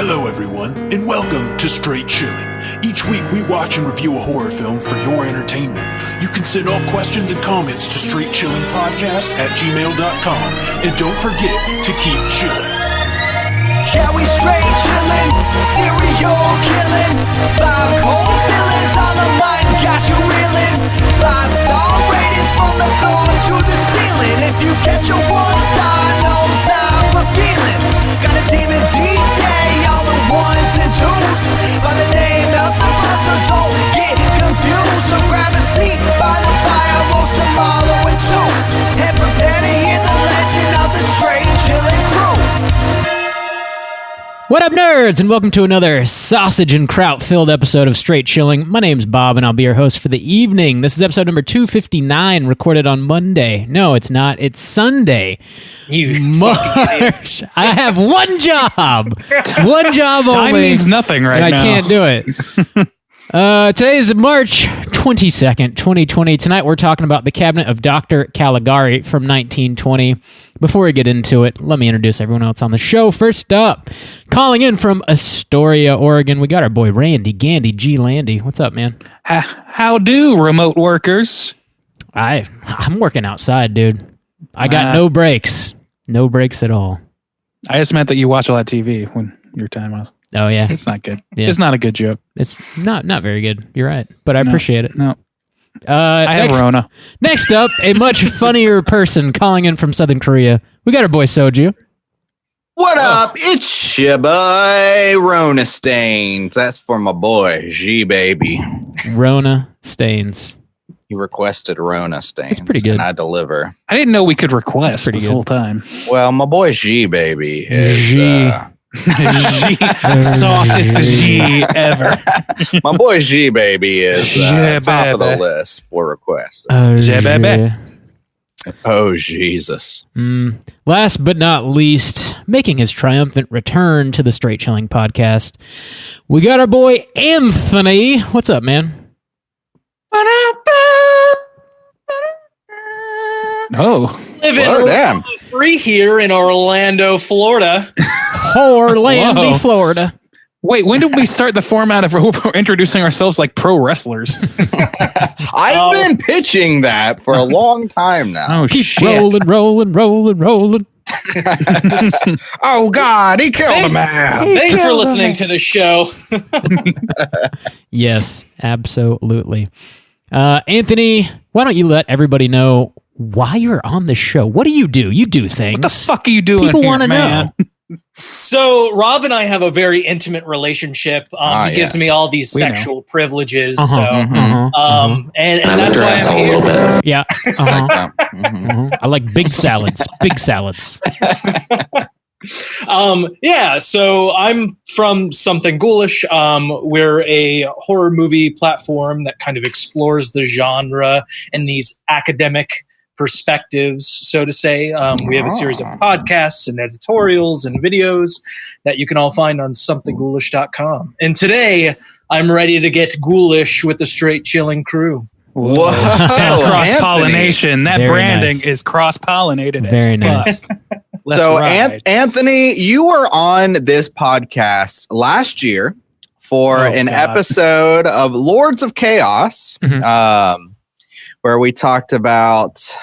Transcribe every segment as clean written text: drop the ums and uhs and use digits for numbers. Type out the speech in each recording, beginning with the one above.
Hello everyone, and welcome to Straight Chilling. Each week we watch and review a horror film for your entertainment. You can send all questions and comments to straightchillingpodcast@gmail.com. And don't forget to keep chilling. Yeah, we straight chillin', serial killing. 5 cold feelings on the mind, got you reeling. 5-star ratings from the floor to the ceiling. If you get your 1-star, no time for feelings. Got a demon DJ, all the 1s and 2s. By the name Elzebub, so don't get confused. So grab a seat by the fire, roast them all in 2. And prepare to hear the legend of the Straight Chillin' Crew. What up, nerds, and welcome to another sausage and kraut-filled episode of Straight Chilling. My name's Bob, and I'll be your host for the evening. This is episode number 259, recorded on Monday. No, it's not. It's Sunday. March. I have one job. One job only. Time means nothing right now. And I can't do it. Today is March 22nd, 2020. Tonight we're talking about the cabinet of Dr. Caligari from 1920. Before we get into it, let me introduce everyone else on the show. First up, calling in from Astoria, Oregon, we got our boy Randy Gandy G. Landy. What's up, man? How do remote workers? I'm working outside, dude. I got no breaks. No breaks at all. I just meant that you watch a lot of TV when your time was. Oh, yeah. It's not good. Yeah. It's not a good joke. It's not very good. You're right. But I appreciate it. No. I have Rona. Next up, a much funnier person calling in from Southern Korea. We got our boy Soju. What up? It's your boy Rona Stains. That's for my boy G Baby. Rona Stains. He requested Rona Stains. It's pretty good. And I deliver. I didn't know we could request this whole time. Well, my boy G Baby is G. Softest G ever. My boy G Baby is top of the list for requests. Oh, Jesus. Last but not least, making his triumphant return to the Straight Chilling podcast, we got our boy Anthony. What's up, man? Oh. Living free here in Orlando, Florida. Orlando, Florida. Wait, when did we start the format of introducing ourselves like pro wrestlers? I've been pitching that for a long time now. Oh, Keep shit. rolling. Oh, God, he killed a man. Thanks for listening to the show. Yes, absolutely. Anthony, why don't you let everybody know why you're on the show? What do? You do things. What the fuck are you doing? People want to know. So Rob and I have a very intimate relationship. He gives me all these sexual privileges. And that's why I'm here. Yeah. I like big salads. Big salads. So I'm from Something Ghoulish. We're a horror movie platform that kind of explores the genre and these academic perspectives, so to say. We have a series of podcasts and editorials and videos that you can all find on somethingghoulish.com. And today I'm ready to get ghoulish with the Straight Chilling crew. Whoa. That's cross-pollination. That Very branding nice. is cross-pollinated. Very as nice. fuck. Let's So, ride. Anthony, you were on this podcast last year for an episode of Lords of Chaos, where we talked about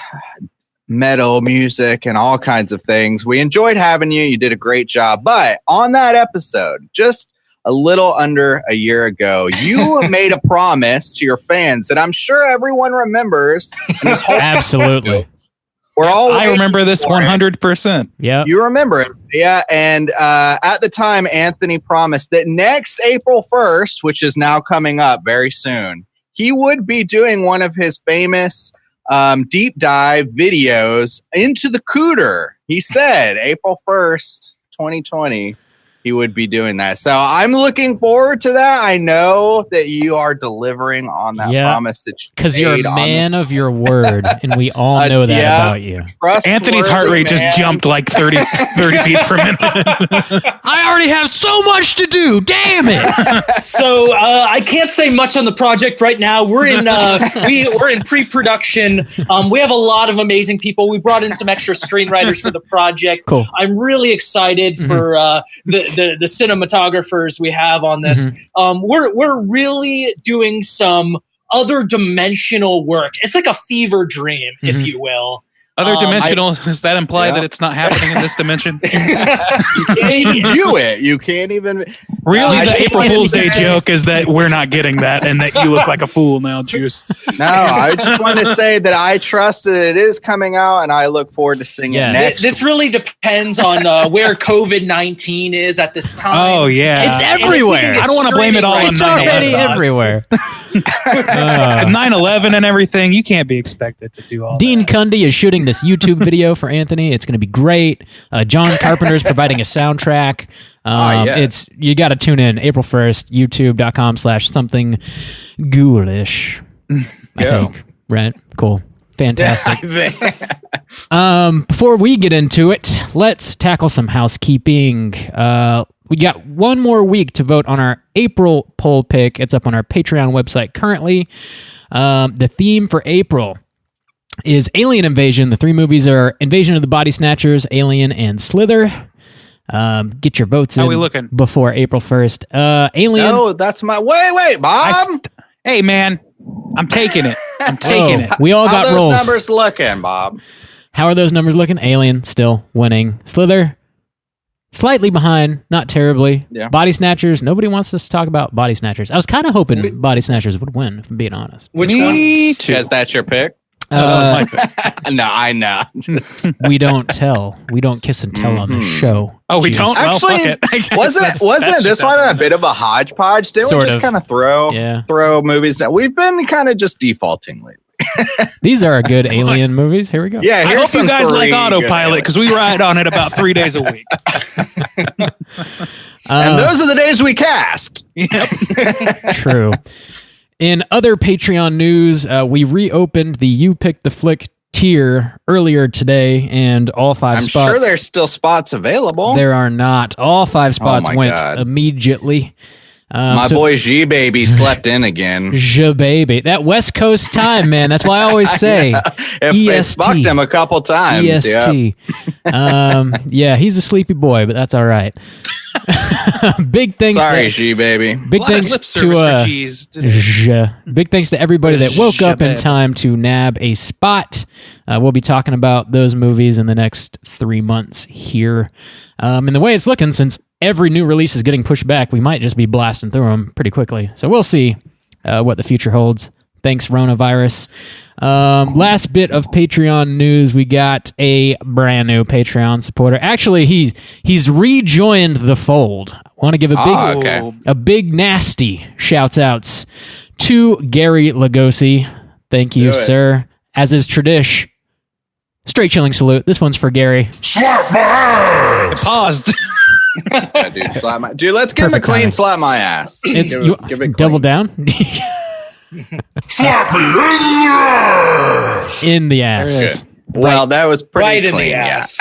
metal music and all kinds of things. We enjoyed having you. You did a great job. But on that episode, just a little under a year ago, you made a promise to your fans that I'm sure everyone remembers. Absolutely. I remember this 100%. Yeah. You remember it. Yeah. And at the time, Anthony promised that next April 1st, which is now coming up very soon, he would be doing one of his famous deep dive videos into the Cooter. He said April 1st, 2020. He would be doing that. So I'm looking forward to that. I know that you are delivering on that promise that you made. Because you're a man of your word, and we all know that about you. Anthony's heart rate just jumped like 30 beats per minute. I already have so much to do. Damn it. So I can't say much on the project right now. We're in we're in pre-production. We have a lot of amazing people. We brought in some extra screenwriters for the project. Cool. I'm really excited for the cinematographers we have on this, we're really doing some other dimensional work. It's like a fever dream, if you will. Other dimensional, does that imply that it's not happening in this dimension? You can't even view it. You can't even. Really, the April Fool's Day joke is that we're not getting that and that you look like a fool now, Juice. No, I just want to say that I trust that it is coming out and I look forward to seeing it next. This really depends on where COVID-19 is at this time. Oh, yeah. It's everywhere. I don't want to blame it all on 9/11. It's already everywhere. 9/11 and everything, you can't be expected to do all Dean that. Cundy is shooting this YouTube video for Anthony. It's going to be great. John Carpenter's providing a soundtrack. Yes. You got to tune in April 1st, youtube.com/something ghoulish. I think. Right? Cool. Fantastic. Before we get into it, let's tackle some housekeeping. We got one more week to vote on our April poll pick. It's up on our Patreon website currently. The theme for April is Alien Invasion. The three movies are Invasion of the Body Snatchers, Alien, and Slither. Get your votes in. How we looking? Before April 1st. Alien. No, that's my... Wait, Bob! Hey, man, I'm taking it. I'm taking it. We all got How rolls. those numbers looking, Bob? How are those numbers looking? Alien still winning. Slither slightly behind, not terribly. Yeah. Body Snatchers. Nobody wants us to talk about Body Snatchers. I was kind of hoping Body Snatchers would win, if I'm being honest. Which one? Me too. Is that your pick? That was my pick. No, I know. We don't tell. We don't kiss and tell on the show. Oh, we Jeez. don't? Actually, Well, fuck it. I guess wasn't that's this just one that. a bit of a hodgepodge? Didn't Sort we just of. kind of throw movies that we've been kind of just defaulting lately? These are good Alien movies. Here we go. Yeah, I here's hope you some guys like pretty Autopilot good- because we ride on it about 3 days a week. And those are the days we cast. True. In other Patreon news, we reopened the You Pick the Flick tier earlier today, and all 5 I'm spots. sure there's still spots available. There are not. All 5 spots my went God. immediately. My boy G Baby slept in again. Baby. That West Coast time, man. That's why I always say It EST. fucked him a couple times. EST. Yeah, he's a sleepy boy, but that's all right. Big thanks. Sorry, G Baby. Big A lot of thanks lip to service for cheese today. Big thanks to everybody that woke up in time to nab a spot. We'll be talking about those movies in the next 3 months here. And the way it's looking, since every new release is getting pushed back, we might just be blasting through them pretty quickly. So we'll see what the future holds. Thanks, Ronavirus. Last bit of Patreon news. We got a brand new Patreon supporter. Actually, he's rejoined the fold. I want to give a big nasty shouts outs to Gary Lugosi. Thank you, do it. sir. As is tradition. Straight chilling salute. This one's for Gary. I paused. Yeah, dude, slap my, dude, let's give him a Perfect clean timing. slap my ass. It's Give you, it clean. double down. In the ass. Good. Well, that was pretty Right in clean. the ass.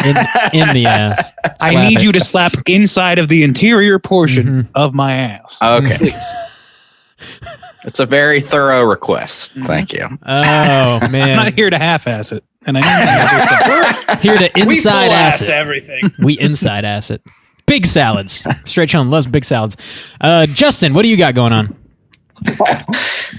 In the ass. I Slap need it. you to slap inside of the interior portion of my ass. Yeah. Okay. Please. It's a very thorough request. Thank you. Oh I'm man. not here to half-ass it. And I need Here to We inside pull ass ass it. everything. We inside ass it. Big salads. Straight Chillin' loves big salads. Justin, what do you got going on?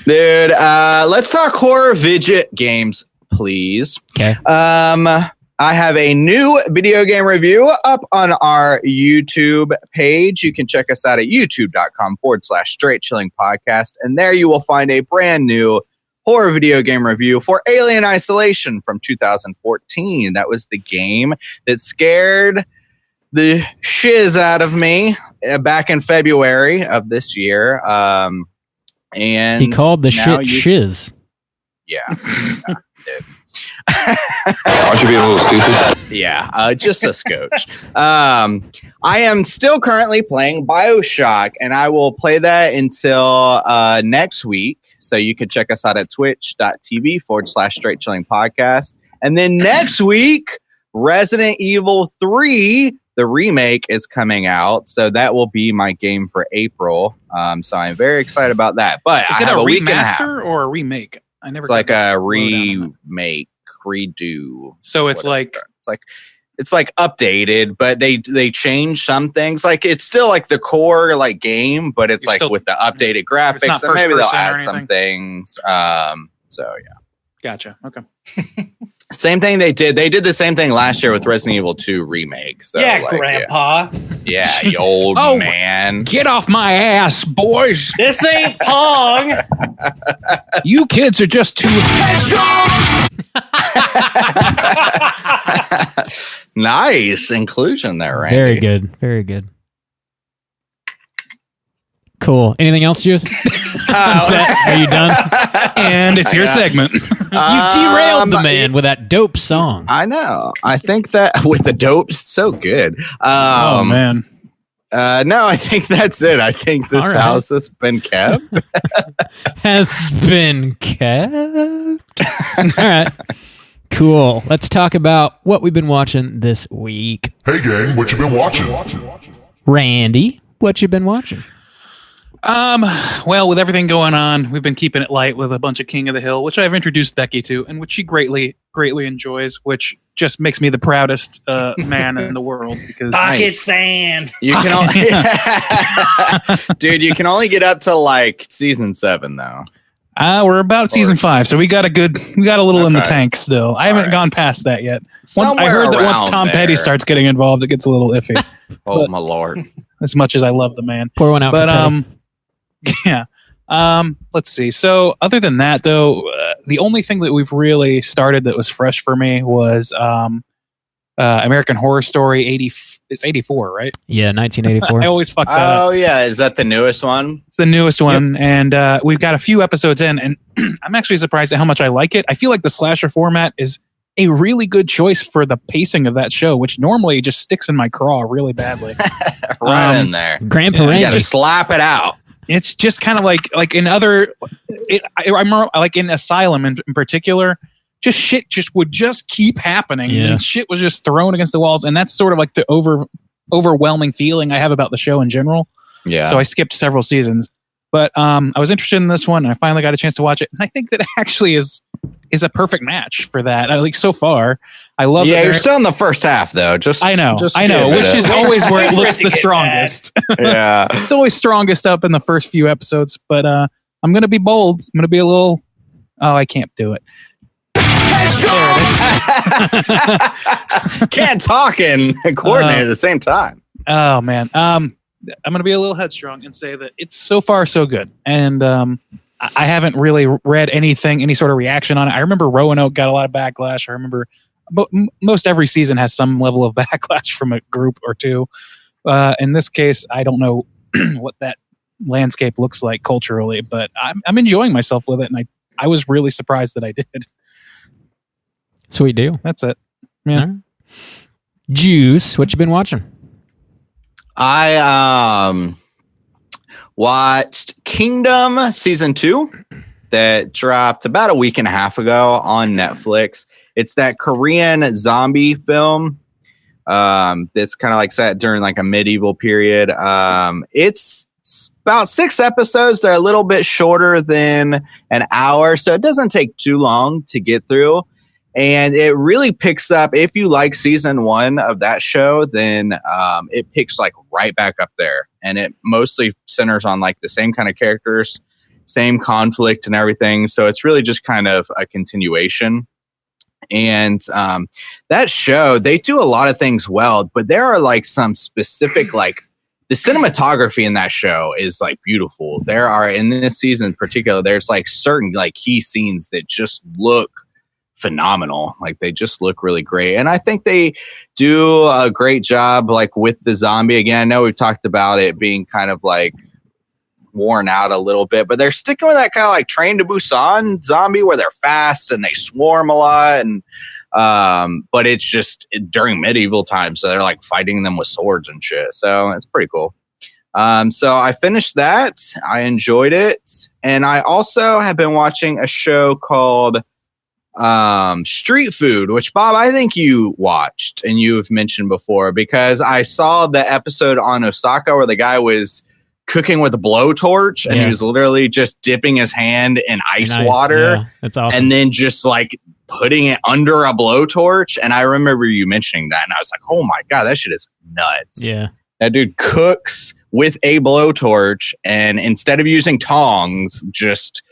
Dude, let's talk horror vidget games, please. Okay. I have a new video game review up on our YouTube page. You can check us out at youtube.com/straight chilling podcast. And there you will find a brand new horror video game review for Alien Isolation from 2014. That was the game that scared the shiz out of me back in February of this year. And He called the now shit you- shiz. Yeah. Aren't you being a little stupid? Yeah, just a scotch. I am still currently playing BioShock, and I will play that until next week. So you can check us out at twitch.tv/straight chilling podcast. And then next week, Resident Evil 3, the remake, is coming out. So that will be my game for April. So I'm very excited about that. But Is I it have a a week and a half. remaster or a remake? I never. It's like got a the lowdown on that. remake, redo. So it's whatever. like It's like it's like updated, but they change some things. Like it's still like the core like game, but it's like with the updated graphics, and maybe they'll add some things. So yeah. Gotcha. Okay. Same thing they did. They did the same thing last year with Resident Evil 2 remake. So yeah, like, Grandpa. Yeah, you old man. Get off my ass, boys. This ain't Pong. You kids are just too Nice inclusion there, Randy. Very good. Very good. Cool. Anything else, Juice? Are you done? And it's your segment. You derailed the man with that dope song. I know. I think that with the dope, so good. Oh man. No, I think that's it. I think this house has been kept. Has been kept. All right. Cool. Let's talk about what we've been watching this week. Hey gang, what you been watching? Randy, what you been watching? Well, with everything going on, we've been keeping it light with a bunch of King of the Hill, which I've introduced Becky to, and which she greatly enjoys, which just makes me the proudest man in the world. Because Pocket sand. You can only, dude, you can only get up to like season 7 though. We're about season 5, so we got a little in the tank still. I haven't gone past that yet. I heard that once Tom Petty starts getting involved, it gets a little iffy. Oh my lord! As much as I love the man, pour one out. But yeah. Let's see. So other than that, though, the only thing that we've really started that was fresh for me was American Horror Story 80. It's 84, right? Yeah, 1984. I always fuck that up. Oh yeah, is that the newest one? It's the newest one, and we've got a few episodes in, and I'm actually surprised at how much I like it. I feel like the slasher format is a really good choice for the pacing of that show, which normally just sticks in my craw really badly. Right in there. Grandpa Randy. You gotta slap it out. It's just kind of like in other, I remember like in Asylum in particular, just shit would keep happening. Yeah. And shit was just thrown against the walls. And that's sort of like the overwhelming feeling I have about the show in general. Yeah. So I skipped several seasons, but I was interested in this one and I finally got a chance to watch it. And I think that it actually is a perfect match for that. Like so far, I love it. Yeah, you're still in the first half though. I know, which is always where it looks the strongest. Yeah. It's always strongest up in the first few episodes, but I'm going to be bold. I'm going to be a little, I can't do it. Can't talk and coordinate at the same time. Oh man. I'm going to be a little headstrong and say that it's so far so good. And I haven't really read any sort of reaction on it. I remember Roanoke got a lot of backlash. I remember most every season has some level of backlash from a group or two. In this case, I don't know what that landscape looks like culturally, but I'm enjoying myself with it. And I was really surprised that I did. Sweet deal. That's it. Yeah. Right. Juice, what you been watching? I watched Kingdom season 2 that dropped about a week and a half ago on Netflix. It's that Korean zombie film that's kind of like set during like a medieval period. It's about 6 episodes. They're a little bit shorter than an hour, so it doesn't take too long to get through. And it really picks up. If you like season 1 of that show, then it picks like right back up there. And it mostly centers on like the same kind of characters, same conflict and everything. So it's really just kind of a continuation. And that show, they do a lot of things well, but there are like some specific, like the cinematography in that show is like beautiful. There are, in this season in particular, there's like certain like key scenes that just look phenomenal. Like they just look really great. And I think they do a great job like with the zombie. Again, I know we've talked about it being kind of like worn out a little bit, but they're sticking with that kind of like Train to Busan zombie where they're fast and they swarm a lot. And but it's just during medieval times, so they're like fighting them with swords and shit. So it's pretty cool. So I finished that. I enjoyed it. And I also have been watching a show called Street Food, which Bob, I think you watched and you've mentioned before, because I saw the episode on Osaka where the guy was cooking with a blowtorch and he was literally just dipping his hand in ice water. Yeah, that's awesome. And then just like putting it under a blowtorch. And I remember you mentioning that, and I was like, oh my God, that shit is nuts. Yeah. That dude cooks with a blowtorch, and instead of using tongs, just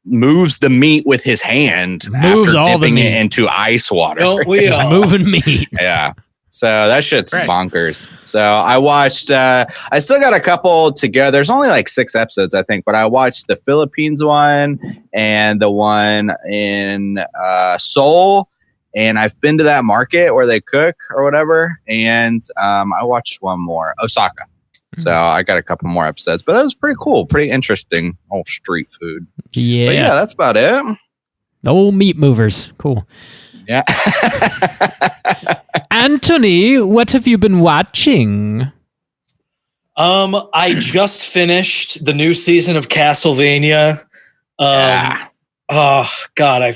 moves the meat with his hand Moves after all the dipping meat. it into ice water. Don't we Just all? moving meat. Yeah. So that shit's Christ. bonkers. So I watched, I still got a couple to go. There's only like 6 episodes, I think, but I watched the Philippines one and the one in Seoul. And I've been to that market where they cook or whatever. And I watched one more, Osaka. So I got a couple more episodes, but that was pretty cool. Pretty interesting. Old street food. Yeah. But yeah, that's about it. The old meat movers. Cool. Yeah. Anthony, what have you been watching? I just finished the new season of Castlevania. Yeah. Oh God, I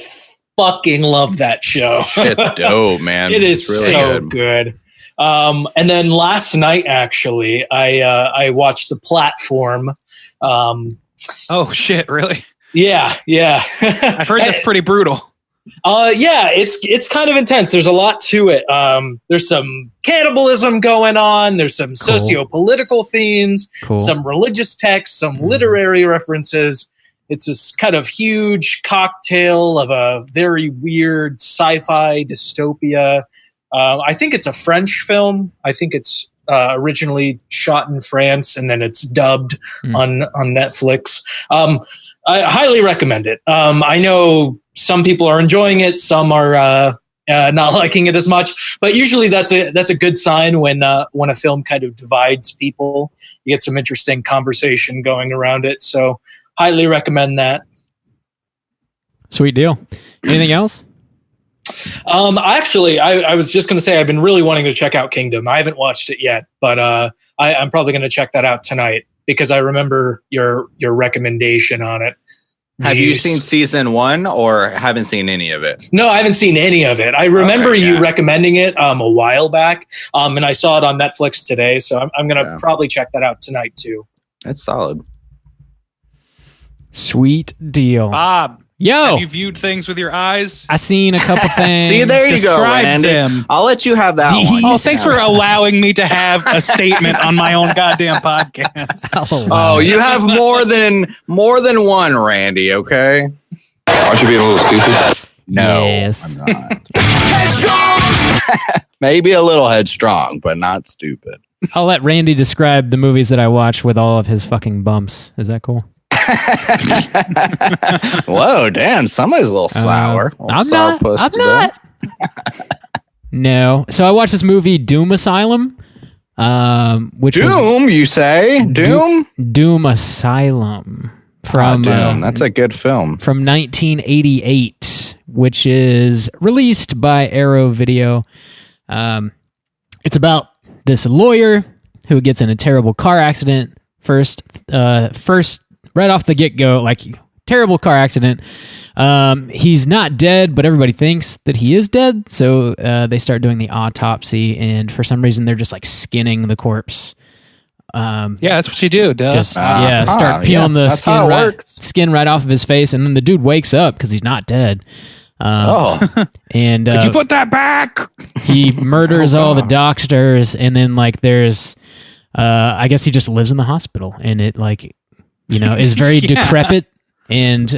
fucking love that show. Shit's dope, man. It is It's really so good. And then last night, actually, I watched The Platform. Oh shit! Really? Yeah. I've heard that's pretty brutal. Yeah, it's kind of intense. There's a lot to it. There's some cannibalism going on. There's some socio-political themes, Cool. some religious texts, some literary references. It's this kind of huge cocktail of a very weird sci-fi dystopia. I think it's a French film. I think it's originally shot in France and then it's dubbed on Netflix. I highly recommend it. I know some people are enjoying it, some are not liking it as much, but usually that's a good sign when a film kind of divides people. You get some interesting conversation going around it. So highly recommend that. Sweet deal. Anything else? Actually, I was just going to say I've been really wanting to check out Kingdom. I haven't watched it yet, but I'm probably going to check that out tonight because I remember your recommendation on it. Have you Jeez. seen season 1 or haven't seen any of it? No, I haven't seen any of it. I remember Okay, you yeah. recommending it a while back, and I saw it on Netflix today, so I'm going to probably check that out tonight too. That's solid. Sweet deal. Bob, Yo, have you viewed things with your eyes? I seen a couple things. See, there you go, Describe Randy. them. I'll let you have that These- one. Oh, thanks for allowing me to have a statement on my own goddamn podcast. Oh, you have more than one, Randy, okay? Aren't you being a little stupid? No, Yes. I'm not. Maybe a little headstrong, but not stupid. I'll let Randy describe the movies that I watch with all of his fucking bumps. Is that cool? Whoa, damn, somebody's a little sour. I'm not. No. So I watched this movie, Doom Asylum. Which was Doom, you say? Doom? Doom Asylum from Doom. That's a good film. from 1988, which is released by Arrow Video. It's about this lawyer who gets in a terrible car accident. First, right off the get-go, like terrible car accident. He's not dead, but everybody thinks that he is dead. So they start doing the autopsy, and for some reason, they're just like skinning the corpse. Yeah, that's what you do, duh. Start peeling the that's how it works. skin right off of his face, and then the dude wakes up because he's not dead. And Could you put that back? he murders all the doctors, and then like there's, I guess he just lives in the hospital, and it like, is very decrepit and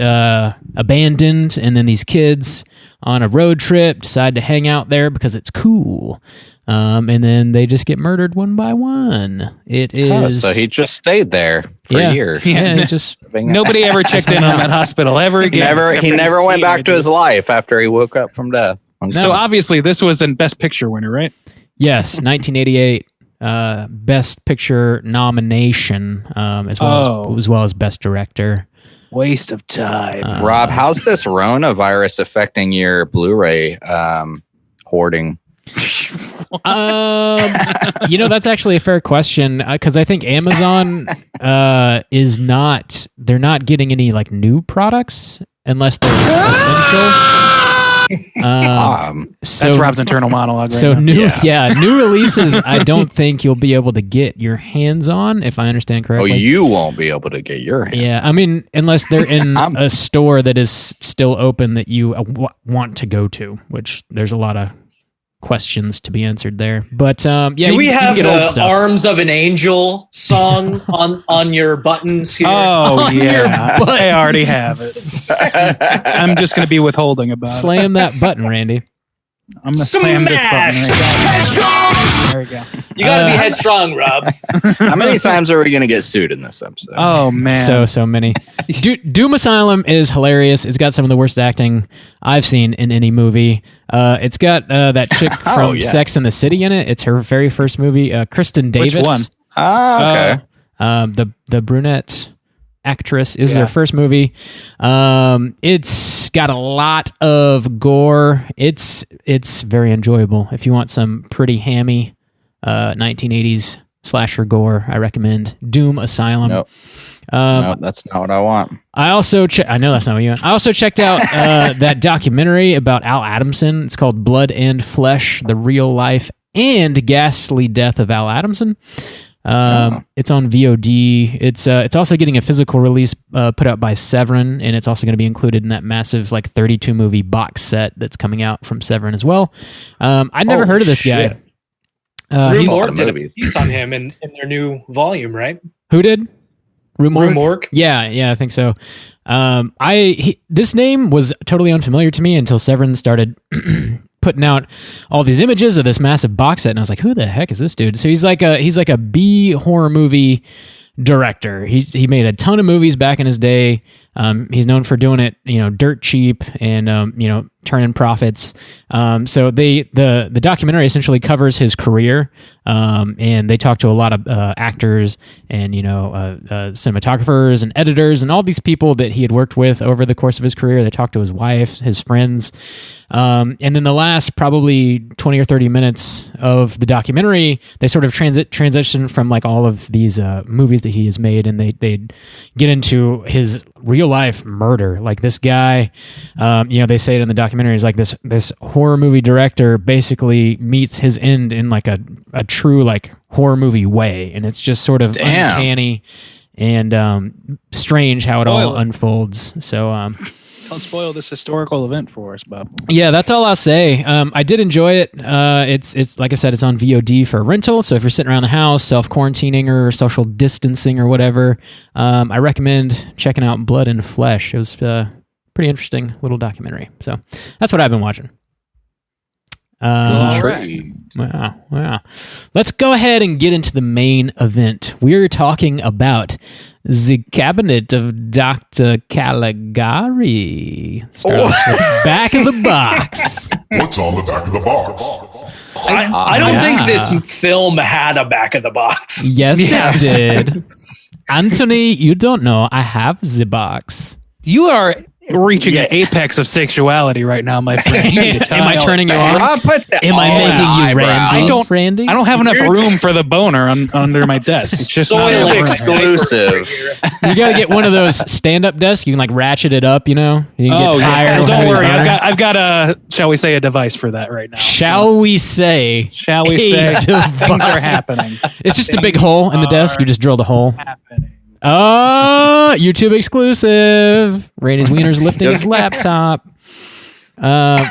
abandoned. And then these kids on a road trip decide to hang out there because it's cool. And then they just get murdered one by one. It is. So he just stayed there for years. Yeah, just Nobody ever checked in on that hospital ever He again. never, except he for never his went back to teenagers. his life after he woke up from death. So obviously, this was a Best Picture winner, right? yes, 1988 Best Picture nomination, as well as Best Director. Waste of time. Rob, how's this Rona-virus affecting your Blu-ray hoarding? That's actually a fair question because I think Amazon they're not getting any like new products unless they're essential. So, That's Rob's internal monologue. Right so now. new releases. I don't think you'll be able to get your hands on, if I understand Oh, correctly. you won't be able to get your hand. Yeah, I mean, unless they're in a store that is still open that you want to go to, which there's a lot of questions to be answered there. But yeah, Do we you can have get old the stuff. Arms of an Angel song on your buttons here? Oh On your yeah, butt. I already have it. I'm just going to be withholding about it. Slam that button, Randy. I'm going to slam this button. Smash! Right there we go. You got to be headstrong, Rob. How many times are we going to get sued in this episode? Oh man. So many. Doom Asylum is hilarious. It's got some of the worst acting I've seen in any movie. It's got that chick from Sex and the City in it. It's her very first movie. Kristen Davis. Which one? Okay. The brunette actress is her first movie. It's got a lot of gore. It's very enjoyable. If you want some pretty hammy 1980s slasher gore, I recommend Doom Asylum. Nope. No, that's not what I want. I also I know that's not what you want. I also checked out that documentary about Al Adamson. It's called Blood and Flesh: The Real Life and Ghastly Death of Al Adamson. It's on VOD. It's also getting a physical release put out by Severin, and it's also going to be included in that massive 32 movie box set that's coming out from Severin as well. I'd never heard of this guy. Rue he's- Morgue did a movies. piece on him in their new volume, right? Who did? Rue Morgue? Rue Morgue. Yeah, I think so. This name was totally unfamiliar to me until Severin started putting out all these images of this massive box set, and I was like, "Who the heck is this dude?" So he's like a B horror movie director. He made a ton of movies back in his day. He's known for doing it, dirt cheap and turning profits. So the documentary essentially covers his career, and they talk to a lot of actors and cinematographers and editors and all these people that he had worked with over the course of his career. They talk to his wife, his friends. And then the last probably 20 or 30 minutes of the documentary, they sort of transition from all of these movies that he has made, and they get into his real life murder. Like this guy, they say it in the documentary, is like this horror movie director basically meets his end in a true horror movie way, and it's just sort of uncanny and strange how it all unfolds. So Don't spoil this historical event for us, Bob. yeah, that's all I'll say. I did enjoy it. It's like I said, it's on VOD for rental. So if you're sitting around the house, self-quarantining or social distancing or whatever, I recommend checking out Blood and Flesh. It was pretty interesting little documentary. So that's what I've been watching. Wow. Let's go ahead and get into the main event. We're talking about the Cabinet of Dr. Caligari. Starting with the back of the box. What's on the back of the box? I don't think this film had a back of the box. Yes, it did. Anthony, you don't know. I have the box. You are reaching an apex of sexuality right now, my friend. You need to Am I dial turning it you back. on? Am I all making in you eyebrows. Randy? I don't have enough room for the boner under my desk. It's just not Soil enough room. exclusive. You gotta get one of those stand-up desks. You can ratcher it up. You can get higher. Well, don't with worry. the boner. I've got a, shall we say, a device for that right now. Shall we say? Shall we a say device. things are happening? It's just a big hole in the desk. You just drilled a hole. Happening. Oh, YouTube exclusive. Randy's Wiener's lifting his laptop. All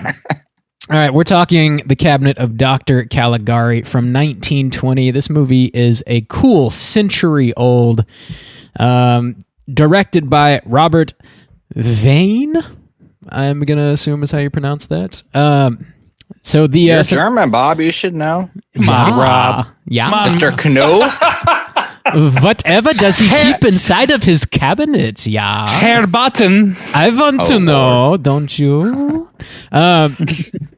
right, we're talking The Cabinet of Dr. Caligari from 1920. This movie is a cool century-old, directed by Robert Vane. I'm going to assume is how you pronounce that. So the You're German, Bob. You should know. Come on, Rob. Yeah. Mr. Knopf. Whatever does he keep inside of his cabinet? Yeah. Herr Button. I want to know, don't you?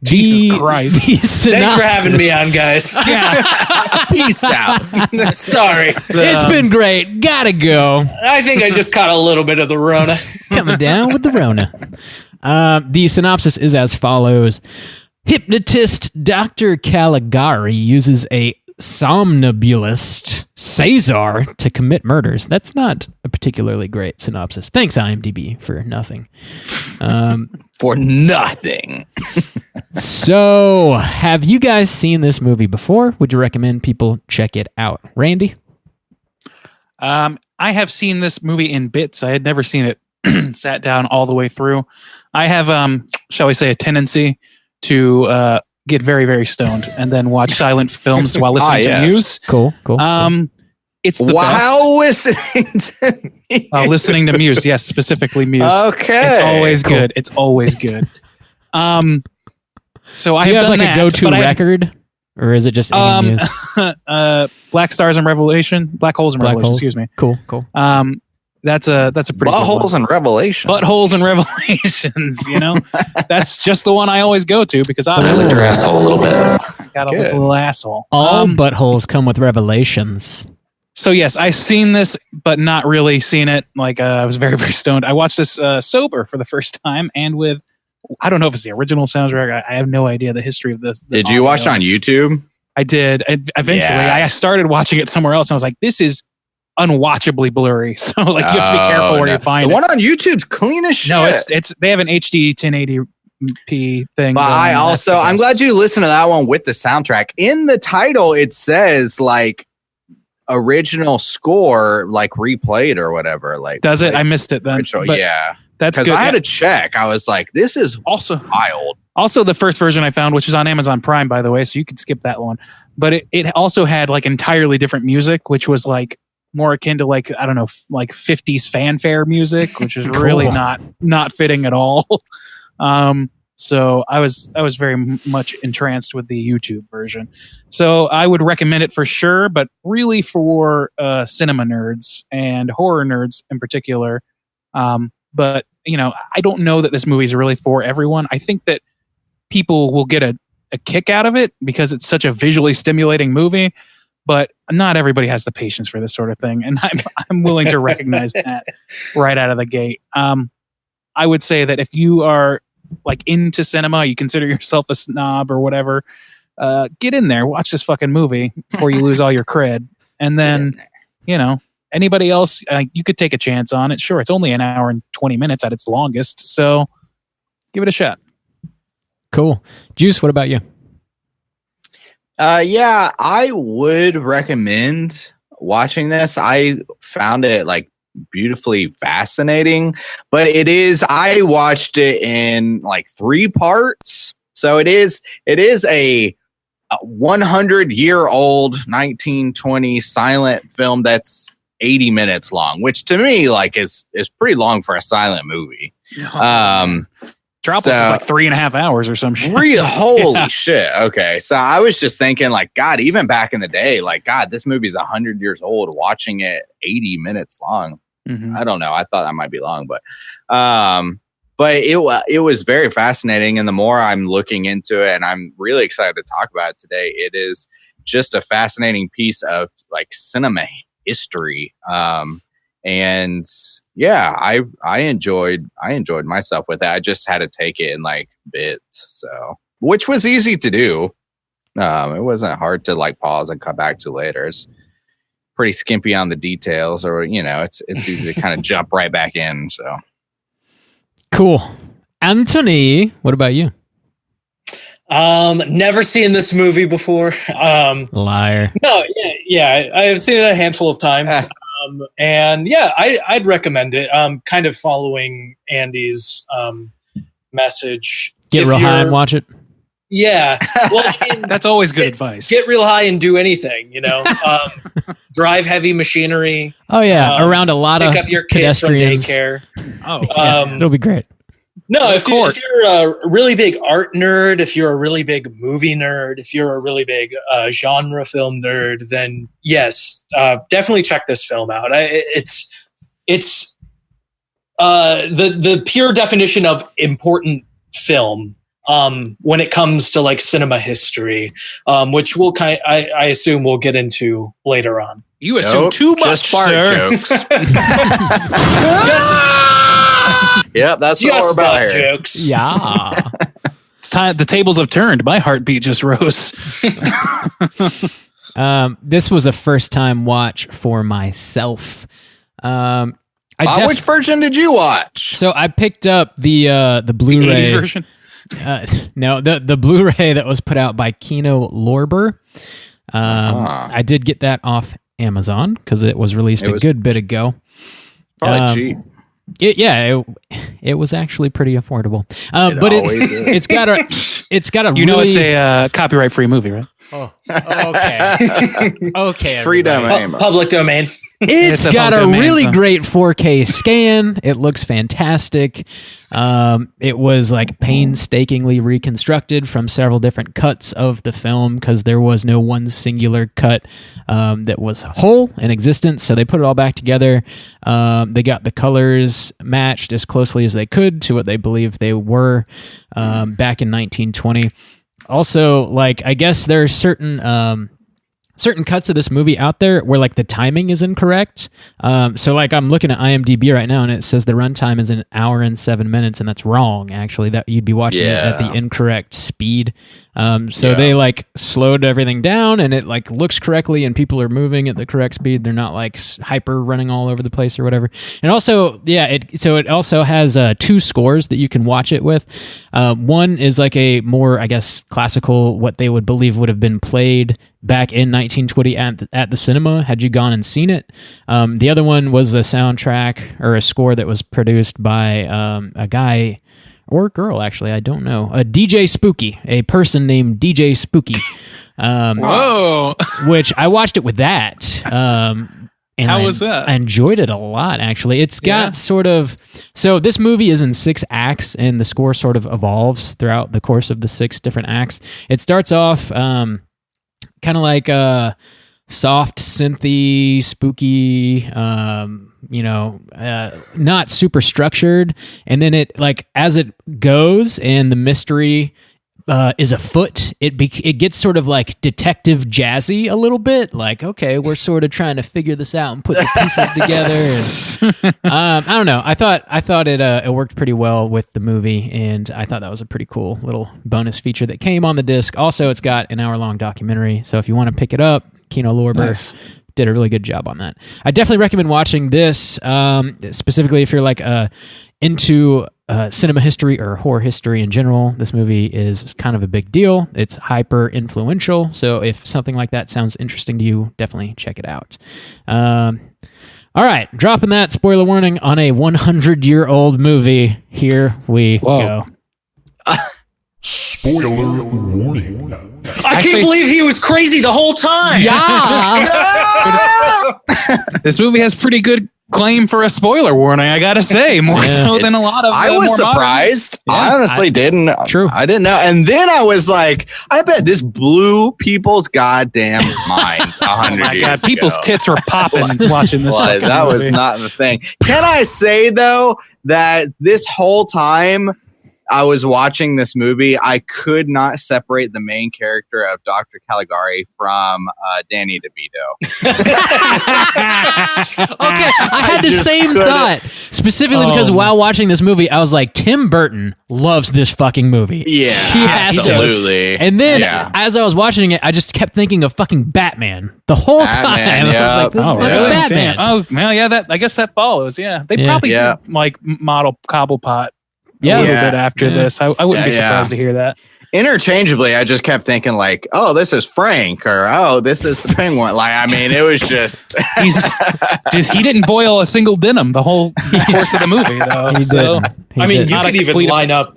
Jesus Christ. Thanks for having me on, guys. Peace out. Sorry. It's been great. Gotta go. I think I just caught a little bit of the Rona. Coming down with the Rona. The synopsis is as follows. Hypnotist Dr. Caligari uses a somnambulist Cesare to commit murders. That's not a particularly great synopsis. Thanks, IMDb, for nothing. For nothing. So, have you guys seen this movie before? Would you recommend people check it out? Randy? I have seen this movie in bits. I had never seen it sat down all the way through. I have, shall we say, a tendency to get very, very stoned and then watch silent films while listening to Muse. Cool. It's the best. Listening to Muse. Yes, specifically Muse. Okay. It's always good. It's always good. So I Do you have done like that, a go-to record? Or is it just any Muse? Black Holes in Revelation. Excuse me. Cool. That's a pretty Buttholes and Revelations. Buttholes and Revelations, you know? That's just the one I always go to because I licked her asshole a little bit. Got a little asshole. All buttholes come with revelations. So yes, I've seen this, but not really seen it. Like I was very, very stoned. I watched this sober for the first time and with, I don't know if it's the original soundtrack. I have no idea the history of this. Did you watch it on YouTube? I did. Eventually, I started watching it somewhere else and I was like, this is unwatchably blurry. So like you have to be careful where you find the one on YouTube's clean as shit. No, it's they have an HD 1080p thing. But I'm glad you listened to that one with the soundtrack. In the title, it says like original score, like replayed or whatever. Like, does it? I missed it then. Yeah, that's because I had to check. I was like, this is also wild. Also, the first version I found, which is on Amazon Prime, by the way, so you could skip that one. But it also had like entirely different music, which was like more akin to like, I don't know, like 50s fanfare music, which is really not fitting at all. So I was very much entranced with the YouTube version. So I would recommend it for sure, but really for cinema nerds and horror nerds in particular. But you know, I don't know that this movie is really for everyone. I think that people will get a kick out of it because it's such a visually stimulating movie. But not everybody has the patience for this sort of thing, and I'm willing to recognize that right out of the gate. I would say that if you are like into cinema, you consider yourself a snob or whatever, get in there, watch this fucking movie before you lose all your cred, and then you know anybody else, you could take a chance on it. Sure, it's only an hour and 20 minutes at its longest, so give it a shot. Cool. Juice, what about you? Yeah, I would recommend watching this. I found it like beautifully fascinating, but I watched it in like 3 parts. So it is a 100-year-old 1920 silent film that's 80 minutes long, which to me like is pretty long for a silent movie. Metropolis is like 3.5 hours or some shit. Holy shit. Okay. So I was just thinking like, God, even back in the day, like, God, this movie's 100 years old, watching it 80 minutes long. Mm-hmm. I don't know. I thought that might be long, but it was very fascinating. And the more I'm looking into it, and I'm really excited to talk about it today, it is just a fascinating piece of like cinema history. And yeah, I enjoyed myself with that. I just had to take it in like bits, so which was easy to do. It wasn't hard to like pause and come back to later. It's pretty skimpy on the details, or you know, it's easy to kind of jump right back in. So cool. Anthony, what about you? Never seen this movie before. Liar. No, yeah, I've seen it a handful of times. And yeah, I'd recommend it. Kind of following Andy's message. Get real high and watch it. Yeah, well, I mean, that's always good advice. Get real high and do anything. You know, drive heavy machinery. Oh yeah, around a lot of pick up your kids from daycare. It'll be great. No, if you're a really big art nerd, if you're a really big movie nerd, if you're a really big genre film nerd, then yes, definitely check this film out. It's the pure definition of important film when it comes to like cinema history, which I assume we'll get into later on. You assume too much, sir. Jokes. Yep, that's what we're about here. Jokes. Yeah. It's time. The tables have turned. My heartbeat just rose. This was a first time watch for myself. Which version did you watch? So I picked up the Blu-ray 80s version. No, the Blu-ray that was put out by Kino Lorber. I did get that off Amazon because it was released a good bit ago. Probably cheap. It was actually pretty affordable. But it's got a It's a copyright free movie, right? Oh, okay. Okay. Free domain. Public domain. It's a got a domain, really so. great 4K scan. It looks fantastic. It was like painstakingly reconstructed from several different cuts of the film because there was no one singular cut that was whole in existence. So they put it all back together. They got the colors matched as closely as they could to what they believe they were back in 1920. Also, like, I guess there are certain cuts of this movie out there where like the timing is incorrect. So like I'm looking at IMDb right now and it says the runtime is 1 hour and 7 minutes, and that's wrong. Actually, that you'd be watching it at the incorrect speed. They like slowed everything down and it like looks correctly and people are moving at the correct speed. They're not like hyper running all over the place or whatever. And also, it also has 2 scores that you can watch it with. One is like a more, I guess, classical, what they would believe would have been played back in 1920 at the cinema had you gone and seen it. The other one was a soundtrack or a score that was produced by a guy or girl, actually, I don't know. A DJ Spooky, a person named DJ Spooky. Whoa! Which I watched it with that. And How was that? I enjoyed it a lot, actually. It's got sort of... So this movie is in 6 acts, and the score sort of evolves throughout the course of the 6 different acts. It starts off kind of like soft, synthy, spooky, not super structured. And then it, like, as it goes and the mystery is afoot, it gets sort of like detective jazzy a little bit. Like, okay, we're sort of trying to figure this out and put the pieces together. And, I don't know. I thought it worked pretty well with the movie, and I thought that was a pretty cool little bonus feature that came on the disc. Also, it's got an hour-long documentary, so if you want to pick it up, Kino Lorber did a really good job on that. I definitely recommend watching this, specifically if you're like into cinema history or horror history in general. This movie is kind of a big deal. It's hyper influential, so if something like that sounds interesting to you, definitely check it out. All right, dropping that spoiler warning on a 100-year-old movie. Here we go. Spoiler warning. I can't believe he was crazy the whole time. Yeah. This movie has pretty good claim for a spoiler warning, I gotta say, more so than a lot of. I was surprised. I honestly didn't. True. I didn't know. And then I was like, I bet this blew people's goddamn minds 100 years God, people's ago. tits were popping watching this. Like, that movie. was not the thing. Can I say though that this whole time I was watching this movie, I could not separate the main character of Dr. Caligari from Danny DeVito. Okay, I had the just same couldn't. thought, specifically because while watching this movie, I was like, Tim Burton loves this fucking movie. Yeah, he has absolutely. to. And then as I was watching it, I just kept thinking of fucking Batman the whole time. Yep. I was like, this is fucking really? Batman. Damn. Oh, well, yeah, that I guess that follows. Yeah, they probably did, like model Cobblepot a little bit after this. I wouldn't be surprised to hear that. Interchangeably, I just kept thinking like, oh, this is Frank, or oh, this is the Penguin. Like, I mean, it was just he didn't boil a single denim the whole course of the movie, though. He didn't. I mean, you Not could a even complete- line up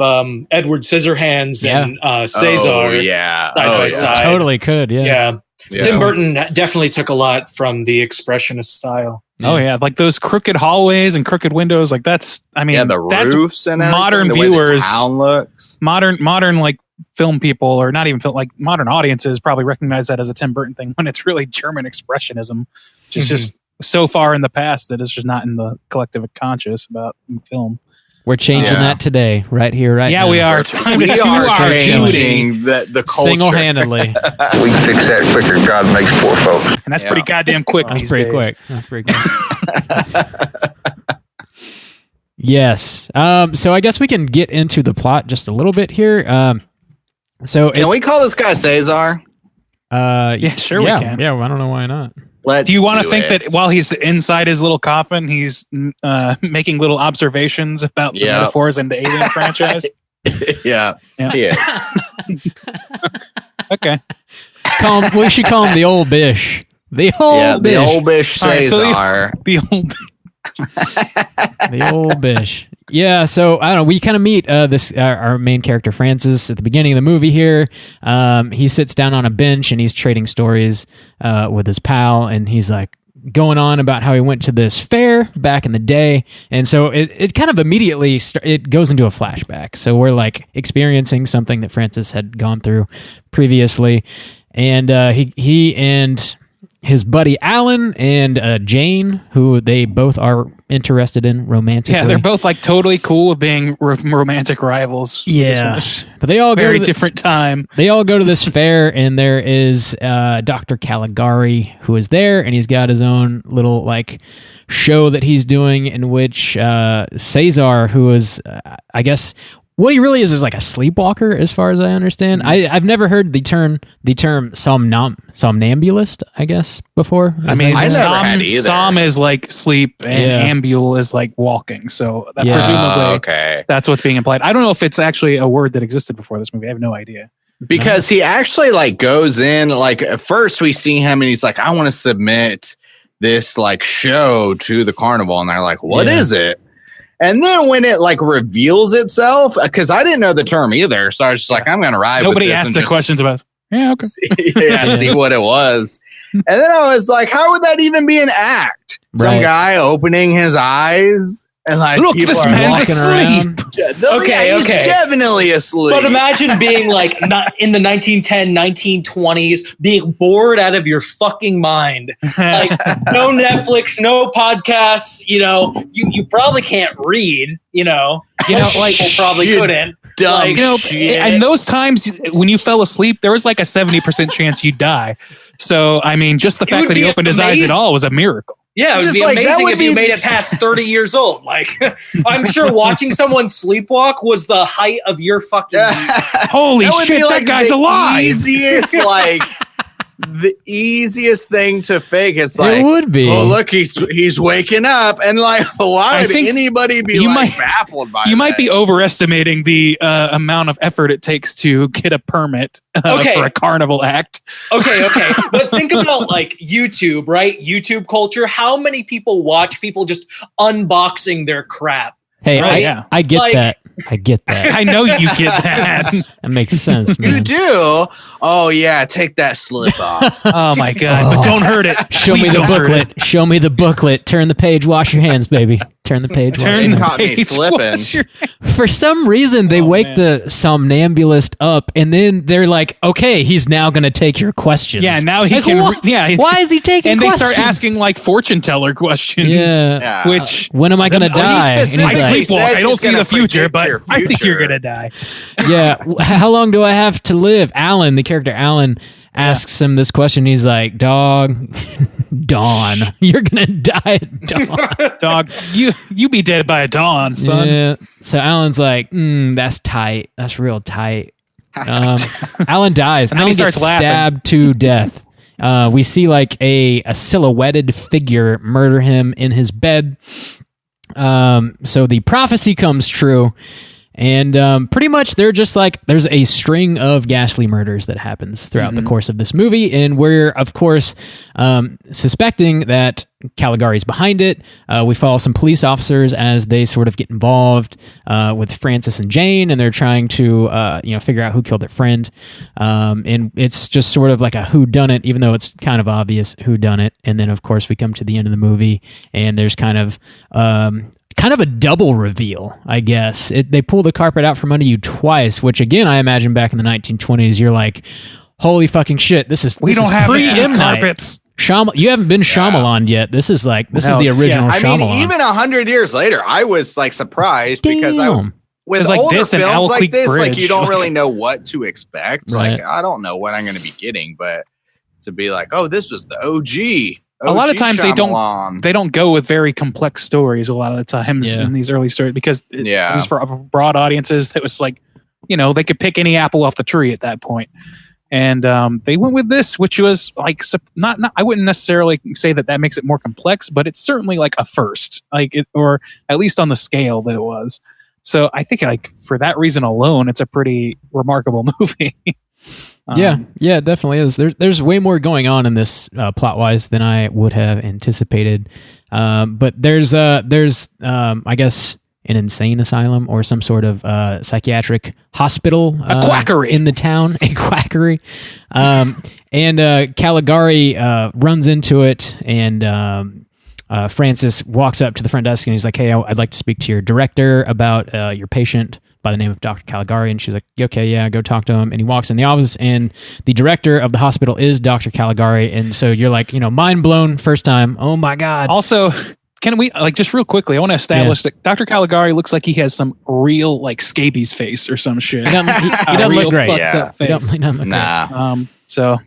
Edward Scissorhands and Cesare side by side. Totally could, Yeah. Tim Burton definitely took a lot from the Expressionist style. Oh yeah, like those crooked hallways and crooked windows. Like that's, I mean, the that's roofs and everything, modern the way viewers, the town looks. modern like film people, or not even film, like modern audiences probably recognize that as a Tim Burton thing when it's really German expressionism, which is just so far in the past that it's just not in the collective conscious about film. We're changing that today, right here, right now. Yeah, we are. It's time We to do are our duty. changing the culture. Single-handedly. We can fix that quicker than God makes poor folks. And that's pretty goddamn quick That's these pretty days. quick. That's pretty quick. Yes. So I guess we can get into the plot just a little bit here. Can we call this guy Cesar? Yeah, sure we can. Yeah, well, I don't know why not. Let's Do you want to think it. that while he's inside his little coffin, he's making little observations about the metaphors in the Alien franchise? Yeah. Okay. We should call him the old bish. The old bish. The old bish All right, so Cesare. The old. The old bish. Yeah, so I don't know. We kind of meet our main character Francis at the beginning of the movie here. He sits down on a bench and he's trading stories with his pal, and he's like going on about how he went to this fair back in the day. And so it kind of immediately it goes into a flashback. So we're like experiencing something that Francis had gone through previously, and he and his buddy Alan and Jane, who they both are interested in romantically. Yeah, they're both like totally cool with being romantic rivals. Yeah, but they all very different time. They all go to this fair, and there is Dr. Caligari who is there, and he's got his own little like show that he's doing in which Cesare, who is I guess. What he really is like a sleepwalker, as far as I understand. I've never heard the term somnambulist, I guess, before. I mean, I never had either. Som is like sleep, and ambule is like walking. So that presumably that's what's being implied. I don't know if it's actually a word that existed before this movie. I have no idea. Because he actually like goes in, like at first we see him and he's like, I want to submit this like show to the carnival. And they're like, what is it? And then when it like reveals itself, because I didn't know the term either, so I was just like, I'm going to ride. Nobody with this asked the questions about. Yeah, okay. See what it was, and then I was like, how would that even be an act? Some guy opening his eyes and like, look, this man's asleep. He's definitely asleep. But imagine being like not in the 1910, 1920s, being bored out of your fucking mind. Like no Netflix, no podcasts. You know, you probably can't read. You know, like people probably couldn't. Dumb and those times when you fell asleep, there was like a 70% chance you'd die. So I mean, just the fact that he opened his eyes at all was a miracle. Yeah, it would be amazing if you made it past 30 years old. Like, I'm sure watching someone sleepwalk was the height of your fucking. Holy shit, that guy's alive! The easiest thing to fake. It's like, it would be. Oh, look, he's waking up, and like, why would anybody be baffled by? You might be overestimating the amount of effort it takes to get a permit for a carnival act. Okay, but think about like YouTube, right? YouTube culture. How many people watch people just unboxing their crap? Hey, right? I get that. I get that. I know you get that. That makes sense, man. You do? Oh, yeah. Take that slip off. Oh, my God. But don't hurt it. Show me the booklet. Show me the booklet. Turn the page. Wash your hands, baby. Turn the page. It caught me slipping. For some reason, they wake the somnambulist up, and then they're like, okay, he's now going to take your questions. Yeah, now he can. Why is he taking questions? And they start asking like fortune teller questions. Yeah. Which when am I going to die? I sleepwalk. I don't see the future, but I think you're going to die. Yeah. How long do I have to live? Alan, the character Alan, asks him this question. He's like, dog, dawn. You're going to die at dawn. Dog, you be dead by dawn, son. Yeah. So Alan's like, that's tight. That's real tight. Alan dies. Alan gets stabbed to death. We see like a silhouetted figure murder him in his bed. So the prophecy comes true. And pretty much they're just like, there's a string of ghastly murders that happens throughout the course of this movie. And we're, of course, suspecting that Caligari's behind it. We follow some police officers as they sort of get involved with Francis and Jane, and they're trying to figure out who killed their friend. And it's just sort of like a whodunit, even though it's kind of obvious whodunit. And then, of course, we come to the end of the movie, and there's kind of a double reveal, I guess. They pull the carpet out from under you twice, which again, I imagine back in the 1920s, you're like, holy fucking shit, this is pre-M carpets. You haven't been Shyamalan yet. This is the original Shyamalan. I mean, even 100 years later, I was like surprised because with like older this and films Owl like Creek this, Bridge. like you don't really know what to expect. Right. Like, I don't know what I'm going to be getting, but to be like, oh, this was the OG. A lot of times Shyamalan. they don't go with very complex stories a lot of the times in these early stories because it was for broad audiences. It was like, they could pick any apple off the tree at that point. And they went with this, which was like not. I wouldn't necessarily say that makes it more complex, but it's certainly like a first, or at least on the scale that it was. So I think like for that reason alone, it's a pretty remarkable movie. Yeah, it definitely is. There's way more going on in this plot wise than I would have anticipated. But there's I guess an insane asylum or some sort of psychiatric hospital, a quackery in the town, a quackery. And Caligari runs into it, and Francis walks up to the front desk and he's like, "Hey, I'd like to speak to your director about your patient by the name of Dr. Caligari." And she's like, "Okay, yeah, go talk to him." And he walks in the office, and the director of the hospital is Dr. Caligari. And so you're like, mind blown first time. Oh my God. Also, can we just real quickly? I want to establish that Dr. Caligari looks like he has some real scabies face or some shit. He doesn't look great. Up face. He doesn't look great. So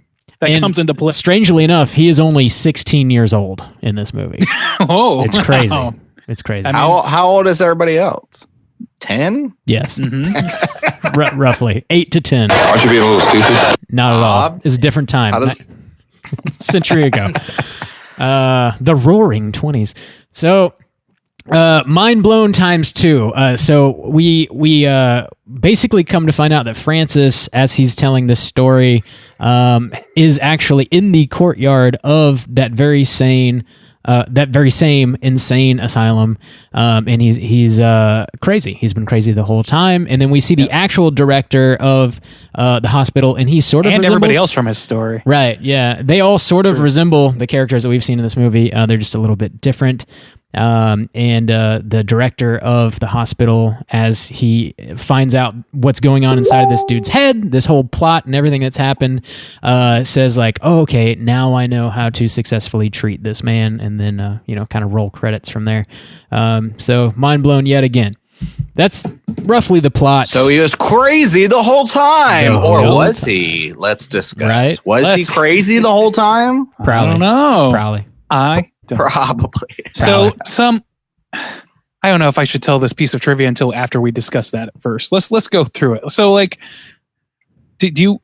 that comes into play. Strangely enough, he is only 16 years old in this movie. Oh, it's crazy. Wow. It's crazy. How old is everybody else? 10? Yes. Mm-hmm. Roughly 8 to 10. Aren't you being a little stupid? Not at all. It's a different time. Century ago. The roaring 20s. So, mind blown times 2. So we basically come to find out that Francis, as he's telling this story, is actually in the courtyard of that very same insane asylum, and he's crazy. He's been crazy the whole time. And then we see the actual director of the hospital, and he sort of and resembles everybody else from his story. Right? Yeah, they all sort of resemble the characters that we've seen in this movie. They're just a little bit different. And the director of the hospital, as he finds out what's going on inside of this dude's head, this whole plot and everything that's happened, says like, "Oh, okay, now I know how to successfully treat this man," and then kind of roll credits from there. So mind blown yet again. That's roughly the plot. So he was crazy the whole time, or was he? Let's discuss. Right? Was he crazy the whole time? Probably. I don't know. Probably. Probably. So I don't know if I should tell this piece of trivia until after we discuss that at first. Let's go through it. So the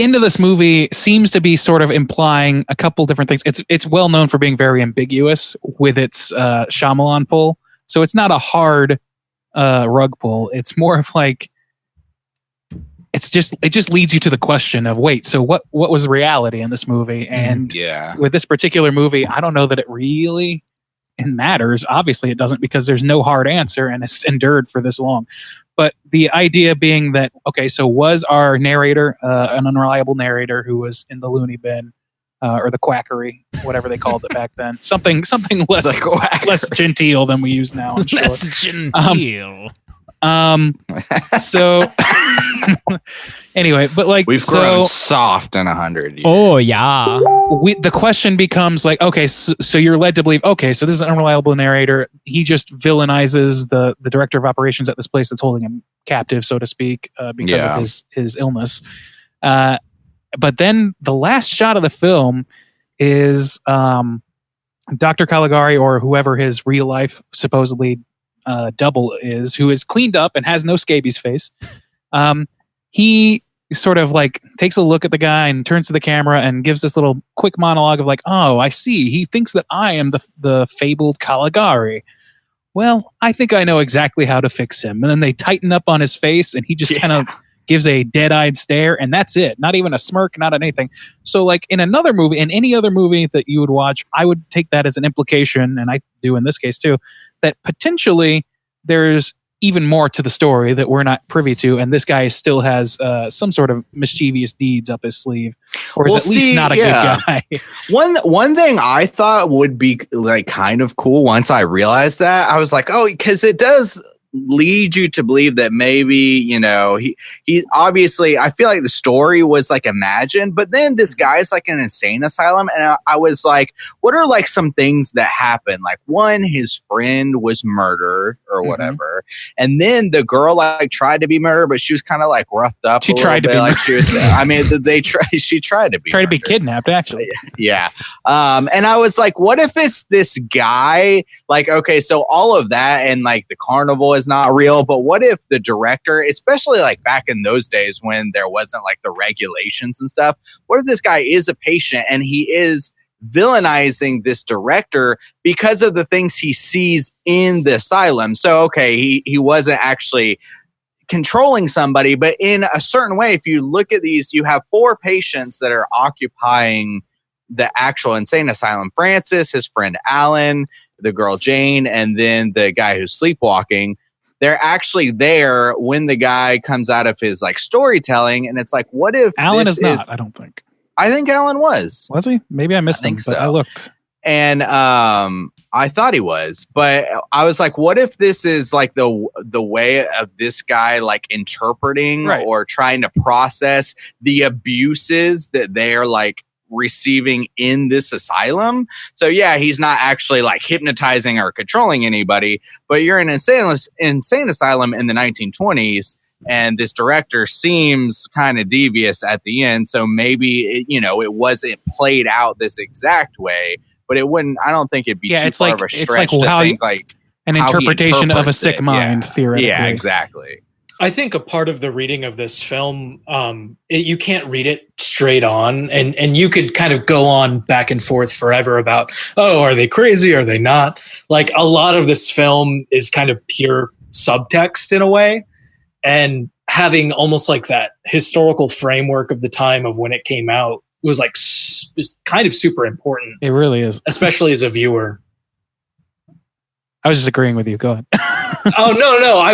end of this movie seems to be sort of implying a couple different things. It's well known for being very ambiguous with its Shyamalan pull. So it's not a hard rug pull. It's more of like it just leads you to the question of, wait, so what was reality in this movie? And with this particular movie, I don't know that it really matters. Obviously it doesn't, because there's no hard answer and it's endured for this long. But the idea being that, okay, so was our narrator an unreliable narrator who was in the loony bin or the quackery, whatever they called it back then? Something less genteel than we use now. I'm sure. Less genteel. So anyway, but we've grown soft in 100 years. Oh yeah. The question becomes like, okay, so you're led to believe, okay, so this is an unreliable narrator. He just villainizes the director of operations at this place that's holding him captive, so to speak, because of his illness. But then the last shot of the film is Dr. Caligari, or whoever his real life supposedly double is, who is cleaned up and has no scabies face. He sort of takes a look at the guy and turns to the camera and gives this little quick monologue of oh, I see. He thinks that I am the fabled Caligari. Well, I think I know exactly how to fix him. And then they tighten up on his face and he just kind of gives a dead-eyed stare, and that's it. Not even a smirk, not anything. So in another movie, in any other movie that you would watch, I would take that as an implication, and I do in this case too, that potentially there's even more to the story that we're not privy to, and this guy still has some sort of mischievous deeds up his sleeve, or is at least not a good guy. One thing I thought would be kind of cool once I realized that, I was like, oh, because it does lead you to believe that maybe he obviously, I feel like the story was imagined, but then this guy's an insane asylum, and I was like, what are some things that happened? One, his friend was murdered or whatever, and then the girl tried to be murdered, but she was kind of roughed up. She tried to be. She was. I mean, she tried to be. Tried to be kidnapped, actually. Yeah. And I was like, what if it's this guy? Okay, so all of that, and the carnival is is not real, but what if the director, especially like back in those days when there wasn't like the regulations and stuff, what if this guy is a patient and he is villainizing this director because of the things he sees in the asylum? So, okay, he wasn't actually controlling somebody, but in a certain way, if you look at these, you have 4 patients that are occupying the actual insane asylum. Francis, his friend Alan, the girl Jane, and then the guy who's sleepwalking. They're actually there when the guy comes out of his like storytelling, and it's like, what if Alan this is not? I don't think. I think Alan was. Was he? Maybe I missed him, but I looked. And I thought he was, but I was like, what if this is like the way of this guy like interpreting or trying to process the abuses that they're like receiving in this asylum? So yeah, he's not actually like hypnotizing or controlling anybody, but you're in an insane asylum in the 1920s, and this director seems kind of devious at the end. So maybe it wasn't played out this exact way, but it wouldn't. I don't think it'd be too far of a stretch to think like an interpretation of a sick mind, theoretically. Yeah, exactly. I think a part of the reading of this film, you can't read it straight on, and you could kind of go on back and forth forever about, oh, are they crazy? Are they not? Like, a lot of this film is kind of pure subtext in a way, and having almost like that historical framework of the time of when it came out was like kind of super important. It really is, especially as a viewer. I was just agreeing with you. Go ahead. Oh no! I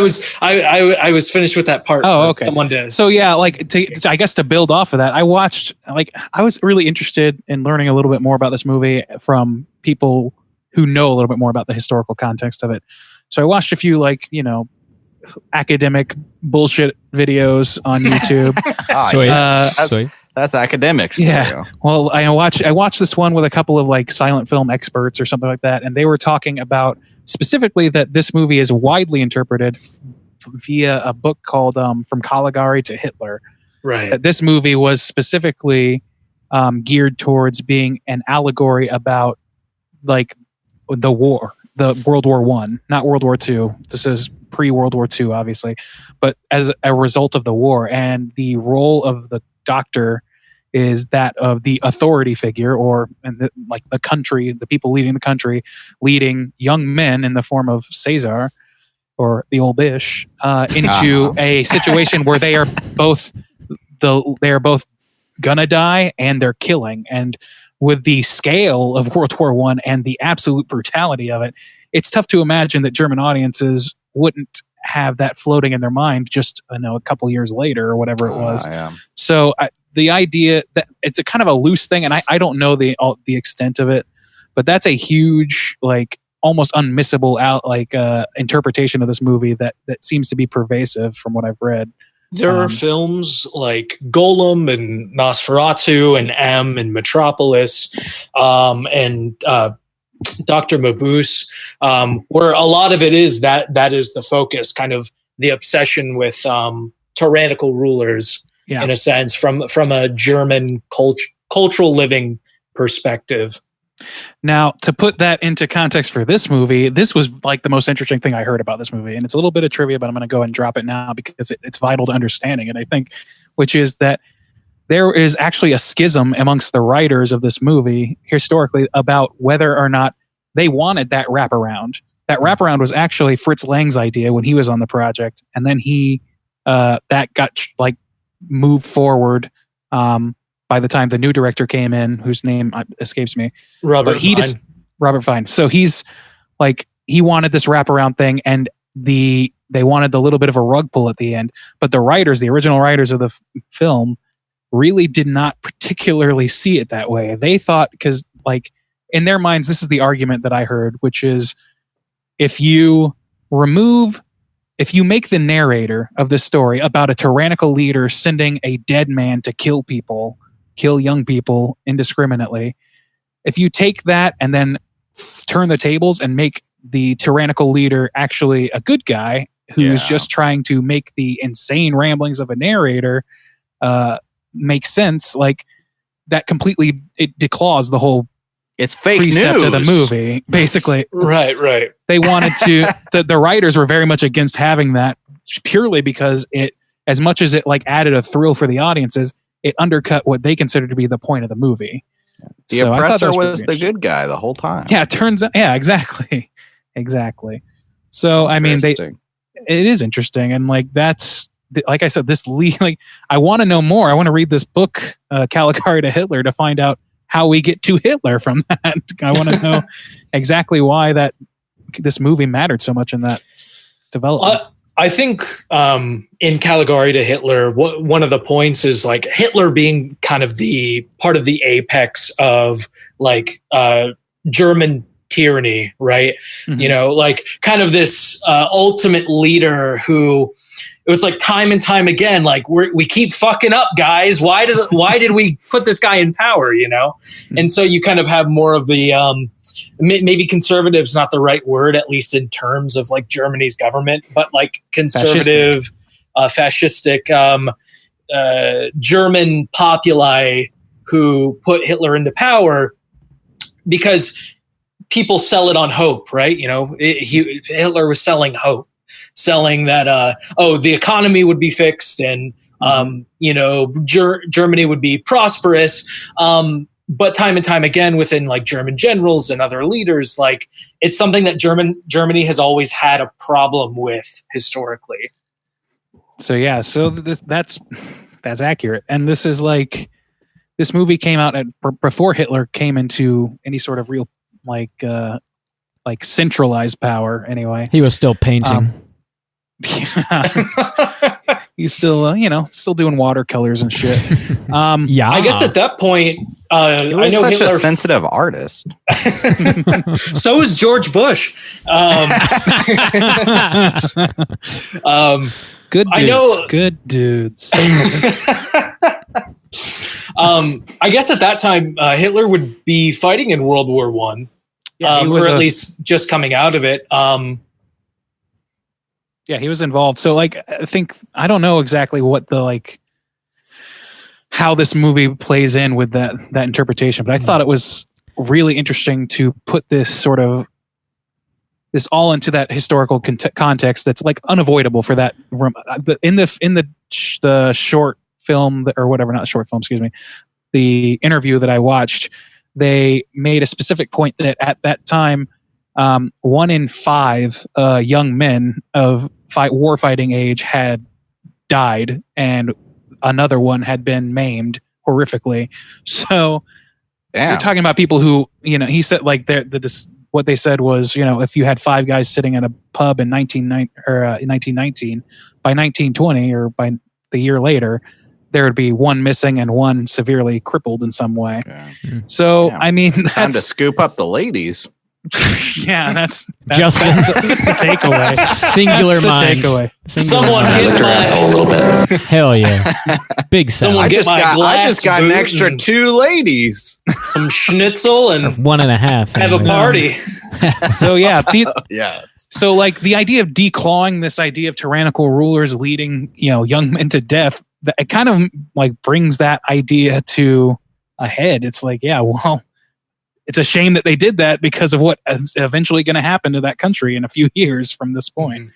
was finished with that part. Oh, okay. Someone did. So yeah, like I guess to build off of that, I was really interested in learning a little bit more about this movie from people who know a little bit more about the historical context of it. So I watched a few academic bullshit videos on YouTube. That's academics. Yeah. Well, I watched this one with a couple of like silent film experts or something like that, and they were talking about specifically that this movie is widely interpreted via a book called From Caligari to Hitler. Right. That this movie was specifically geared towards being an allegory about like the war, the World War I, not World War II. This is pre-World War II, obviously, but as a result of the war, and the role of the doctor is that of the authority figure, the country, the people leading the country, leading young men in the form of Cesare or the old Bish into a situation where they are both gonna die and they're killing. And with the scale of World War I and the absolute brutality of it, it's tough to imagine that German audiences wouldn't have that floating in their mind just a couple years later or whatever it was. Yeah. So the idea that it's a kind of a loose thing, and I don't know the extent of it, but that's a huge, like almost unmissable interpretation of this movie that seems to be pervasive from what I've read. There are films like Golem and Nosferatu and M and Metropolis and Dr. Mabuse, where a lot of it is that is the focus, kind of the obsession with tyrannical rulers, in a sense, from a German cultural living perspective. Now, to put that into context for this movie, this was like the most interesting thing I heard about this movie. And it's a little bit of trivia, but I'm going to go and drop it now because it's vital to understanding it, I think, which is that there is actually a schism amongst the writers of this movie historically about whether or not they wanted that wraparound. That wraparound was actually Fritz Lang's idea when he was on the project. And then that got moved forward by the time the new director came in, whose name escapes me. Robert Fine. So he's like, he wanted this wraparound thing, and they wanted the little bit of a rug pull at the end. But the original writers of the film, really did not particularly see it that way. They thought, because like in their minds, this is the argument that I heard, which is if you make the narrator of this story about a tyrannical leader sending a dead man to kill young people indiscriminately, if you take that and then turn the tables and make the tyrannical leader actually a good guy who's just trying to make the insane ramblings of a narrator make sense, like that completely, it declaws the whole It's fake precept news of the movie, basically. Right. They wanted to, the writers were very much against having that purely because it, as much as it like added a thrill for the audiences, it undercut what they considered to be the point of the movie. The So I thought that oppressor was pretty the good guy the whole time. Yeah, it turns out. Yeah, exactly. So, I mean, it is interesting. And like, that's, like I said, like, I want to know more. I want to read this book, Caligari to Hitler, to find out how we get to Hitler from that. I want to know exactly why this movie mattered so much in that development. I think in Caligari to Hitler, one of the points is like Hitler being kind of the part of the apex of like German tyranny, right? Mm-hmm. You know, like kind of this ultimate leader who it was like time and time again, like we keep fucking up, guys. Why did we put this guy in power? You know, and so you kind of have more of the maybe conservative's not the right word, at least in terms of like Germany's government, but like conservative, fascistic German populi who put Hitler into power because people sell it on hope, right? You know, Hitler was selling hope, selling that, the economy would be fixed and, you know, Germany would be prosperous. But time and time again within like German generals and other leaders, like it's something that Germany has always had a problem with historically. So yeah, that's accurate. And this is like, this movie came out before Hitler came into any sort of real like centralized power anyway. He was still painting. He's still, still doing watercolors and shit. Yeah. I guess at that point, he was such a sensitive artist. So is George Bush. Good dudes. I know. Good dudes. I guess at that time, Hitler would be fighting in World War I, or at least just coming out of it. Yeah, he was involved. So like, I don't know exactly what how this movie plays in with that interpretation, but I thought it was really interesting to put this all into that historical context that's like unavoidable for that in the short film or whatever, not short film, excuse me, the interview that I watched, they made a specific point that at that time, 1 in 5 young men of war fighting age had died, and another one had been maimed horrifically. So we're talking about people who, he said like what they said was, if you had 5 guys sitting at a pub in 1919, by 1920 or by the year later, there would be 1 missing and 1 severely crippled in some way. Yeah. So, I mean, that's time to scoop up the ladies. Yeah, that's just the takeaway. Singular mind. Takeaway. Someone lick your asshole a little bit. Hell yeah. Big sound. Someone I just got an extra 2 ladies. Some schnitzel and 1.5. have a party. So yeah, yeah. So like the idea of declawing this idea of tyrannical rulers leading, young men to death, it kind of like brings that idea to a head. It's like, yeah, well, it's a shame that they did that because of what is eventually going to happen to that country in a few years from this point.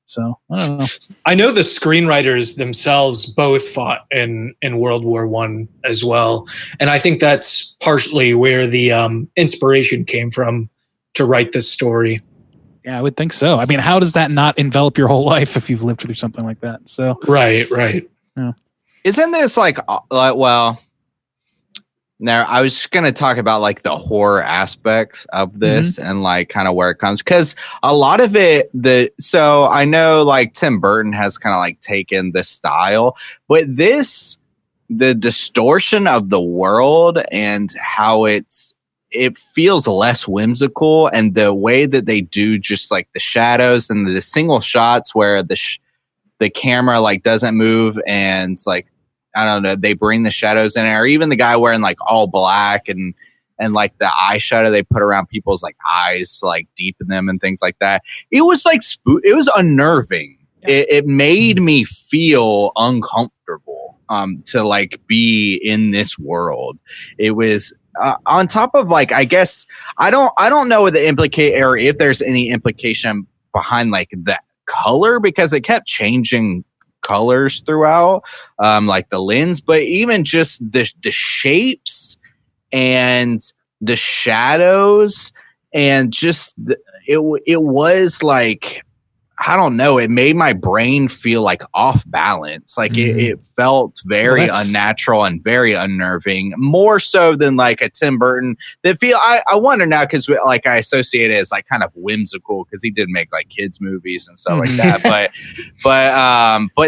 So I don't know. I know the screenwriters themselves both fought in World War I as well. And I think that's partially where the inspiration came from to write this story. Yeah, I would think so. I mean, how does that not envelop your whole life if you've lived through something like that? So Right. Yeah. Isn't this like well, now I was going to talk about like the horror aspects of this and like kind of where it comes, because a lot of it, so I know like Tim Burton has kind of like taken the style, but the distortion of the world and how it feels less whimsical, and the way that they do just like the shadows and the single shots where the camera like doesn't move, and it's like, I don't know, they bring the shadows in, or even the guy wearing like all black and like the eyeshadow they put around people's like eyes to like deepen them and things like that. It was like it was unnerving. It made me feel uncomfortable to like be in this world. It was on top of like, I guess I don't know the implicate or if there's any implication behind like the color, because it kept changing colors throughout, like the lens, but even just the shapes and the shadows and just it was like, I don't know, it made my brain feel like off balance. Like it felt very unnatural and very unnerving, more so than like a Tim Burton that I wonder now, because like I associate it as like kind of whimsical, because he did make like kids movies and stuff like that. But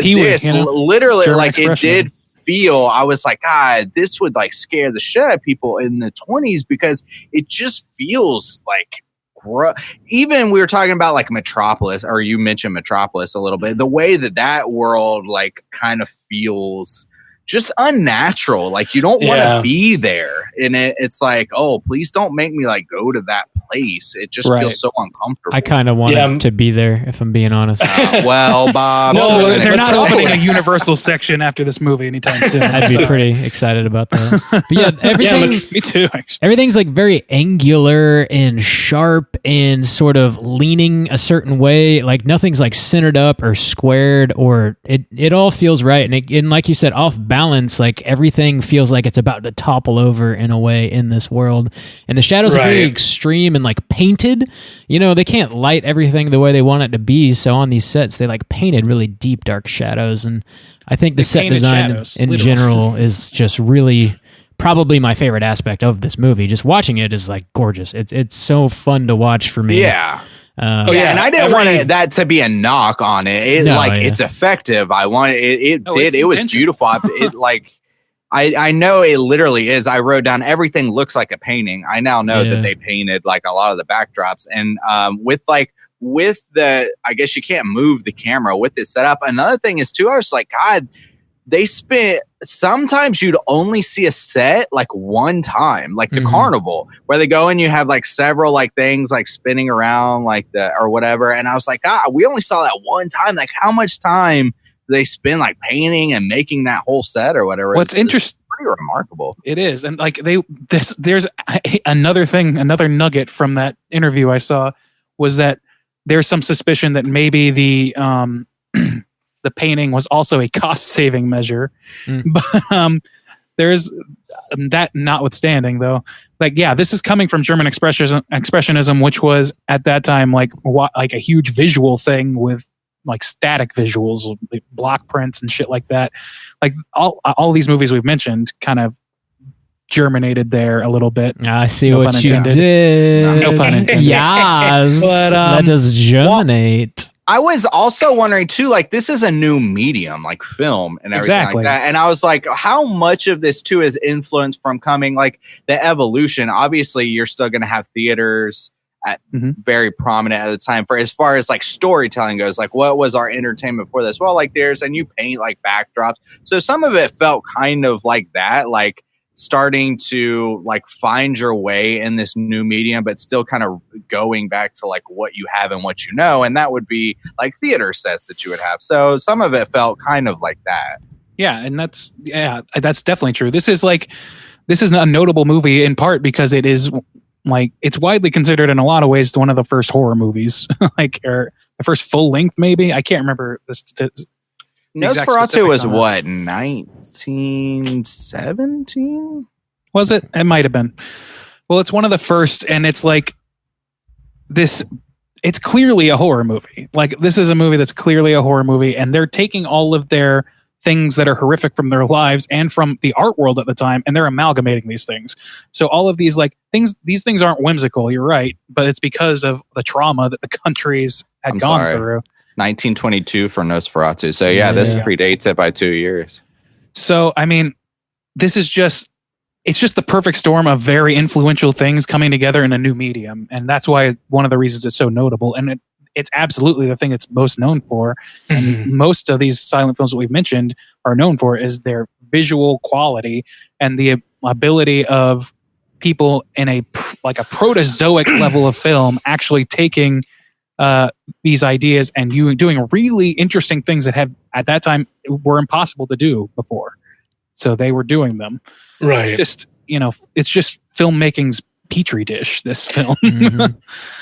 this literally like it did feel, I was like, God, this would like scare the shit out of people in the 20s, because it just feels like, even we were talking about like Metropolis, or you mentioned Metropolis a little bit, the way that world like kind of feels just unnatural. Like you don't want to be there. And it's like, oh, please don't make me like go to that place. It just feels so uncomfortable. I kind of want to be there, if I'm being honest. Well, Bob. No, they're not opening a Universal section after this movie anytime soon. I'd be pretty excited about that. But yeah, everything. Me too, actually. Everything's like very angular and sharp and sort of leaning a certain way. Like nothing's like centered up or squared, or it all feels right. And like you said, off balance, like everything feels like it's about to topple over in a way in this world. And the shadows are very extreme and like painted. You know, they can't light everything the way they want it to be. So on these sets, they like painted really deep, dark shadows. And I think the set design in general is just really probably my favorite aspect of this movie. Just watching it is like gorgeous. It's so fun to watch for me. Yeah. And I didn't want that to be a knock on it. It's effective. I wanted it did. It was beautiful. It like I know it literally is. I wrote down everything looks like a painting. I now know that they painted like a lot of the backdrops, and with the, I guess you can't move the camera with it set up. Another thing is too, I was like, God, they spent, sometimes you'd only see a set like one time, like the carnival, where they go and you have like several like things like spinning around like or whatever. And I was like, God, we only saw that one time. Like how much time do they spend like painting and making that whole set or whatever? What's interesting, pretty remarkable. It is. And like there's another thing, another nugget from that interview I saw was that there's some suspicion that maybe the painting was also a cost-saving measure. But there's that notwithstanding, though. Like, yeah, this is coming from German Expressionism, which was at that time like a huge visual thing with like static visuals, like block prints and shit like that. Like all these movies we've mentioned kind of germinated there a little bit. I see what you did. No pun intended. Yes, but let us germinate. I was also wondering too, like this is a new medium, like film and everything like that. And I was like, how much of this too is influenced from coming like the evolution? Obviously, you're still going to have theaters at very prominent at the time for as far as like storytelling goes. Like, what was our entertainment for this? Well, like and you paint like backdrops. So some of it felt kind of like that, like starting to like find your way in this new medium, but still kind of going back to like what you have and what you know, and that would be like theater sets that you would have. So some of it felt kind of like that. Yeah, and that's definitely true. This is a notable movie in part because it is like it's widely considered in a lot of ways one of the first horror movies, like or the first full length maybe. I can't remember this. Nosferatu was what, 1917? Was it? It might have been. Well, it's one of the first, and it's like this. It's clearly a horror movie. Like this is a movie that's clearly a horror movie, and they're taking all of their things that are horrific from their lives and from the art world at the time, and they're amalgamating these things. So all of these like things, these things aren't whimsical. You're right, but it's because of the trauma that the countries had gone through. 1922 for Nosferatu. So this predates it by 2 years. So, I mean, it's just the perfect storm of very influential things coming together in a new medium. And that's why one of the reasons it's so notable. And it's absolutely the thing it's most known for. And most of these silent films that we've mentioned are known for is their visual quality and the ability of people in a protozoic level of film actually taking these ideas and you doing really interesting things that have at that time were impossible to do before. So they were doing them. Right. it's just filmmaking's petri dish, this film.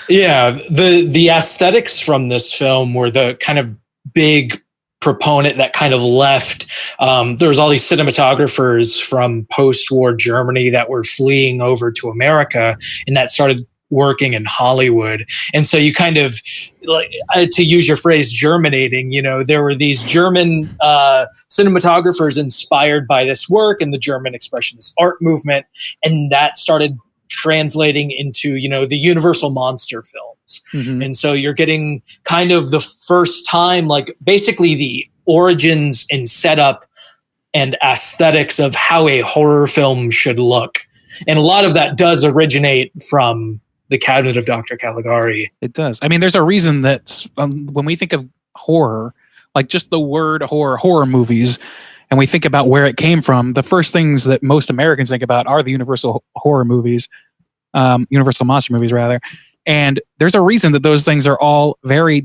Yeah, the aesthetics from this film were the kind of big proponent that kind of left. There was all these cinematographers from post-war Germany that were fleeing over to America, and that started working in Hollywood. And so you kind of, like, to use your phrase, germinating, there were these German cinematographers inspired by this work and the German Expressionist art movement. And that started translating into, the Universal monster films. And so you're getting kind of the first time, like basically the origins and setup and aesthetics of how a horror film should look. And a lot of that does originate from the Cabinet of Dr. Caligari. It does. I mean, there's a reason that when we think of horror, like just the word horror movies, and we think about where it came from, the first things that most Americans think about are the Universal horror movies, Universal monster movies rather. And there's a reason that those things are all very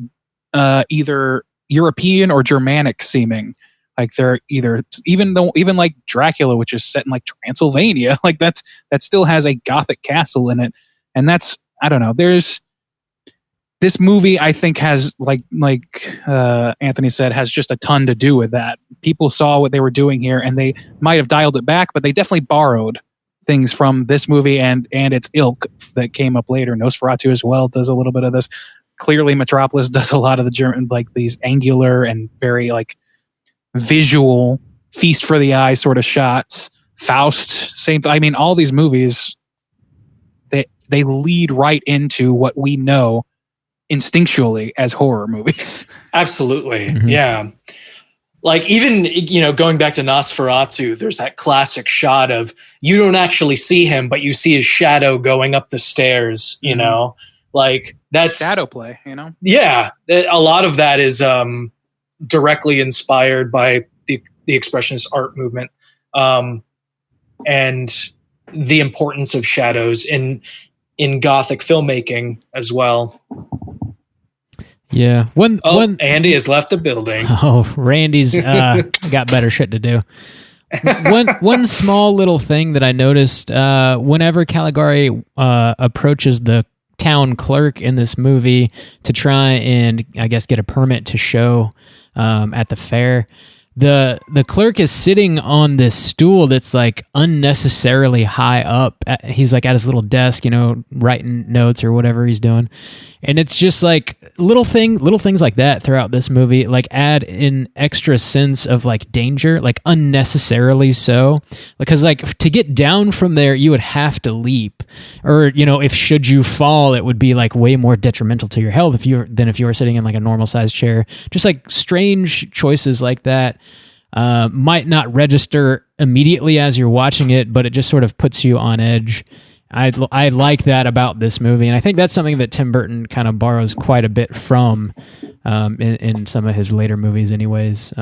either European or Germanic seeming. Like they're either even like Dracula, which is set in like Transylvania, like that still has a Gothic castle in it. And that's, I don't know, there's this movie, I think, has like Anthony said, has just a ton to do with that. People saw what they were doing here and they might have dialed it back, but they definitely borrowed things from this movie and its ilk that came up later. Nosferatu as well does a little bit of this. Clearly Metropolis does a lot of the German, like these angular and very like visual feast for the eye sort of shots. Faust, same. I mean, all these movies, they lead right into what we know instinctually as horror movies. Absolutely. Yeah. Like even, going back to Nosferatu, there's that classic shot of you don't actually see him, but you see his shadow going up the stairs, like that's shadow play, Yeah. A lot of that is directly inspired by the Expressionist art movement. And the importance of shadows in Gothic filmmaking as well. Yeah. Andy has left the building. Oh, Randy's got better shit to do. One small little thing that I noticed, whenever Caligari approaches the town clerk in this movie to try and, I guess, get a permit to show at the fair, the clerk is sitting on this stool that's like unnecessarily high up. He's like at his little desk, writing notes or whatever he's doing. And it's just like little things like that throughout this movie, like add an extra sense of like danger, like unnecessarily so. Because like to get down from there, you would have to leap, or if should you fall, it would be like way more detrimental to your health than if you were sitting in like a normal sized chair. Just like strange choices like that might not register immediately as you're watching it, but it just sort of puts you on edge. I like that about this movie, and I think that's something that Tim Burton kind of borrows quite a bit from in some of his later movies anyways.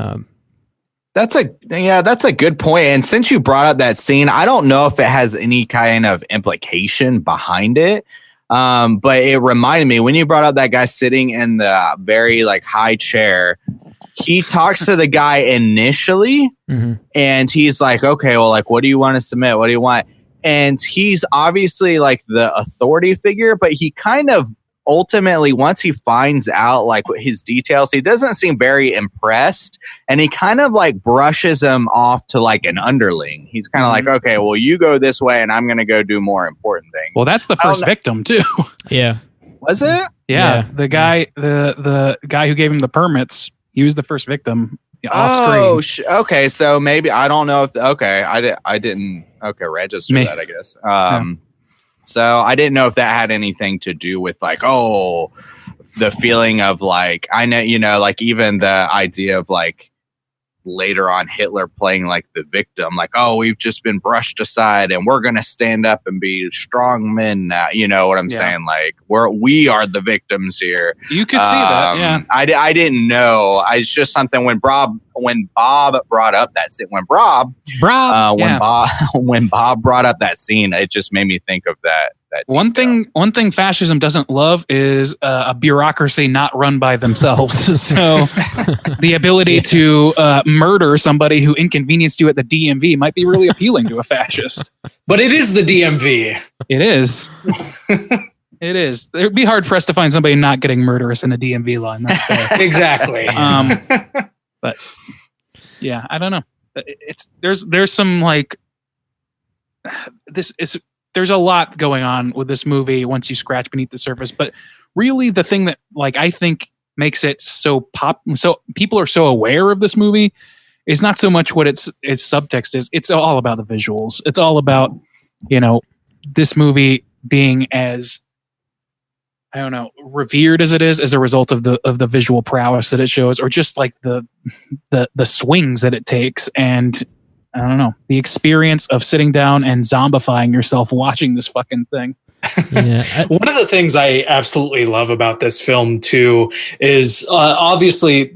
That's a good point. And since you brought up that scene, I don't know if it has any kind of implication behind it. But it reminded me when you brought up that guy sitting in the very like high chair. He talks to the guy initially and he's like, okay, well, like, what do you want to submit? What do you want? And he's obviously like the authority figure, but he kind of ultimately, once he finds out like his details, he doesn't seem very impressed, and he kind of like brushes him off to like an underling. He's kind of like, okay, well, you go this way and I'm going to go do more important things. Well, that's the first victim too. Yeah. Was it? Yeah. The guy, the guy who gave him the permits, he was the first victim off screen. Okay. So maybe, I don't know if, I didn't register that, I guess. So I didn't know if that had anything to do with like, the feeling of like, I know, like even the idea of like later on Hitler playing like the victim, like, we've just been brushed aside and we're going to stand up and be strong men now. You know what I'm saying? Like we are the victims here. You could see that. Yeah. I didn't know. It's just something when when Bob brought up that scene, when Bob brought up that scene, it just made me think of that. One thing fascism doesn't love is a bureaucracy not run by themselves. So the ability to murder somebody who inconvenienced you at the DMV might be really appealing to a fascist. But it is the DMV. It is. It is. It would be hard for us to find somebody not getting murderous in a DMV line. That's fair. Exactly. But yeah, I don't know. There's some like there's a lot going on with this movie once you scratch beneath the surface. But really, the thing that like I think makes it so people are so aware of this movie is not so much what its subtext is. It's all about the visuals. It's all about, you know, this movie being as, I don't know, revered as it is as a result of the visual prowess that it shows, or just like the swings that it takes, and I don't know, the experience of sitting down and zombifying yourself watching this fucking thing. Yeah. One of the things I absolutely love about this film too is obviously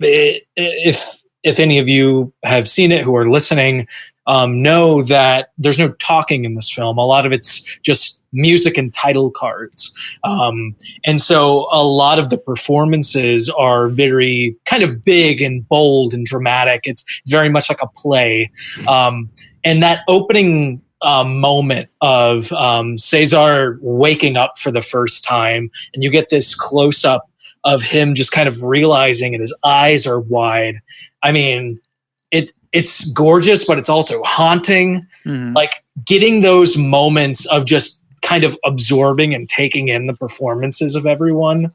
if any of you have seen it who are listening, know that there's no talking in this film. A lot of it's just music and title cards. And so a lot of the performances are very kind of big and bold and dramatic. It's very much like a play. And that opening moment of Cesare waking up for the first time, and you get this close up of him just kind of realizing, and his eyes are wide. I mean, it's gorgeous, but it's also haunting. Mm-hmm. Like getting those moments of just kind of absorbing and taking in the performances of everyone,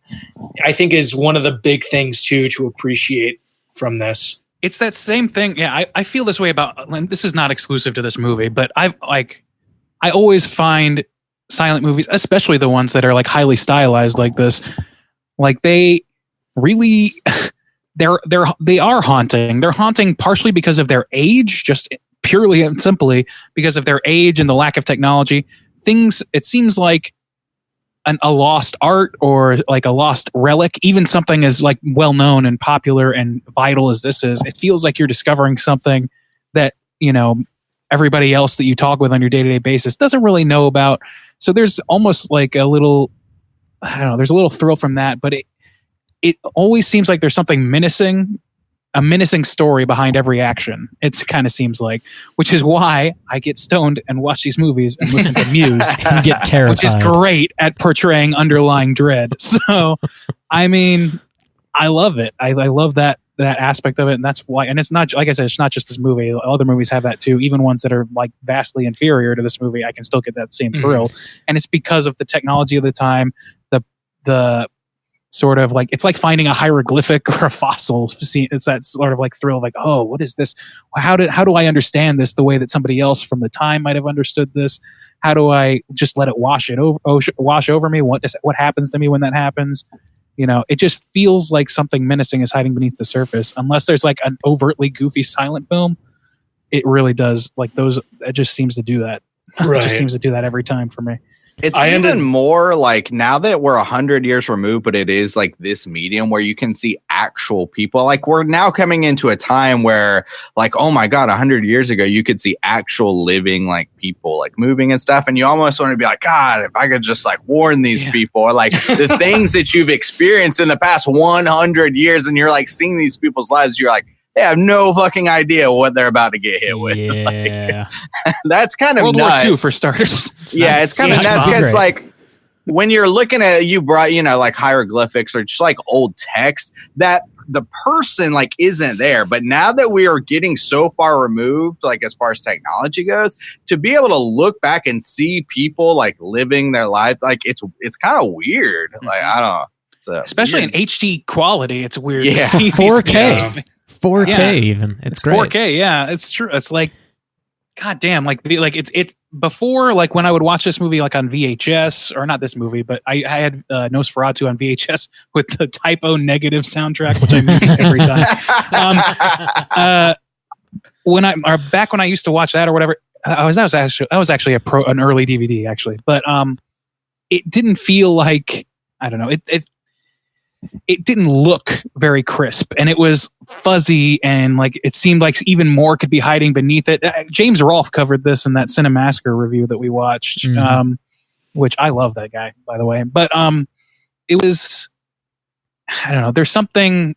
I think is one of the big things too to appreciate from this. It's that same thing. Yeah, I feel this way about, and this is not exclusive to this movie, but I always find silent movies, especially the ones that are like highly stylized like this, like they really they are haunting. They're haunting partially because of their age, just purely and simply because of their age and the lack of technology. Things, it seems like a lost art or like a lost relic, even something as like well known and popular and vital as this is, it feels like you're discovering something that, you know, everybody else that you talk with on your day-to-day basis doesn't really know about. So there's almost like a little, I don't know, there's a little thrill from that, but it always seems like there's something menacing, a menacing story behind every action. It kind of seems like, which is why I get stoned and watch these movies and listen to Muse and get terrified, which is great at portraying underlying dread. So, I mean, I love it. I love that aspect of it. And that's why, and it's not, like I said, it's not just this movie. Other movies have that too. Even ones that are like vastly inferior to this movie, I can still get that same thrill. And it's because of the technology of the time, the sort of like, it's like finding a hieroglyphic or a fossil. It's that sort of like thrill of like, oh, what is this? How do I understand this the way that somebody else from the time might have understood this? How do I just let it wash over me? What happens to me when that happens? You know, it just feels like something menacing is hiding beneath the surface. Unless there's like an overtly goofy silent film, it really does. Like those, it just seems to do that. Right. It just seems to do that every time for me. It's even more like now that we're 100 years removed, but it is like this medium where you can see actual people. Like we're now coming into a time where like, oh my God, 100 years ago, you could see actual living like people like moving and stuff. And you almost want to be like, God, if I could just like warn these people, or like the things that you've experienced in the past 100 years. And you're like seeing these people's lives. You're like, they have no fucking idea what they're about to get hit with. Yeah. Like, that's kind of World nuts. War II for starters. It's kind of nuts because like when you're looking at, you brought, you know, like hieroglyphics or just like old text, that the person like isn't there. But now that we are getting so far removed, like as far as technology goes, to be able to look back and see people like living their life, like it's kind of weird. Like, I don't know. Especially in HD quality, it's weird. Yeah. To see 4K. 4K even. It's great. 4K, yeah, it's true. It's like, God damn, like it's before, like when I would watch this movie like on VHS, or not this movie, but I had Nosferatu on VHS with the typo negative soundtrack, which I make every time. Back when I used to watch that or whatever, I was actually an early DVD actually, but it didn't feel like, I don't know, it didn't look very crisp, and it was fuzzy, and like it seemed like even more could be hiding beneath it. James Rolfe covered this in that Cinemassacre review that we watched, which I love that guy, by the way. But it was, I don't know, there's something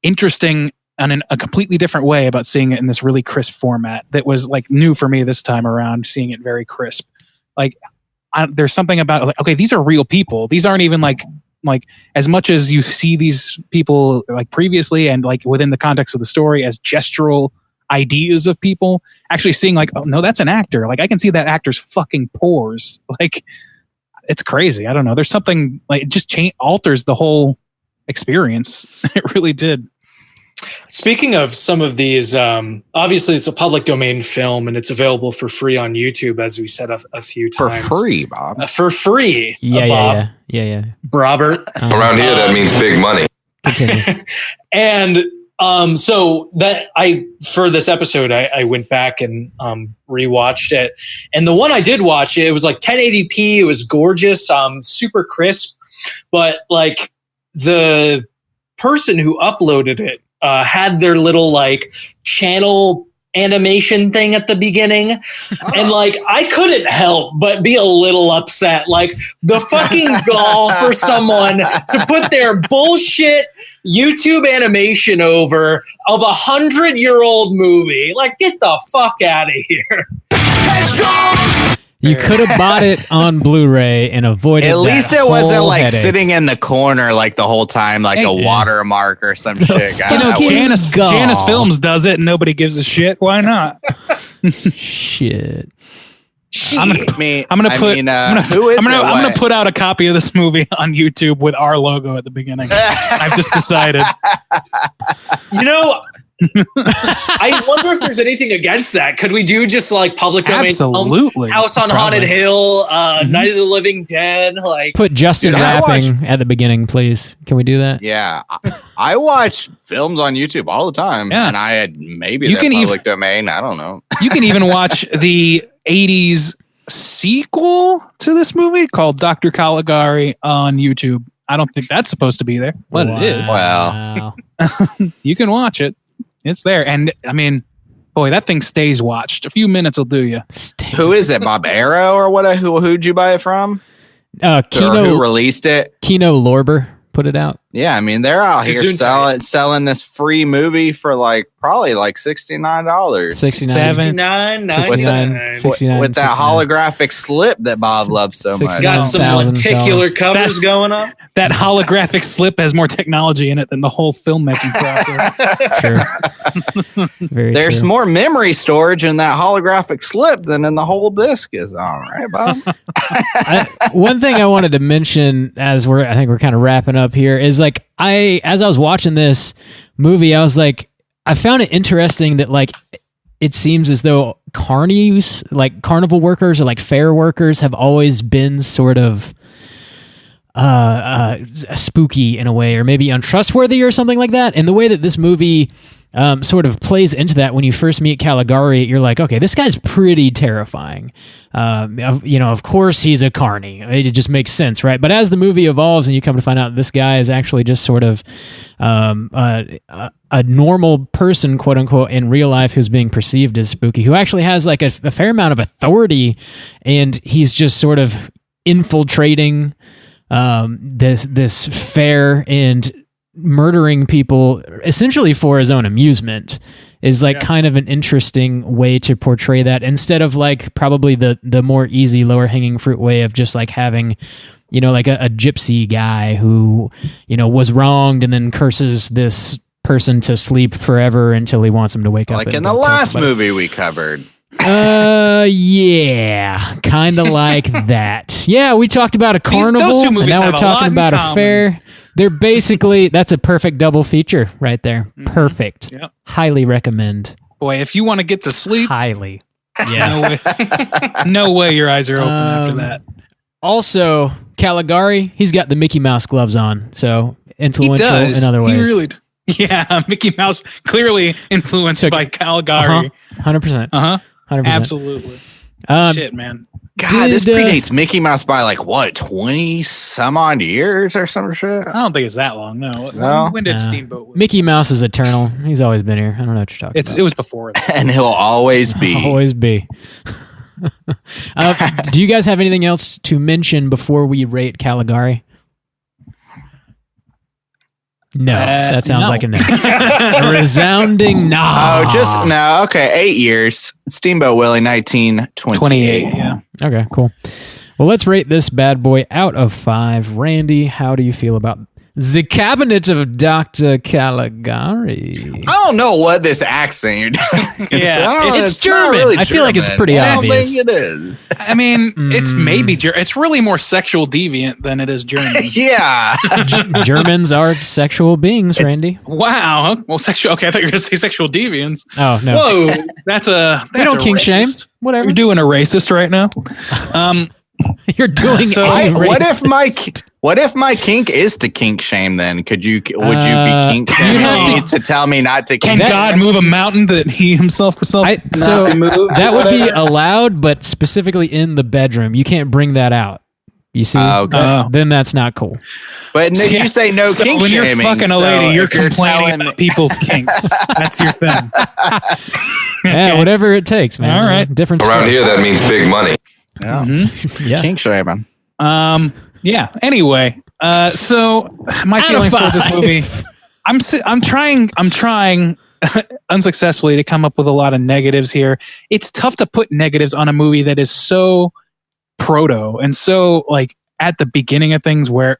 interesting in a completely different way about seeing it in this really crisp format that was like new for me this time around, seeing it very crisp. Like there's something about like, okay, these are real people. These aren't even like as much as you see these people like previously and like within the context of the story as gestural ideas of people, actually seeing like, oh no, that's an actor. Like I can see that actor's fucking pores. Like it's crazy. I don't know. There's something like it just alters the whole experience. It really did. Speaking of some of these, obviously it's a public domain film and it's available for free on YouTube, as we said a few times. For free, Bob. For free, Yeah, Bob. yeah. Robert. Around here, that means big money. Continue. And so that for this episode, I went back and rewatched it. And the one I did watch, it was like 1080p. It was gorgeous, super crisp. But like the person who uploaded it had their little like channel animation thing at the beginning. And like I couldn't help but be a little upset. Like the fucking gall for someone to put their bullshit YouTube animation over of 100-year-old movie. Like get the fuck out of here. You could have bought it on Blu-ray and avoided. At least that it wasn't whole like headache. sitting in the corner like the whole time, like a watermark or some shit. You know, Janus Films does it and nobody gives a shit. Why not? Shit. I'm gonna put out a copy of this movie on YouTube with our logo at the beginning. I've just decided. You know, I wonder if there's anything against that. Could we do just like public domain? Absolutely. House on Haunted Hill, Night of the Living Dead. Like put Justin rapping at the beginning, please. Can we do that? Yeah, I watch films on YouTube all the time, and I had maybe the public domain. I don't know. You can even watch the 80s sequel to this movie called Dr. Caligari on YouTube. I don't think that's supposed to be there, but it is. Well, you can watch it. It's there. And I mean, boy, that thing stays watched. A few minutes will do you. Who is it? Bob Arrow or what? Who'd you buy it from? Who released it? Kino Lorber put it out. Yeah, I mean they're out here selling this free movie for like probably like $69. $69.99 with that holographic slip that Bob loves so much. Got some lenticular covers going up. That holographic slip has more technology in it than the whole filmmaking process. Sure. There's more memory storage in that holographic slip than in the whole disc. Is all right, Bob. One thing I wanted to mention as I think we're kind of wrapping up here is like as I was watching this movie, I was like, I found it interesting that like it seems as though carnies, like carnival workers or like fair workers, have always been sort of spooky in a way, or maybe untrustworthy or something like that. And the way that this movie sort of plays into that, when you first meet Caligari, you're like, okay, this guy's pretty terrifying. Of course he's a carny. It just makes sense, right? But as the movie evolves and you come to find out this guy is actually just sort of a normal person, quote unquote, in real life, who's being perceived as spooky, who actually has like a fair amount of authority, and he's just sort of infiltrating this fair and murdering people essentially for his own amusement is like kind of an interesting way to portray that, instead of like probably the more easy, lower hanging fruit way of just like having, like a gypsy guy who, was wronged and then curses this person to sleep forever until he wants him to wake up. Like in the last movie we covered. Yeah, kind of like that. Yeah, we talked about a carnival, and now we're talking about a fair. They're basically, that's a perfect double feature right there. Mm-hmm. Perfect. Yep. Highly recommend. Boy, if you want to get to sleep, highly. Yeah. No way your eyes are open after that. Also, Caligari, he's got the Mickey Mouse gloves on, so influential in other ways. He really yeah, Mickey Mouse clearly influenced by Caligari. 100%. 100%. Absolutely. Shit, man. God, this predates Mickey Mouse by like what, 20 some odd years or some shit? I don't think it's that long. No. No? When did Steamboat? Mickey Mouse is eternal. He's always been here. I don't know what you're talking about. It was before that. And he'll always be. Always be. Do you guys have anything else to mention before we rate Caligari? No, that sounds no. like a no. A resounding no. Oh, just no. Okay, 8 years. Steamboat Willie, 1928. Yeah. Okay, cool. Well, let's rate this bad boy out of 5. Randy, how do you feel about the Cabinet of Dr. Caligari? I don't know what this accent you're doing. Yeah, it's not German. really I feel like it's German. pretty I obvious. don't think it is. I mean, it's maybe it's really more sexual deviant than it is German. Yeah. Germans are sexual beings, Randy. Wow. Well, sexual. Okay, I thought you were going to say sexual deviants. Oh, no. Whoa, that's a. We don't kink shame. Whatever. You're doing a racist right now. You're doing So, a What if my kink is to kink shame? Then would you be kink have shaming to tell me not to Can kink? God move a mountain that He Himself so that would be allowed, but specifically in the bedroom. You can't bring that out. You see? Okay. Then that's not cool. But no, you say no So kink when you're shaming. fucking a so lady, you're if you're complaining telling- about people's kinks. That's your thing. Yeah, whatever it takes, man. All right. Different Around story. here, that means big money. Yeah. Yeah. Kink shaming. Yeah. Anyway, so my Out of feelings towards this 5. movie, I'm trying unsuccessfully to come up with a lot of negatives here. It's tough to put negatives on a movie that is so proto and so like at the beginning of things where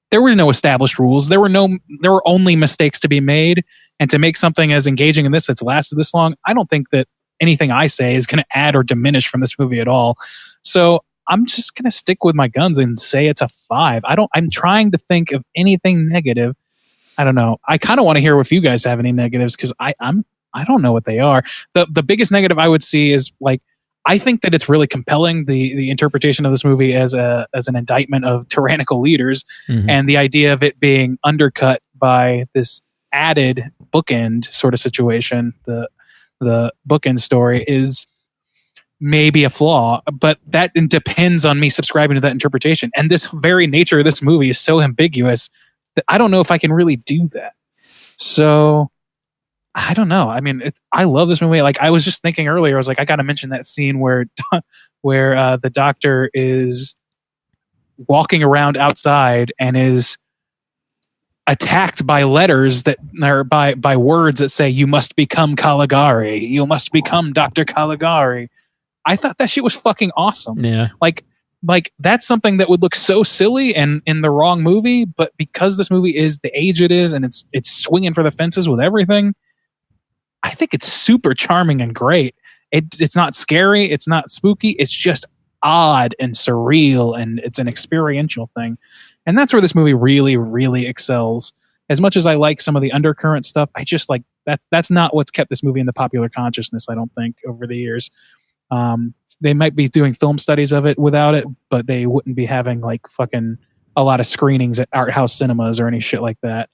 there were no established rules. There were only mistakes to be made, and to make something as engaging in this that's lasted this long, I don't think that anything I say is going to add or diminish from this movie at all. So I'm just going to stick with my guns and say it's a 5. I'm trying to think of anything negative. I don't know. I kind of want to hear if you guys have any negatives, because I don't know what they are. The biggest negative I would see is like, I think that it's really compelling, the interpretation of this movie as an indictment of tyrannical leaders, and the idea of it being undercut by this added bookend sort of situation. The bookend story is maybe a flaw, but that depends on me subscribing to that interpretation. And this very nature of this movie is so ambiguous that I don't know if I can really do that. So I don't know. I mean, I love this movie. Like, I was just thinking earlier, I was like, I got to mention that scene where the doctor is walking around outside and is attacked by letters that are by words that say, "You must become Caligari. You must become Dr. Caligari." I thought that shit was fucking awesome. Yeah. Like that's something that would look so silly and in the wrong movie, but because this movie is the age it is and it's swinging for the fences with everything, I think it's super charming and great. It's not scary. It's not spooky. It's just odd and surreal, and it's an experiential thing. And that's where this movie really, really excels. As much as I like some of the undercurrent stuff, I just like that's not what's kept this movie in the popular consciousness, I don't think, over the years. They might be doing film studies of it without it, but they wouldn't be having like fucking a lot of screenings at art house cinemas or any shit like that.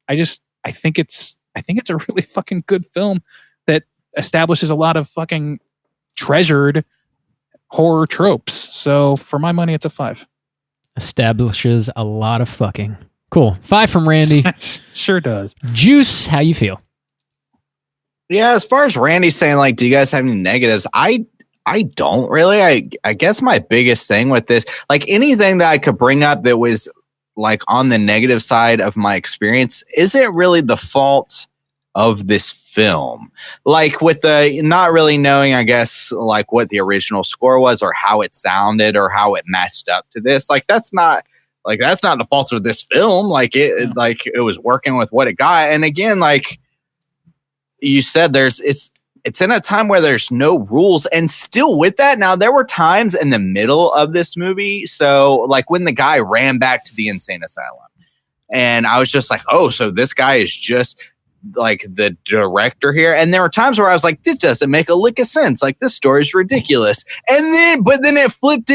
I think it's a really fucking good film that establishes a lot of fucking treasured horror tropes. So for my money, it's a 5. Establishes a lot of fucking. Cool. 5 from Randy. Sure does. Juice, how you feel? Yeah, as far as Randy saying, like, do you guys have any negatives? I don't really. I guess my biggest thing with this, like anything that I could bring up that was like on the negative side of my experience, isn't really the fault of this film. Like with the not really knowing, I guess, like what the original score was or how it sounded or how it matched up to this. Like that's not the fault of this film. Like it was working with what it got. And again, like you said, it's in a time where there's no rules, and still with that, now there were times in the middle of this movie. So like when the guy ran back to the insane asylum, and I was just like, oh, so this guy is just like the director here, and there were times where I was like, this doesn't make a lick of sense, like this story's ridiculous, but then it flipped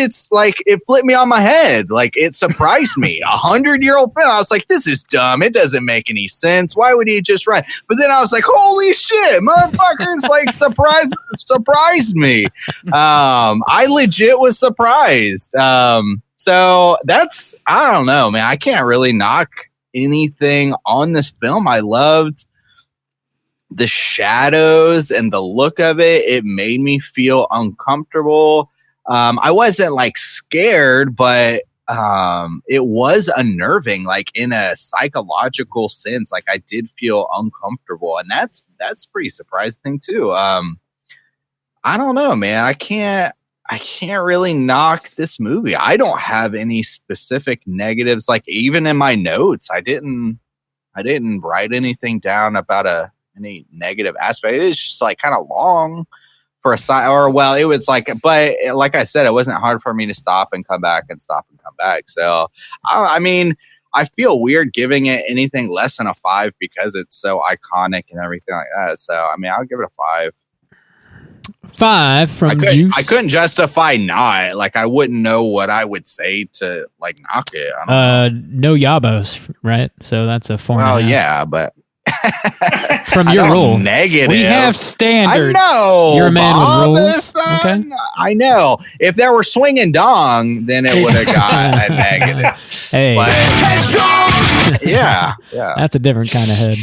me on my head, like it surprised me. 100-year-old film, I was like, this is dumb, it doesn't make any sense, why would he just run? But then I was like, holy shit, motherfuckers, like surprised me. I legit was surprised. So that's, I don't know, man, I can't really knock anything on this film. I loved the shadows and the look of it. It made me feel uncomfortable. I wasn't like scared, but it was unnerving, like in a psychological sense. Like I did feel uncomfortable, and that's pretty surprising too. I don't know, man. I can't really knock this movie. I don't have any specific negatives. Like even in my notes, I didn't write anything down about any negative aspect. It's just like kind of long for a side, it was like, but like I said, it wasn't hard for me to stop and come back and stop and come back. So, I mean, I feel weird giving it anything less than a 5 because it's so iconic and everything like that. So, I mean, I'll give it a 5. 5 from Juice. I couldn't justify not. Like, I wouldn't know what I would say to like knock it. I don't know. No yabos, right? So that's a 4. Well, yeah, but from your rule, negative. We have standards. I know. You're a man with rules. Okay. I know. If there were swinging dong, then it would have got a negative. Hey, but, yeah. That's a different kind of head.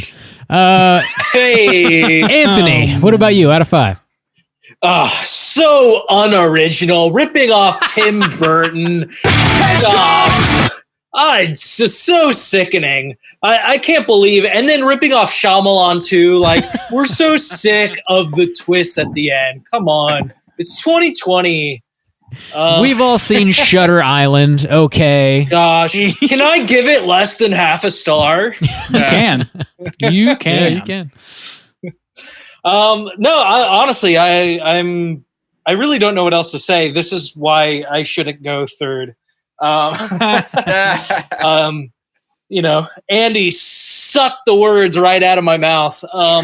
Hey, Anthony, what about you? Out of 5? So unoriginal, ripping off Tim Burton. It's just so sickening. I can't believe it. And then ripping off Shyamalan too. Like, we're so sick of the twists at the end. Come on. It's 2020. We've all seen Shutter Island. Okay. Gosh. Can I give it less than half a star? You can. You can. Yeah, you can. No, honestly, I really don't know what else to say. This is why I shouldn't go third. Andy sucked the words right out of my mouth. I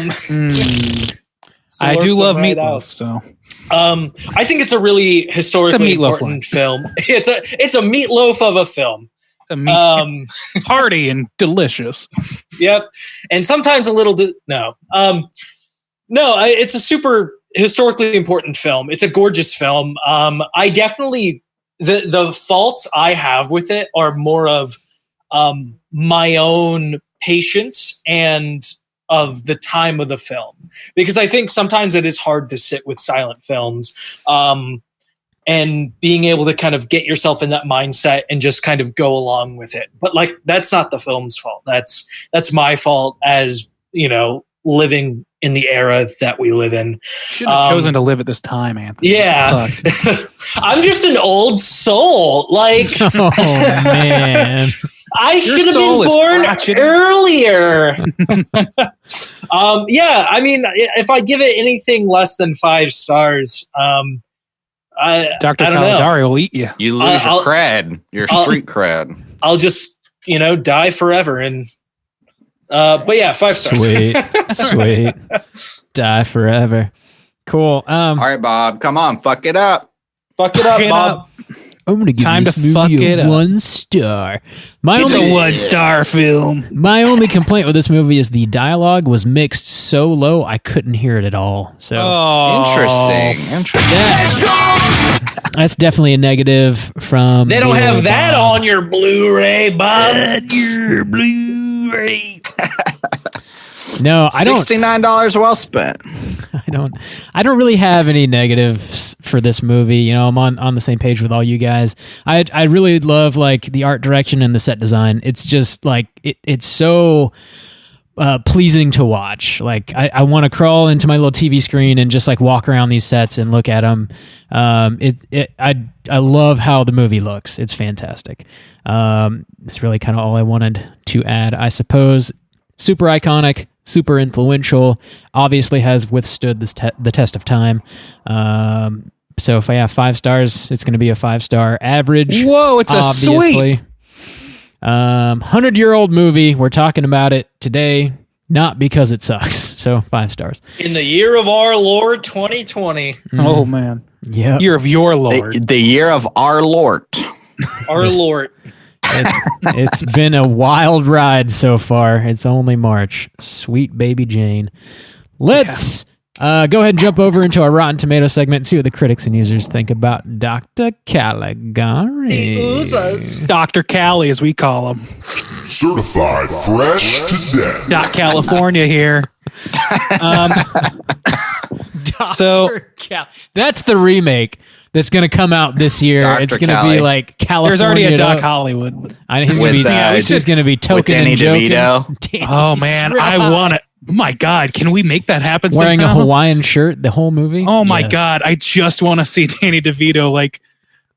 do love Meatloaf, so I think it's a really historically important film. It's a meatloaf of a film. It's hearty and delicious. Yep, and sometimes a little. It's a super historically important film. It's a gorgeous film. I definitely. The faults I have with it are more of my own patience and of the time of the film, because I think sometimes it is hard to sit with silent films and being able to kind of get yourself in that mindset and just kind of go along with it. But like, that's not the film's fault. That's my fault as, living in the era that we live in. Shouldn't have chosen to live at this time, Anthony. Yeah. I'm just an old soul. Like, oh man, I should have been born earlier. Yeah. I mean, if I give it anything less than 5 stars, Dr. Caligari will eat you. You lose your cred, your street cred. I'll just, die forever. And, but yeah, 5 stars. Sweet. Die forever. Cool. All right, Bob, come on, fuck it up. Fuck it up, Bob. I'm going to give this movie a 1 star. It's a 1-star film. My only complaint with this movie is the dialogue was mixed so low I couldn't hear it at all. So Interesting. That's definitely a negative from. They don't have that on your Blu-ray, Bob. Your Blu-ray. No, I don't. $69 well spent. I don't really have any negatives for this movie. I'm on the same page with all you guys. I really love like the art direction and the set design. It's just like it's so pleasing to watch. Like I want to crawl into my little TV screen and just like walk around these sets and look at them. I love how the movie looks. It's fantastic. It's really kind of all I wanted to add, I suppose. Super iconic, super influential, obviously has withstood the test of time. So if I have 5 stars, it's going to be a 5-star average. Whoa, it's obviously. a sweet 100-year-old movie. We're talking about it today. not because it sucks. So 5 stars. In the year of our Lord 2020. Oh man. Yeah. Year of your Lord. The year of our Lord. Our Lord. It's been a wild ride so far. It's only March. Sweet baby Jane. Let's go ahead and jump over into our Rotten Tomato segment and see what the critics and users think about Dr. Caligari. The oozes. Dr. Cali, as we call him. Certified fresh to death. Doc California here. So That's the remake that's going to come out this year. Dr. It's going to Cali. be like California. there's already a Doc Hollywood. He's going to be, he's going to be token Danny and joking. DeVito. Danny Oh man, I DeVito. want it. Oh my God, can we make that happen? Wearing a somehow? Hawaiian shirt the whole movie. Oh my Yes. God, I just want to see Danny DeVito. Like,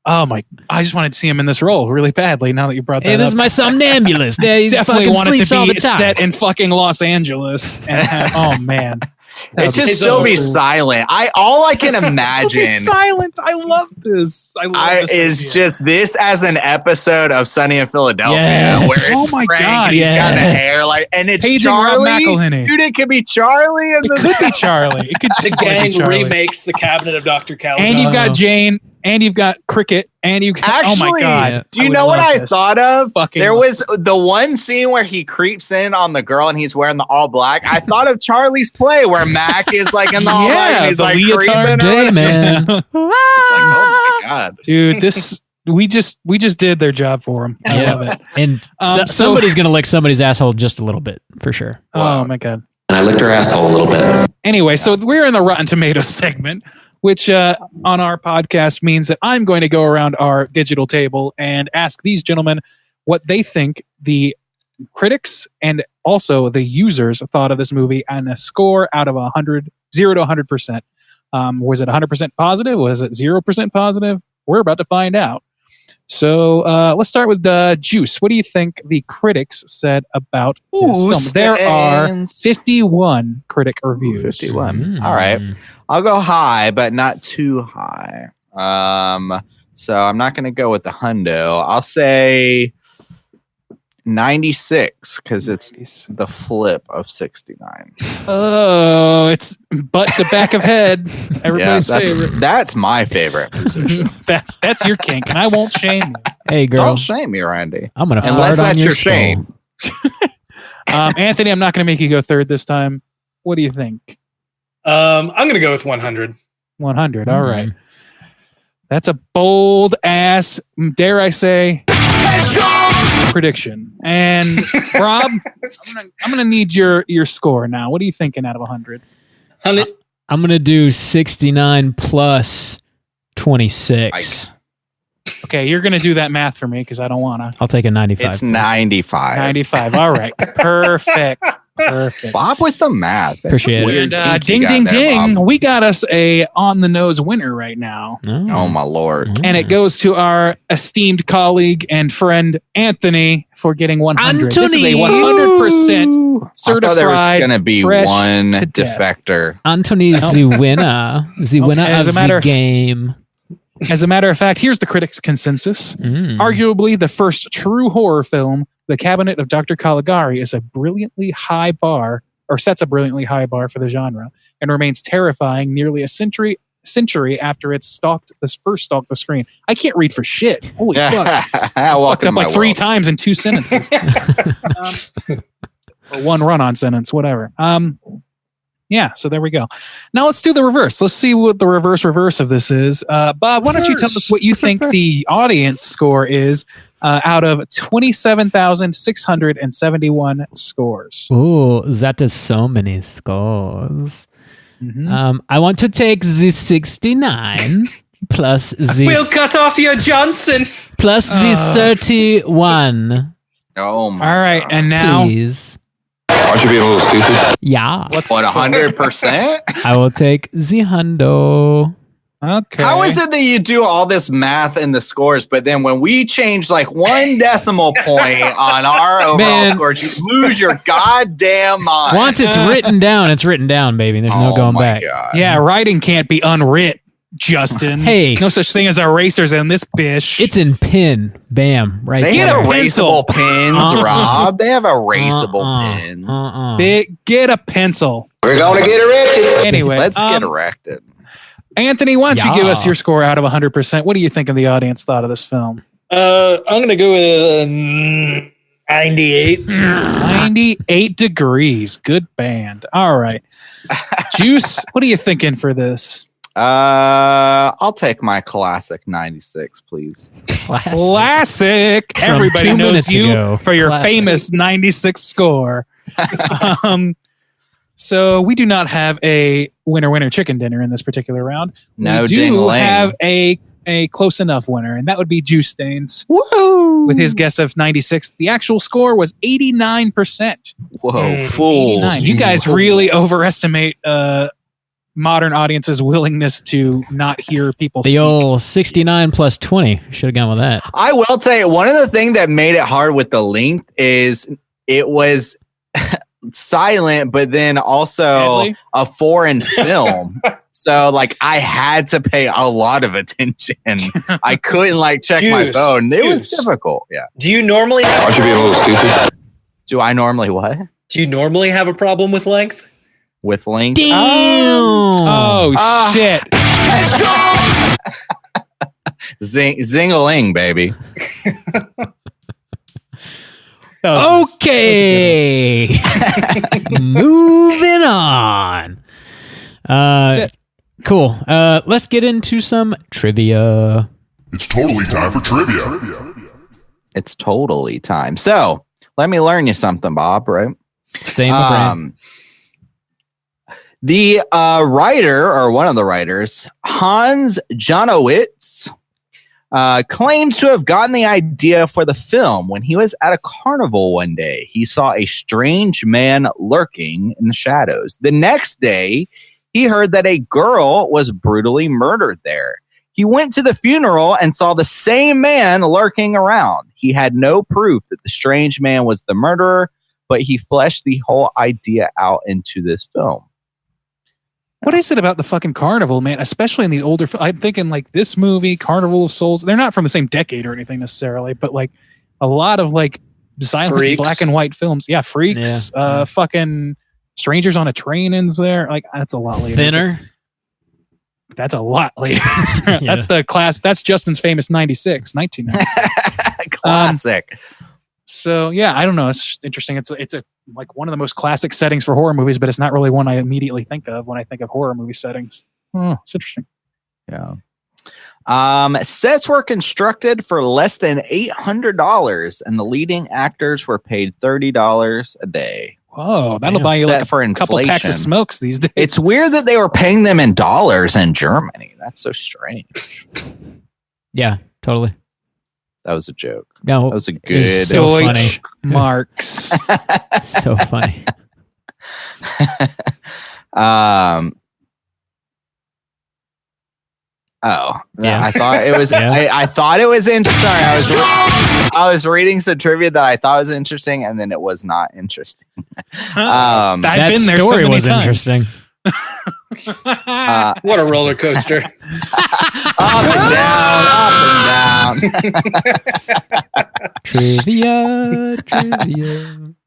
oh my, I just wanted to see him in this role really badly. Now that you brought that Hey, this up, is my somnambulist. Yeah, he definitely fucking wanted sleeps to all the be time. set in fucking Los Angeles. And have, oh man, It should still be silent. All I can imagine silent. I love this. I love this is idea. just this as an episode of Sunny in Philadelphia, Yes. where it's Oh my Frank God, and he's got the yes. hair and it's Paging Rob Charlie. McElhenney. Dude, it could be Charlie. And It could be Charlie. It could The totally be gang Charlie. remakes the Cabinet of Dr. Caligari. And you've got Jane, and you've got Cricket, and you've got. Oh my Actually, God! do you would know what love I this. thought of? Fucking There love was the one scene where he creeps in on the girl and he's wearing the all black. I thought of Charlie's Play where Mac is like in the all black and he's the like leotard creeping. Day, It's man. like, oh my God. Dude, this we just did their job for him. I Yeah. love it. And So- somebody's going to lick somebody's asshole just a little bit, for sure. Oh my God. And I licked her asshole a little bit. Anyway, so we're in the Rotten Tomatoes segment, which on our podcast means that I'm going to go around our digital table and ask these gentlemen what they think the critics and also the users thought of this movie on a score out of 100, 0 to 100%. Was it 100% positive? Was it 0% positive? We're about to find out. So let's start with Juice. What do you think the critics said about this film? There are 51 critic reviews. 51. All right. I'll go high, but not too high. So I'm not going to go with the hundo. I'll say 96 because it's the flip of 69. Oh, it's butt to back of head. Everybody's favorite. That's my favorite position. That's your kink, and I won't shame you. Hey, girl. Don't shame me, Randy. I'm going to Unless fart on that's your your shame. skull. Anthony, I'm not going to make you go third this time. What do you think? I'm going to go with 100. 100. All right. That's a bold ass, dare I say, prediction. And Rob, I'm gonna need your score now. What are you thinking out of 100? I'm going to do 69 plus 26. Okay, you're gonna do that math for me because I don't wanna. I'll take a 95. It's 95. 95. All right. Perfect. Perfect. Bob with the math. That's Appreciate it. weird And kink you ding, got ding, there, ding. Bob. We got us a on the nose winner right now. Oh my lord. And it goes to our esteemed colleague and friend Anthony for getting 100. This is a 100% certified. I thought there was going to be fresh one to death. defector. Anthony is the winner. The winner As of a matter the of- game. As a matter of fact, here's the critics' consensus. Arguably the first true horror film, The Cabinet of Dr. Caligari is a brilliantly high bar, or sets a brilliantly high bar for the genre, and remains terrifying nearly a century after it's first stalked the screen. I can't read for shit. Holy fuck. I fucked up like 3 times in 2 sentences. Or 1 run-on sentence, whatever. Yeah, so there we go. Now let's do the reverse. Let's see what the reverse of this is. Bob, why don't you tell us what you think the audience score is out of 27,671 scores? Oh, that is so many scores. I want to take the 69 plus the We'll cut off your Johnson. plus the 31. Oh my. All right, and now Please. Aren't you being a little stupid? Yeah. What, 100%? I will take the hundo. okay. How is it that you do all this math in the scores, but then when we change like 1 decimal point on our overall Man. scores, you lose your goddamn mind? Once it's written down, baby. There's no Oh going my back. God. Yeah, writing can't be unwrit. Justin. Hey. No such thing as erasers in this bish. It's in pin. Bam. Right They there. have erasable pins, Rob. They have erasable pins. Get a pencil. We're gonna get erected. Anyway, Let's get erected. Anthony, why don't you give us Yeah. your score out of 100%? What do you think of the audience thought of this film? I'm gonna go with 98. 98 degrees. Good band. All right. Juice, what are you thinking for this? I'll take my classic 96, please. Classic. From Everybody 2 knows minutes you ago. for your Classic. famous 96 score. So we do not have a winner chicken dinner in this particular round. No we do ding-a-ling. have a close enough winner, and that would be Juice Stains Woo! with his guess of 96. The actual score was 89%. Whoa, fools. 89. You guys really overestimate modern audiences' willingness to not hear people The speak. old 69 plus 20. Should have gone with that. I will say one of the things that made it hard with the length is it was silent, but then also Deadly? a foreign film. So like I had to pay a lot of attention. I couldn't like check my Juice, phone. It was Juice. difficult. Yeah. Do you normally have Aren't you being a little stupid? Do I normally what? a problem with length? With length? Damn. Oh, shit. Let's go! Zing-a-ling, baby. That was nice. Okay. Moving on. That's it. Cool. Let's get into some trivia. It's totally time for trivia. It's totally time. So let me learn you something, Bob, right? Stay in my brain. The writer, or one of the writers, Hans Janowitz, claims to have gotten the idea for the film when he was at a carnival one day. He saw a strange man lurking in the shadows. The next day, he heard that a girl was brutally murdered there. He went to the funeral and saw the same man lurking around. He had no proof that the strange man was the murderer, but he fleshed the whole idea out into this film. What is it about the fucking carnival, man? Especially in these older, I'm thinking like this movie, Carnival of Souls. They're not from the same decade or anything necessarily, but like a lot of like silent Freaks. black and white films. Yeah, Freaks. Yeah. Fucking Strangers on a Train ins there. Like that's a lot later. Thinner. That's a lot later. That's the class. That's Justin's famous 1996. Classic. So yeah, I don't know. It's just interesting. It's a like one of the most classic settings for horror movies, but it's not really one I immediately think of when I think of horror movie settings. Oh, it's interesting. Yeah. Sets were constructed for less than $800, and the leading actors were paid $30 a day. Whoa, that'll Damn. buy you like Set for a couple packs of inflation. smokes these days. It's weird that they were paying them in dollars in Germany. That's so strange. Yeah, totally. That was a joke. No, That was a it was good. so funny. Deutsch Marks. So funny. Oh, Yeah. I thought it was. Yeah. I thought it was interesting. Sorry, I was reading some trivia that I thought was interesting, and then it was not interesting. I've That been there so story many was times. interesting. What a roller coaster. Up and down. Trivia.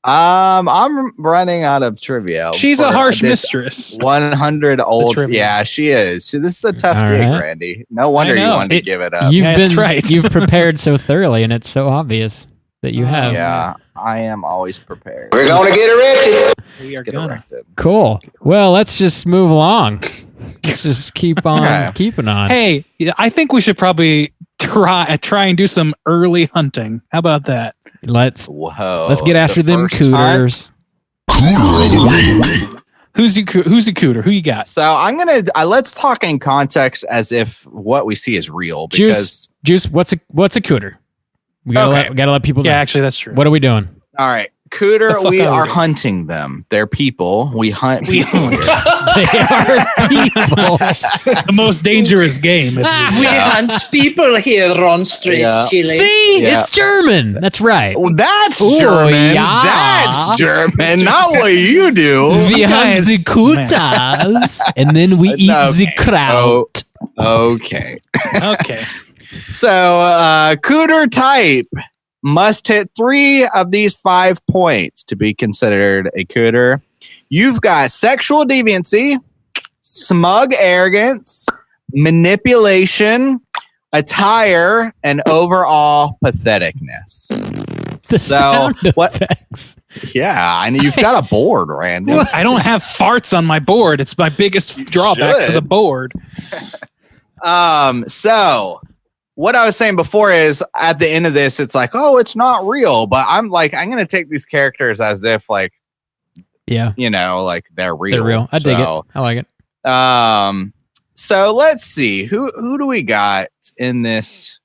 I'm running out of trivia. She's a for harsh this mistress. 100 old. trivia. Yeah, she is. This is a tough All gig, right. Randy. No wonder I you know. wanted to give it up. You've That's been right. You've prepared so thoroughly, and it's so obvious that you have. Yeah, I am always prepared. We're gonna get erected. We are Get gonna. erected. Cool. Well, let's just move along. Let's just keep on Okay. keeping on. Hey, I think we should probably try and do some early hunting. How about that? Let's Whoa. get after the them first hunt. cooters. Cooter of the week. Who's the Cooter? Who you got? So I'm gonna let's talk in context as if what we see is real, because Juice, what's a cooter? We gotta let people know. Yeah, actually, that's true. What are we doing? all right, The Cooter, fuck we are we are doing? hunting them. They're people. We hunt people. here. They are people. The most dangerous game. We hunt people here on Straight Yeah. Chile. See, Yeah. it's German. That's right. Oh, that's Ooh, German. yeah. That's German. Not what you do. We hunt guys- the cooters, and then we eat the Okay. kraut. Okay. Okay. So, Cooter type must hit 3 of these 5 points to be considered a Cooter. You've got sexual deviancy, smug arrogance, manipulation, attire, and overall patheticness. The sound effects. Yeah, I know you've got a board, Randy. I don't have farts on my board. It's my biggest drawback to the board. So what I was saying before is at the end of this, it's like, oh, it's not real. But I'm going to take these characters as if like, yeah, you know, like they're real. They're real. I dig it. I like it. So let's see. Who do we got in this?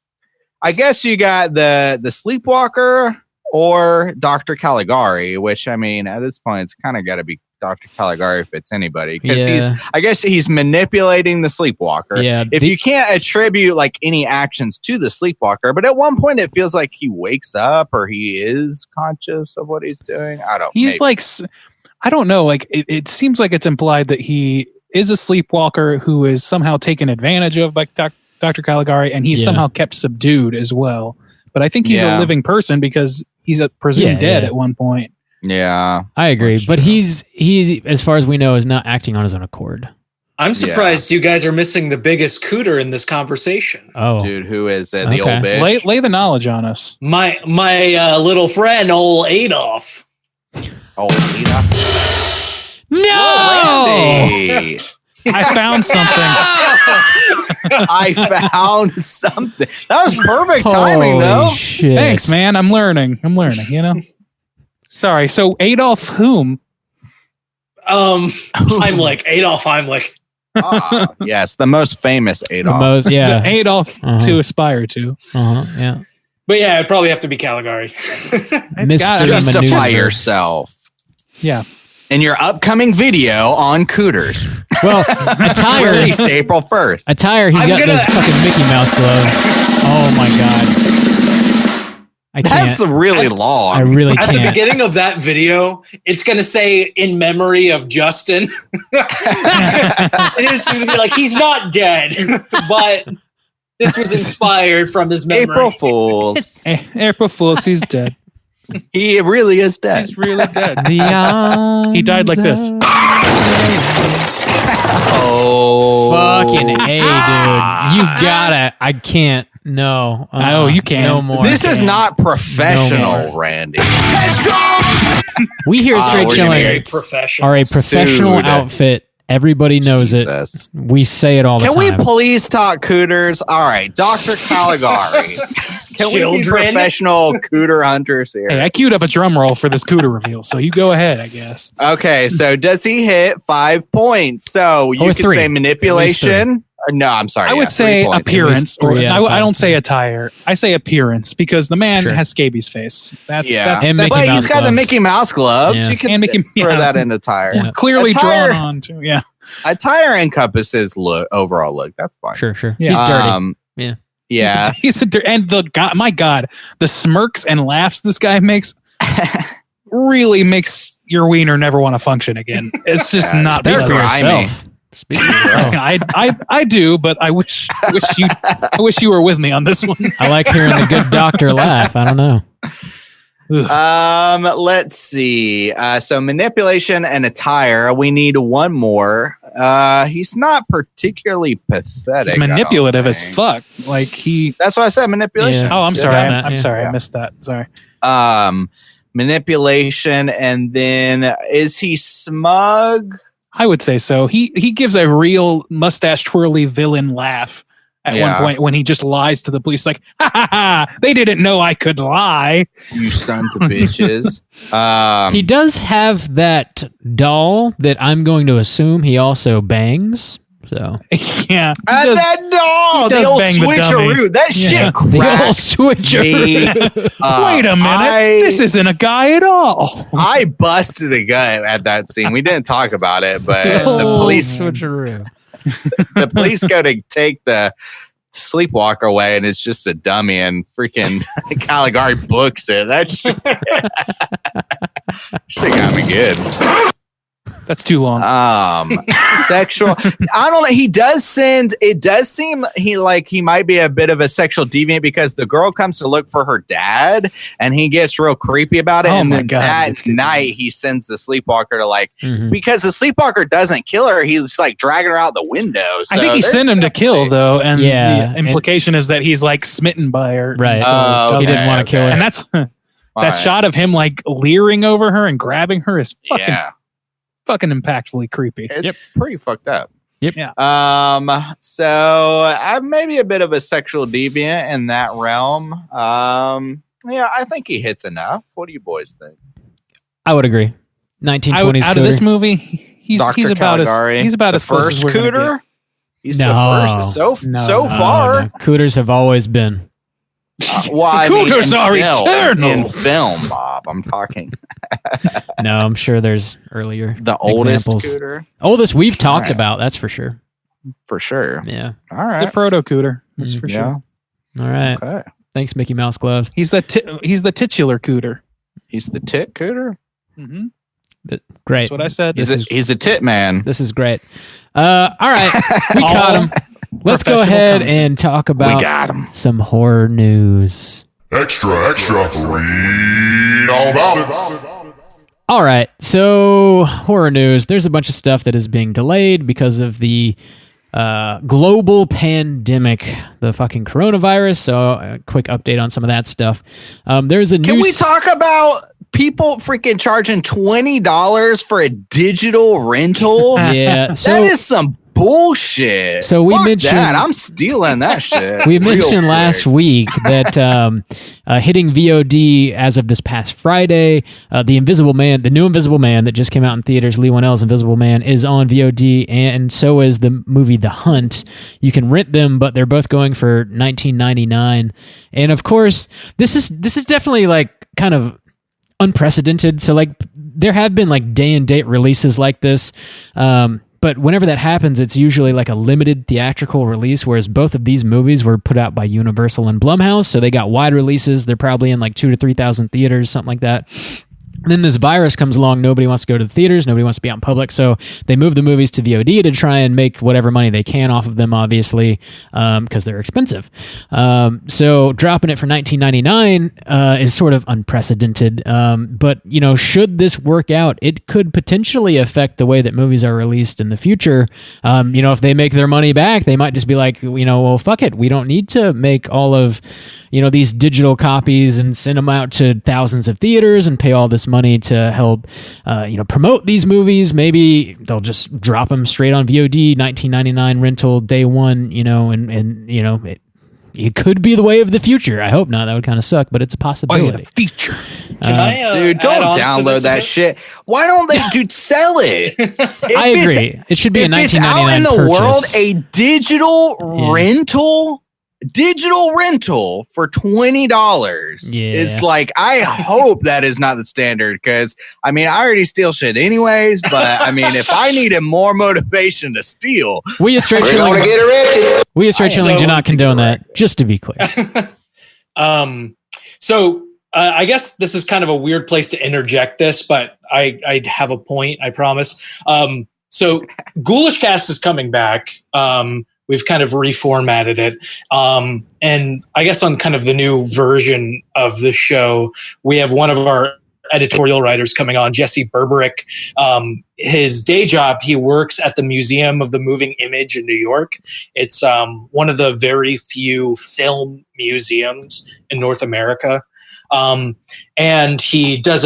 I guess you got the Sleepwalker or Dr. Caligari, which I mean, at this point, it's kind of got to be Dr. Caligari if it's anybody, because I guess he's manipulating the Sleepwalker. Yeah, if you can't attribute like any actions to the Sleepwalker, but at one point it feels like he wakes up or he is conscious of what he's doing. He's like, I don't know. Like it seems like it's implied that he is a sleepwalker who is somehow taken advantage of by Dr. Caligari, and he's somehow kept subdued as well. But I think he's a living person because he's presumed dead at one point. Yeah, I agree. But he's as far as we know is not acting on his own accord. I'm surprised you guys are missing the biggest Cooter in this conversation. Oh, dude, who is it? The old bitch. Lay the knowledge on us. My little friend, old Adolf. Old Adolf. No. I found something. I found something. That was perfect timing, though. Shit. Thanks, man. I'm learning. You know. Sorry. So Adolf whom? Heimlich. Adolf Heimlich. Yes, the most famous Adolf. The Adolf to aspire to. Yeah. But yeah, it'd probably have to be Caligari. Justify yourself. Yeah. In your upcoming video on Cooters. Well, attire. Released April 1st. Attire, he's got those fucking Mickey Mouse gloves. Oh my God. I can't. That's really long. I really can't. At the beginning of that video, it's going to say, in memory of Justin. And it's going to be like, he's not dead, but this was inspired from his memory. April Fools. April Fools, he's dead. He really is dead. He's really dead. He died like this. Oh. Fucking A, dude. You gotta. I can't. No. Oh, you can't. No more. This is not professional, Randy. We here at Straight Chilling are a professional outfit. Everybody knows it. We say it all the time. Can we please talk Cooters? All right, Dr. Caligari. Can we be professional Cooter hunters here? Hey, I queued up a drum roll for this Cooter reveal, so you go ahead, I guess. Okay, so does he hit 5 points? So you could say manipulation. No, I'm sorry. I would say appearance. Or I don't say attire. I say appearance because the man has scabies face. That's but he's got the Mickey Mouse gloves. Yeah. You can throw that in attire. Yeah. Clearly drawn on to. Yeah. Attire encompasses overall look. That's fine. Sure. Yeah. He's dirty. Yeah. Yeah. He's a and my God, the smirks and laughs this guy makes really makes your wiener never want to function again. It's just not fair for yourself. I do, but I wish you were with me on this one. I like hearing the good doctor laugh. I don't know. Let's see. So manipulation and attire. We need one more. He's not particularly pathetic. He's manipulative as fuck. Like That's why I said manipulation. Yeah. Oh, I'm sorry. I'm sorry. I missed that. Sorry. Manipulation, and then is he smug? I would say so. He gives a real mustache twirly villain laugh at one point when he just lies to the police, like, ha ha ha, they didn't know I could lie. You sons of bitches. He does have that doll that I'm going to assume he also bangs. So yeah, that doll, the old switcheroo, that shit cracked. The old switcheroo. Wait a minute, this isn't a guy at all. I busted a gut at that scene. We didn't talk about it, but the police switcheroo. The police go to take the sleepwalker away, and it's just a dummy, and freaking Caligari books it. That shit got me good. That's too long. Sexual. I don't know. He does send. It does seem he might be a bit of a sexual deviant because the girl comes to look for her dad, and he gets real creepy about it. Oh and my then God, that night he sends the sleepwalker to because the sleepwalker doesn't kill her. He's like dragging her out the window. So I think he sent him to kill though, and Yeah, the implication is that he's like smitten by her. Right. So He didn't want to kill her. And that's that right. shot of him like leering over her and grabbing her is Yeah, fucking impactfully creepy. it's pretty fucked up. Yep. Yeah. So I'm maybe a bit of a sexual deviant in that realm. Yeah, I think he hits enough. What do you boys think? I would agree. 1920s Out of this Cooter. movie, he's about Caligari, as the close first as we're gonna Cooter. get. He's No. the first so far. No. Cooters have always been. Well, I mean, Cooters in are film, eternal. in film, Bob. I'm talking No, I'm sure there's earlier the oldest examples. Cooter Oldest we've talked Alright. about, that's for sure. for sure. Yeah. All The right, proto Cooter. That's for yeah. sure. All right. Okay, Thanks, Mickey Mouse gloves. He's the titular Cooter. he's the tit Cooter. Mm-hmm. Great. That's what I said. He's a tit man. This is great. All right. We caught him. Let's go professional ahead content. and talk We about got him. some horror news. Extra. Read all about it. All right. So, horror news. There's a bunch of stuff that is being delayed because of the global pandemic, the fucking coronavirus. So, a quick update on some of that stuff. There's a Can new we talk about people freaking charging $20 for a digital rental? Yeah. So, that is some bullshit. So we Fuck mentioned- that. I'm stealing that shit. we real mentioned quick. last week that hitting VOD as of this past Friday, the Invisible Man, the new Invisible Man that just came out in theaters, Lee Whannell's Invisible Man, is on VOD, and so is the movie The Hunt. You can rent them, but they're both going for $19.99. And of course, this is definitely like kind of unprecedented. So like there have been like day and date releases like this. But whenever that happens, it's usually like a limited theatrical release, whereas both of these movies were put out by Universal and Blumhouse, so they got wide releases. They're probably in like 2,000 to 3,000 theaters, something like that. Then this virus comes along. Nobody wants to go to the theaters. Nobody wants to be out in public. So they move the movies to VOD to try and make whatever money they can off of them, obviously, because they're expensive. So dropping it for $19.99 is sort of unprecedented. But, you know, should this work out, it could potentially affect the way that movies are released in the future. You know, if they make their money back, they might just be like, you know, well, fuck it. We don't need to make all of, you know, these digital copies and send them out to thousands of theaters and pay all this money to help, you know, promote these movies. Maybe they'll just drop them straight on VOD, $19.99 rental day one, you know, and you know, it could be the way of the future. I hope not. That would kind of suck, but it's a possibility. Feature. Can I, Dude, add don't on to download this a that bit? shit. Why don't they sell it? I agree. It should be a If it's $19.99 out in the purchase. world, a digital rental for $20. Yeah. It's like, I hope that is not the standard, because I mean, I already steal shit anyways, but I mean, if I needed more motivation to steal, We at Straight We're gonna Chilling, get arrested. we at Straight Chilling do not condone right. that, just to be clear. So I guess this is kind of a weird place to interject this, but I have a point, I promise. So Ghoulish Cast is coming back. We've kind of reformatted it. And I guess on kind of the new version of the show, we have one of our editorial writers coming on, Jesse Berberick. His day job, he works at the Museum of the Moving Image in New York. It's one of the very few film museums in North America. And he does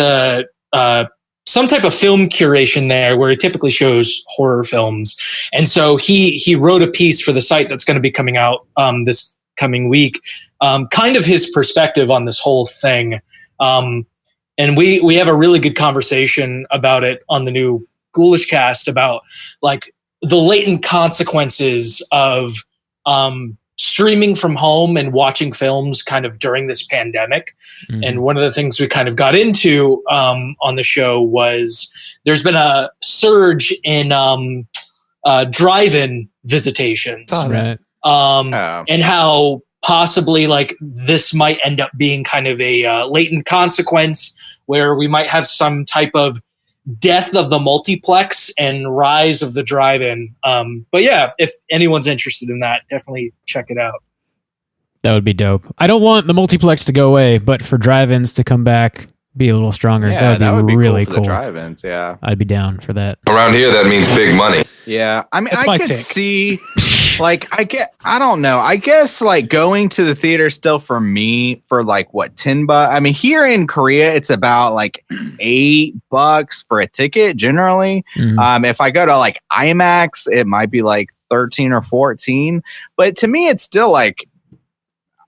some type of film curation there where he typically shows horror films. And so he wrote a piece for the site that's going to be coming out this coming week, kind of his perspective on this whole thing. And we have a really good conversation about it on the new Ghoulish Cast about like the latent consequences of streaming from home and watching films kind of during this pandemic. Mhm. And one of the things we kind of got into on the show was there's been a surge in drive-in visitations. Right. And how possibly like this might end up being kind of a latent consequence where we might have some type of death of the multiplex and rise of the drive-in. But yeah, if anyone's interested in that, definitely check it out. That would be dope. I don't want the multiplex to go away, but for drive-ins to come back, be a little stronger. Yeah, that would be really cool. cool. For the drive-ins, yeah. I'd be down for that. Around here, that means big money. Yeah, I mean, That's I my could take. see, like, I don't know. I guess like going to the theater still for me for like what $10. I mean, here in Korea, it's about like $8 for a ticket generally. Mhm. If I go to like IMAX, it might be like 13 or 14. But to me, it's still like,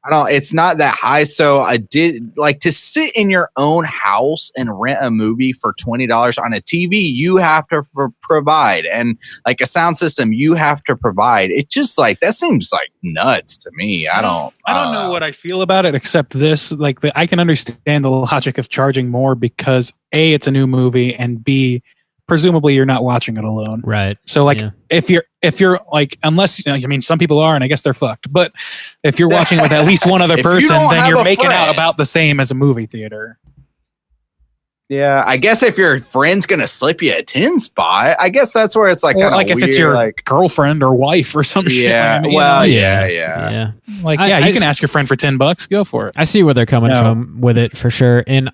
it's not that high. So I did like to sit in your own house and rent a movie for $20 on a TV. You have to provide, and like a sound system, you have to provide. It just like, that seems like nuts to me. I don't know what I feel about it, except this, like I can understand the logic of charging more because A, it's a new movie, and B, presumably you're not watching it alone. Right. So like if you're like, unless, I mean, some people are, and I guess they're fucked, but if you're watching with at least one other person, then you're making out about the same as a movie theater. Yeah, I guess if your friend's gonna slip you a 10 spot, I guess that's where it's like, Or like weird, if it's your like girlfriend or wife or some shit. yeah, I mean, well, you know? yeah. Like, I you can ask your friend for $10. Go for it. I see where they're coming from with it for sure. And,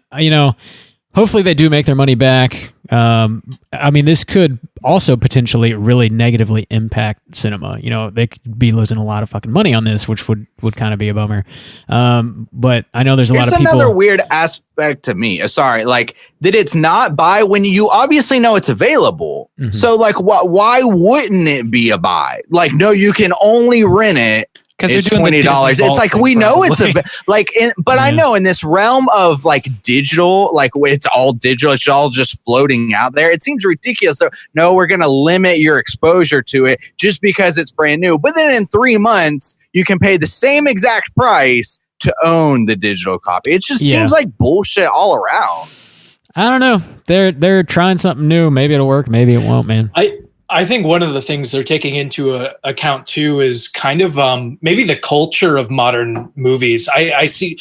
hopefully they do make their money back. I mean, this could also potentially really negatively impact cinema. They could be losing a lot of fucking money on this, which would kind of be a bummer. But I know there's a lot of people. Here's another weird aspect to me. Sorry, like that it's not buy when you obviously know it's available. Mhm. So like, why wouldn't it be a buy? Like, no, you can only rent it. Because It's $20. It's like, we know it's I know in this realm of like digital, like it's all digital, it's all just floating out there. It seems ridiculous. So no, we're going to limit your exposure to it just because it's brand new. But then in 3 months, you can pay the same exact price to own the digital copy. It just seems like bullshit all around. I don't know. They're trying something new. Maybe it'll work. Maybe it won't, man. I think one of the things they're taking into account too is kind of maybe the culture of modern movies. I see,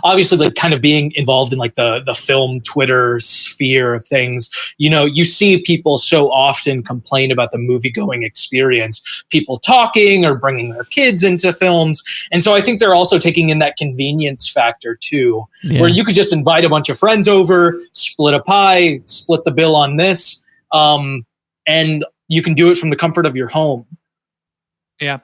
obviously, like kind of being involved in like the film Twitter sphere of things. You see people so often complain about the movie going experience, people talking or bringing their kids into films. And so I think they're also taking in that convenience factor too, where you could just invite a bunch of friends over, split a pie, split the bill on this. And you can do it from the comfort of your home. Yeah.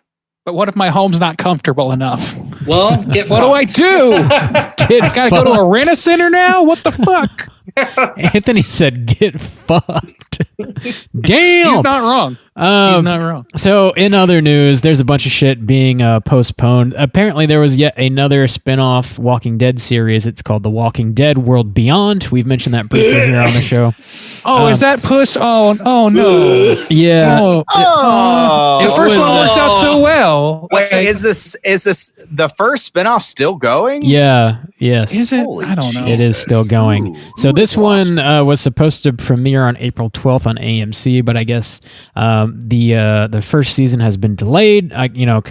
But what if my home's not comfortable enough? Well, what do I do? I gotta go to a rent-a-center now? What the fuck? Anthony said, "Get fucked." Damn, he's not wrong. He's not wrong. So, in other news, there's a bunch of shit being postponed. Apparently, there was yet another spin-off Walking Dead series. It's called The Walking Dead World Beyond. We've mentioned that briefly here on the show. Oh, is that pushed? Oh no. Yeah. The first one worked out so well. Wait, is this the first spinoff still going? Yeah. Yes. Is it? Holy I don't know. It is still going. So this one was supposed to premiere on April 12th on AMC, but I guess the first season has been delayed.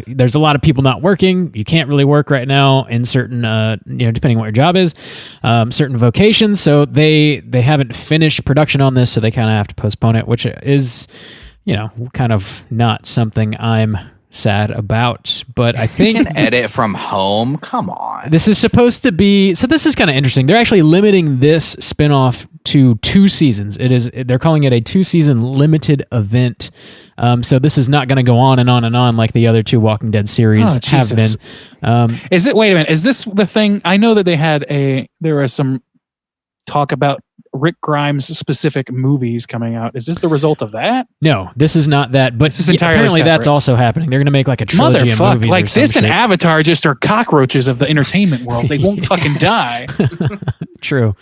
There's a lot of people not working. You can't really work right now in certain, depending on what your job is, certain vocations. So they haven't finished production on this, so they kind of have to postpone it, which is, kind of not something I'm sad about. But I think edit from home. Come on. This is supposed to be, so this is kind of interesting. They're actually limiting this spinoff to 2 seasons. They're calling it a 2-season limited event. So this is not going to go on and on and on like the other 2 Walking Dead series have been. Wait a minute. Is this the thing? I know that there was some talk about Rick Grimes specific movies coming out. Is this the result of that? No, this is not that. But this is entirely apparently separate. that's also happening. They're going to make like a trilogy of movies. Like or some this and shit. Avatar just are cockroaches of the entertainment world. They won't fucking die. True.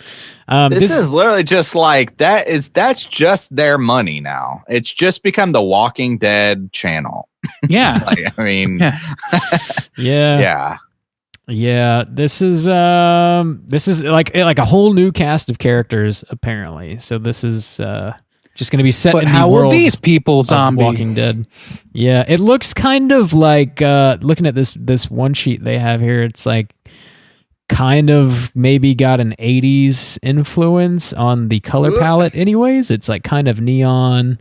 This is literally just like that's just their money now. It's just become the Walking Dead channel. Yeah. Yeah. Yeah, this is like a whole new cast of characters apparently. So this is just going to be set in the world will these people zombie Walking Dead? Yeah, it looks kind of like looking at this one sheet they have here. It's like kind of maybe got an 80s influence on the color palette anyways. It's like kind of neon,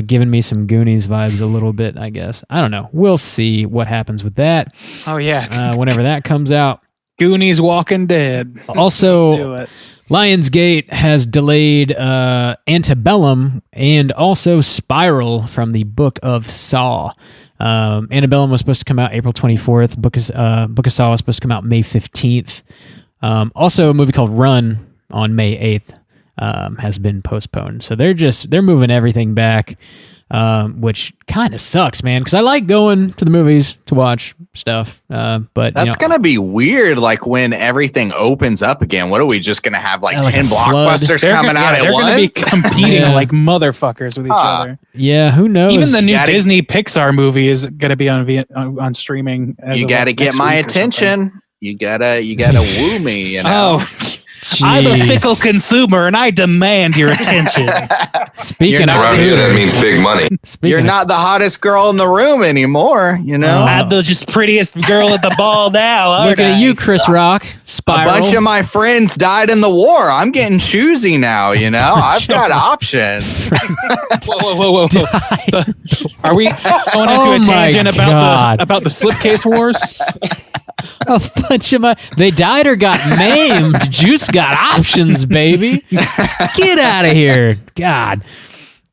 giving me some Goonies vibes a little bit, I guess. I don't know. We'll see what happens with that. Oh, yeah. Whenever that comes out. Goonies Walking Dead. Also, Let's do it. Lionsgate has delayed Antebellum and also Spiral from the Book of Saw. Antebellum was supposed to come out April 24th. Book of Saw was supposed to come out May 15th. Also, a movie called Run on May 8th has been postponed. So they're moving everything back, which kind of sucks, man, because I like going to the movies to watch stuff. But that's gonna be weird. Like when everything opens up again, what are we just gonna have like 10 flood. blockbusters coming out at once? They're gonna be competing like motherfuckers with each other. Yeah, who knows? Even the new Disney Pixar movie is gonna be on streaming. You got to get my attention. You gotta woo me. You know. Oh. I'm a fickle consumer, and I demand your attention. Speaking Around here, that means big money. You're not the hottest girl in the room anymore, you know? I'm the just prettiest girl at the ball now. Looking at you, Chris Rock. Spiral. A bunch of my friends died in the war. I'm getting choosy now, you know? I've got options. Whoa. Are we going into a tangent about the slipcase wars? A bunch of they died or got maimed. Juice got options, baby. Get out of here. God.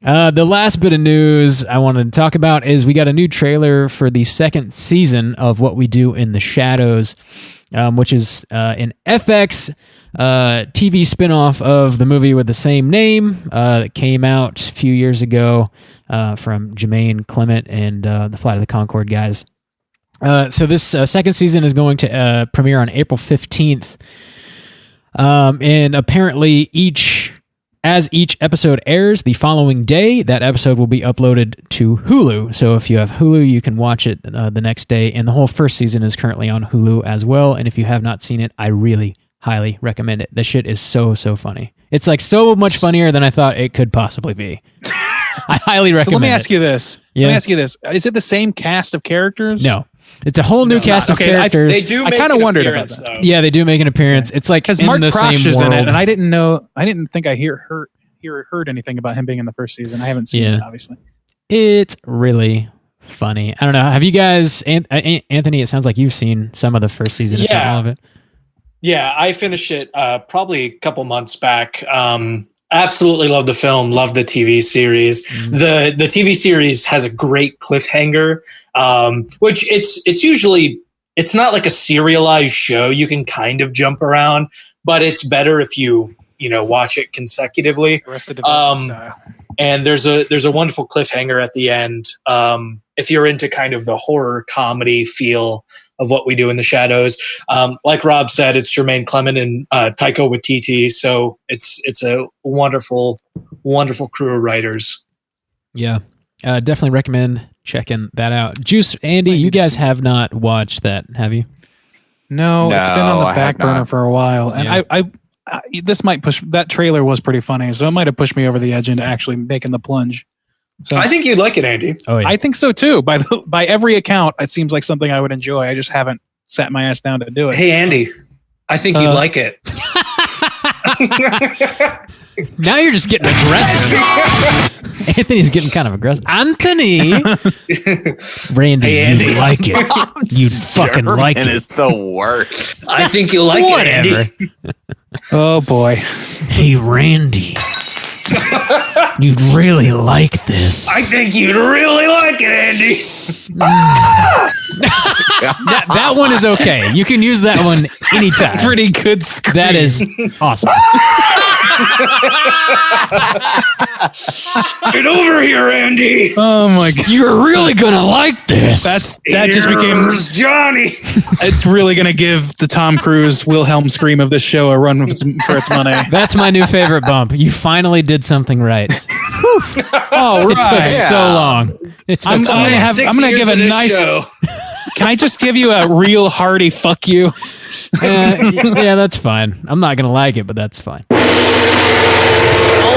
The last bit of news I wanted to talk about is we got a new trailer for the second season of What We Do in the Shadows, which is an FX TV spinoff of the movie with the same name that came out a few years ago from Jermaine Clement and the Flight of the Conchord guys. So this second season is going to premiere on April 15th. And apparently as each episode airs the following day, that episode will be uploaded to Hulu. So if you have Hulu, you can watch it the next day. And the whole first season is currently on Hulu as well. And if you have not seen it, I really highly recommend it. This shit is so funny. It's like so much funnier than I thought it could possibly be. I highly recommend it. So let me ask you this. Yeah. Let me ask you this. Is it the same cast of characters? No. It's a whole new cast of characters. They do. I kind of wondered about that. Though. Yeah, they do make an appearance. It's like because in Mark the Krosh same is world. in it, and I didn't think I heard anything about him being in the first season. I haven't seen it, obviously. It's really funny. I don't know. Have you guys, Anthony? It sounds like you've seen some of the first season. If not all of it. Yeah, I finished it probably a couple months back. Absolutely love the film, love the TV series. Mm-hmm. The TV series has a great cliffhanger, which it's usually, it's not like a serialized show. You can kind of jump around, but it's better if you watch it consecutively. And there's a wonderful cliffhanger at the end. If you're into kind of the horror comedy feel of What We Do in the Shadows, like Rob said, it's Jermaine Clement and Taika Waititi. So it's a wonderful crew of writers. Yeah, definitely recommend checking that out. Juice, Andy, you guys have not watched that, have you? No, it's been on the back burner for a while, and I this might push. That trailer was pretty funny, so it might have pushed me over the edge into actually making the plunge. So I think you'd like it, Andy. Oh, yeah. I think so too. By every account, it seems like something I would enjoy. I just haven't sat my ass down to do it. Hey, Andy, I think you'd like it. Now you're just getting aggressive. Anthony's getting kind of aggressive. Anthony, Randy, hey, Andy, you like it? You'd fucking like it. It's the worst. I think you'll like it, Andy. Oh boy. Hey, Randy. You'd really like this. I think you'd really like it, Andy. that one is okay. You can use that one anytime. Pretty good scream. That is awesome. Get over here, Andy. Oh my god. You're really gonna like this. That just became Johnny. It's really gonna give the Tom Cruise Wilhelm scream of this show a run for its money. That's my new favorite bump. You finally did something right. Oh, It took so long. I'm gonna give a nice. Can I just give you a real hearty fuck you? Yeah, that's fine. I'm not gonna like it, but that's fine. All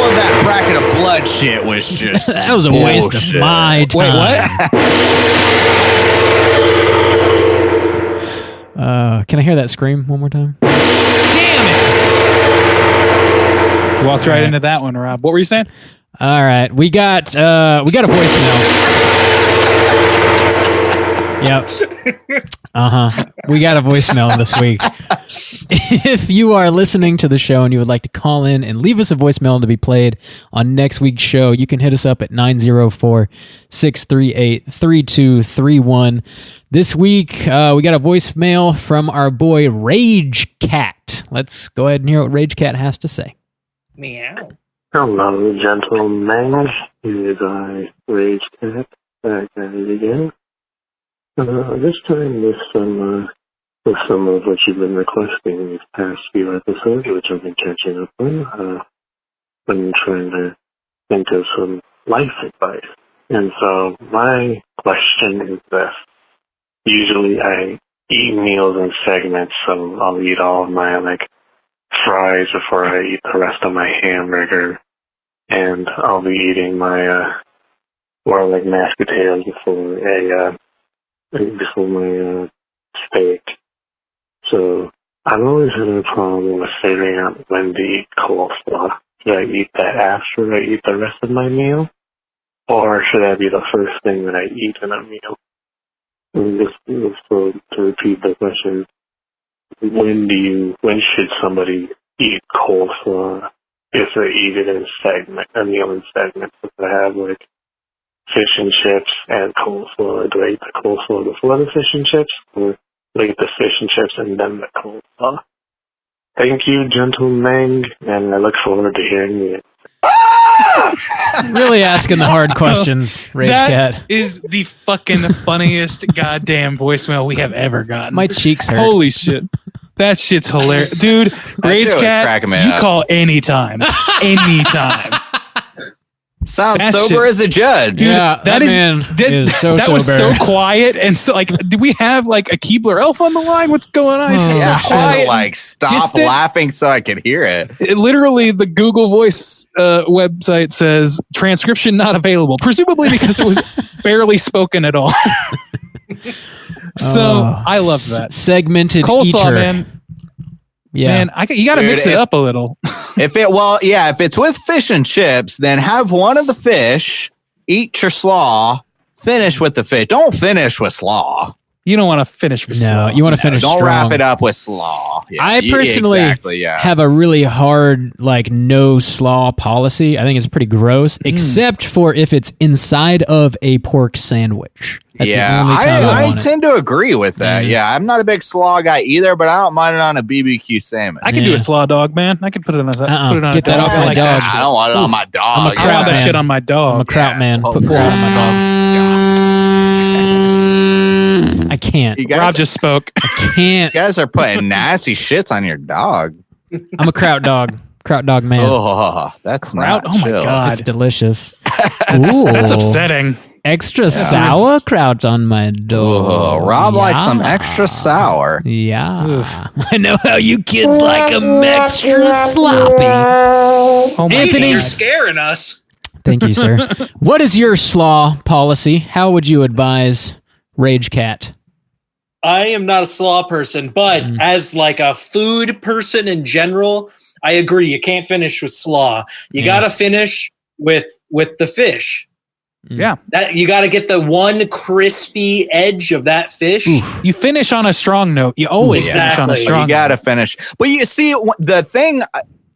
of that bracket of blood shit was just that was a waste of my time. Wait, what? Can I hear that scream one more time? Damn it! You walked right into that one, Rob. What were you saying? All right, we got a voicemail. Yep. We got a voicemail this week. If you are listening to the show and you would like to call in and leave us a voicemail to be played on next week's show, you can hit us up at 904-638-3231. This week, we got a voicemail from our boy Rage Cat. Let's go ahead and hear what Rage Cat has to say. Meow. Hello, gentlemen. Here is I, Rage Cat, back at it again. This time with some of what you've been requesting these past few episodes, which I've been catching up on. I'm trying to think of some life advice. And so my question is this. Usually I eat meals in segments, so I'll eat all of my fries before I eat the rest of my hamburger, and I'll be eating my mashed potatoes before my steak. So I've always had a problem with figuring out when to eat coleslaw. Should I eat that after I eat the rest of my meal, or should that be the first thing that I eat in a meal? And just to repeat the question, when should somebody eat coleslaw if they eat it in a meal in segments? If I have fish and chips and coleslaw, do I eat the coleslaw before the fish and chips, or do I eat the fish and chips and then the coleslaw? Thank you, gentlemen, and I look forward to hearing you. Really asking the hard questions, Rage Cat. That is the fucking funniest goddamn voicemail we have ever gotten. My cheeks hurt. Holy shit. That shit's hilarious. Dude, Rage Cat, you call anytime. Anytime. Sounds sober as a judge. Dude, that is so that sober. was so quiet, and so do we have a Keebler elf on the line? What's going on? It's Yeah, so quiet. I had to stop laughing so I could hear it. Literally, the Google Voice website says transcription not available, presumably because it was barely spoken at all. So I love that segmented coleslaw, eater. man. Yeah, man, you got to mix it up a little. If it's with fish and chips, then have one of the fish, eat your slaw, finish with the fish. Don't finish with slaw. You don't want to finish with slaw. No, you want to finish Don't strong. wrap it up with slaw. Yeah, I personally have a really hard no slaw policy. I think it's pretty gross, except for if it's inside of a pork sandwich. That's the only time I tend to agree with that. Yeah, I'm not a big slaw guy either, but I don't mind it on a BBQ sandwich. I can do a slaw dog, man. I can put it on a put it on Get a that dog. off my dog. I don't want it on my dog. I'm a Crowd kraut that man. shit on my dog. I'm a kraut man. Put kraut on my dog. I can't. Rob just spoke. I can't. You guys are putting nasty shits on your dog. I'm a kraut dog. Kraut dog man. Oh, that's Kraut? not Oh my chill. God. It's delicious. That's upsetting. Extra sauerkraut on my dog. Oh, Rob likes some extra sour. Yeah. I know how you kids like them extra sloppy. Oh my Anthony, You're scaring us. thank you, sir. What is your slaw policy? How would you advise Rage Cat? I am not a slaw person, but as a food person in general, I agree. You can't finish with slaw. You got to finish with the fish. Yeah. That you got to get the one crispy edge of that fish. You finish on a strong note. You always finish on a strong You got to finish. But you see, the thing,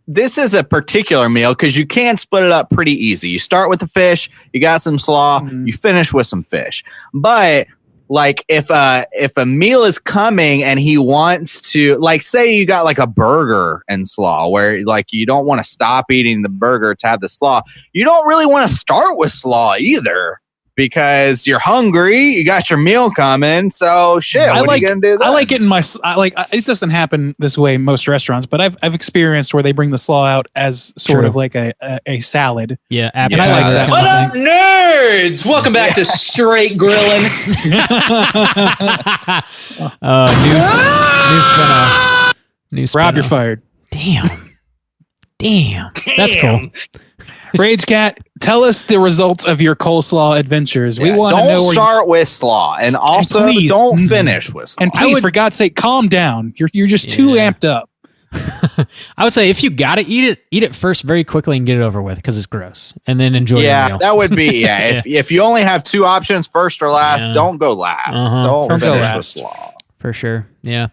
this is a particular meal because you can split it up pretty easy. You start with the fish, you got some slaw, you finish with some fish. But if a meal is coming and he wants to, say you got a burger and slaw where you don't want to stop eating the burger to have the slaw. You don't really want to start with slaw either because you're hungry. You got your meal coming. So shit, what are you going to do then? I like getting it doesn't happen this way in most restaurants, but I've experienced where they bring the slaw out as sort of like a salad. Yeah, and I like that. What up, nerds? Welcome back to Straight Grilling. New spin-off. Rob, you're fired. Damn. Damn. That's cool. Rage Cat, tell us the results of your coleslaw adventures. We Yeah, want to know don't where start with slaw, and also please- don't finish with slaw. And please, for God's sake, calm down. You're just too amped up. I would say if you got to eat it first very quickly and get it over with because it's gross, and then enjoy your meal. That would be If you only have two options, first or last, don't go last. Don't For finish sure. with slaw. For sure. Yeah.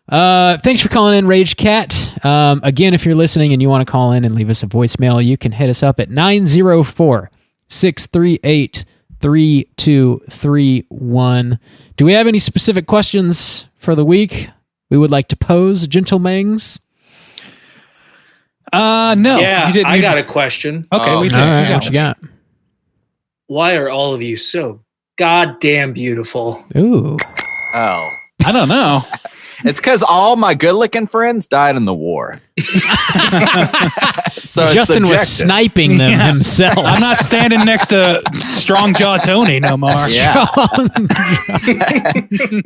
Thanks for calling in, Rage Cat. Again, if you're listening and you want to call in and leave us a voicemail, you can hit us up at 904-638-3231. Do we have any specific questions for the week we would like to pose, gentlemengs? No. Yeah, You I got a question. Okay, we do. All right, what you got? Why are all of you so goddamn beautiful? Ooh. Oh. I don't know. It's because all my good-looking friends died in the war. So Justin it's was subjective. sniping them himself. I'm not standing next to Strong Jaw Tony no more. Yeah.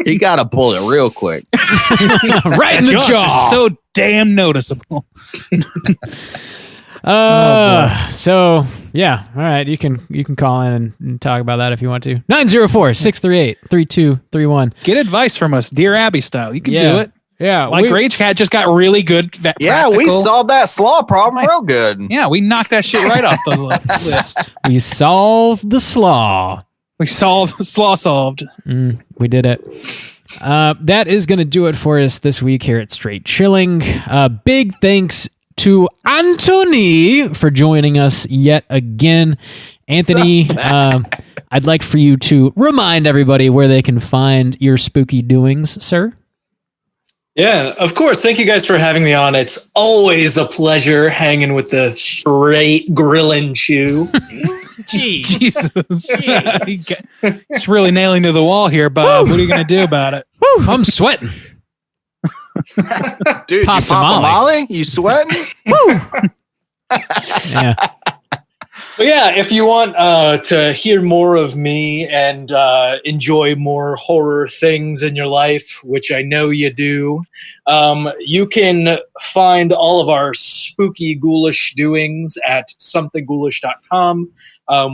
He got a bullet real quick. Right in the Josh jaw. is so damn noticeable. So yeah, all right. You can call in and talk about that if you want to. 904-638-3231. Get advice from us, Dear Abby style. You can do it. Yeah, Like Rage Cat just got really good. Yeah, we solved that slaw problem real good. Yeah, we knocked that shit right off the list. We solved the slaw. We solved slaw solved. We did it. That is going to do it for us this week here at Straight Chilling. Big thanks to Anthony for joining us yet again. Anthony, I'd like for you to remind everybody where they can find your spooky doings, sir. Yeah, of course. Thank you guys for having me on. It's always a pleasure hanging with the straight grillin' chew. Jeez. Jesus. It's really nailing to the wall here, Bob. What are you going to do about it? Whew, I'm sweating. Dude, Pop you pop a Molly? You sweating? Yeah. But yeah, if you want to hear more of me and enjoy more horror things in your life, which I know you do, you can find all of our spooky ghoulish doings at somethingghoulish.com.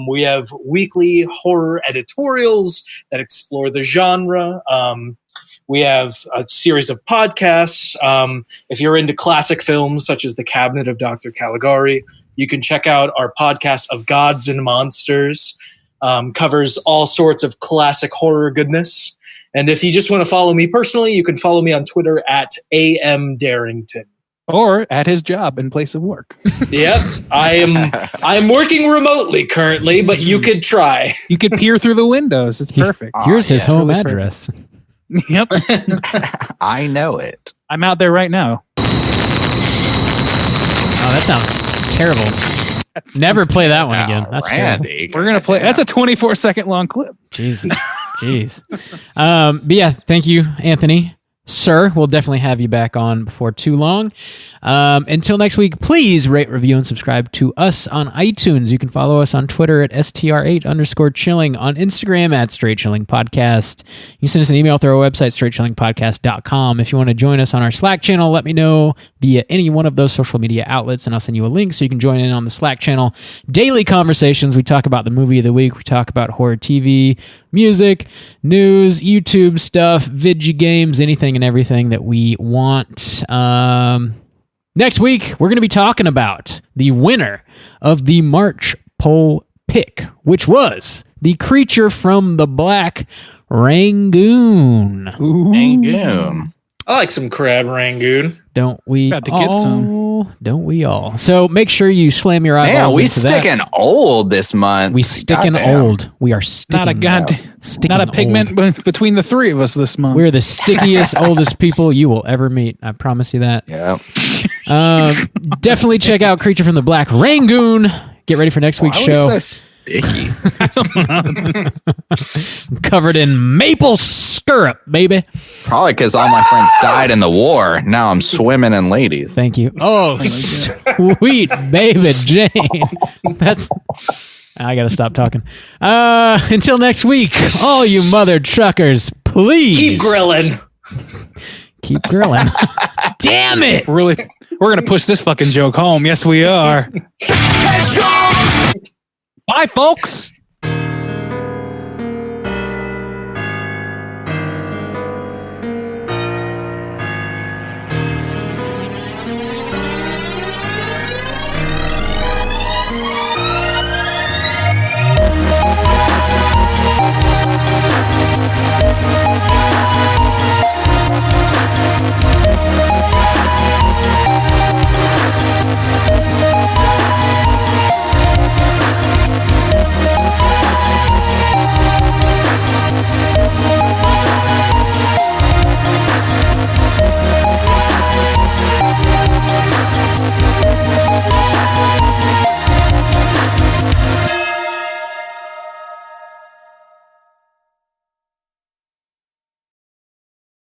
We have weekly horror editorials that explore the genre. We have a series of podcasts. If you're into classic films such as The Cabinet of Dr. Caligari, you can check out our podcast of Gods and Monsters. Covers all sorts of classic horror goodness. And if you just want to follow me personally, you can follow me on Twitter at @AMDarrington. Or at his job in place of work. Yep, I'm working remotely currently, but you could try. You could peer through the windows. It's perfect. Here's his home Really address. Yep. I know it. I'm out there right now. Oh, that sounds terrible. Never play that one again. That's terrible. Randy. We're going to play. That's a 24-second long clip. Jesus. Jeez. But yeah, thank you, Anthony. Sir, we'll definitely have you back on before too long. Until next week, please rate, review, and subscribe to us on iTunes. You can follow us on Twitter at str8_chilling, on Instagram at Straight Chilling Podcast. You can send us an email through our website, straightchillingpodcast.com. If you want to join us on our Slack channel, let me know via any one of those social media outlets, and I'll send you a link so you can join in on the Slack channel. Daily conversations. We talk about the movie of the week. We talk about horror TV, music, news, YouTube stuff, video games, anything and everything that we want. Next week, we're going to be talking about the winner of the March poll pick, which was the creature from the Black Rangoon. Rangoon. I like some crab rangoon. Don't we About to all? get some. Don't we all? So make sure you slam your eyeballs Man, we into that. sticking old this month. We sticking Goddamn. old. We are sticking. Not a goddamn, sticking not a pigment old. between the three of us this month. We're the stickiest, oldest people you will ever meet. I promise you that. Yeah. Definitely check out Creature from the Black Rangoon. Get ready for next week's Why show. was so sticky? Covered in maple syrup, baby. Probably because all my friends died in the war. Now I'm swimming in ladies. Thank you. Oh, sweet baby Jane. That's. I gotta stop talking. Until next week, all you mother truckers, please Keep grilling. Keep grilling. Damn it! Really, We're gonna push this fucking joke home. Yes, we are. Bye, folks.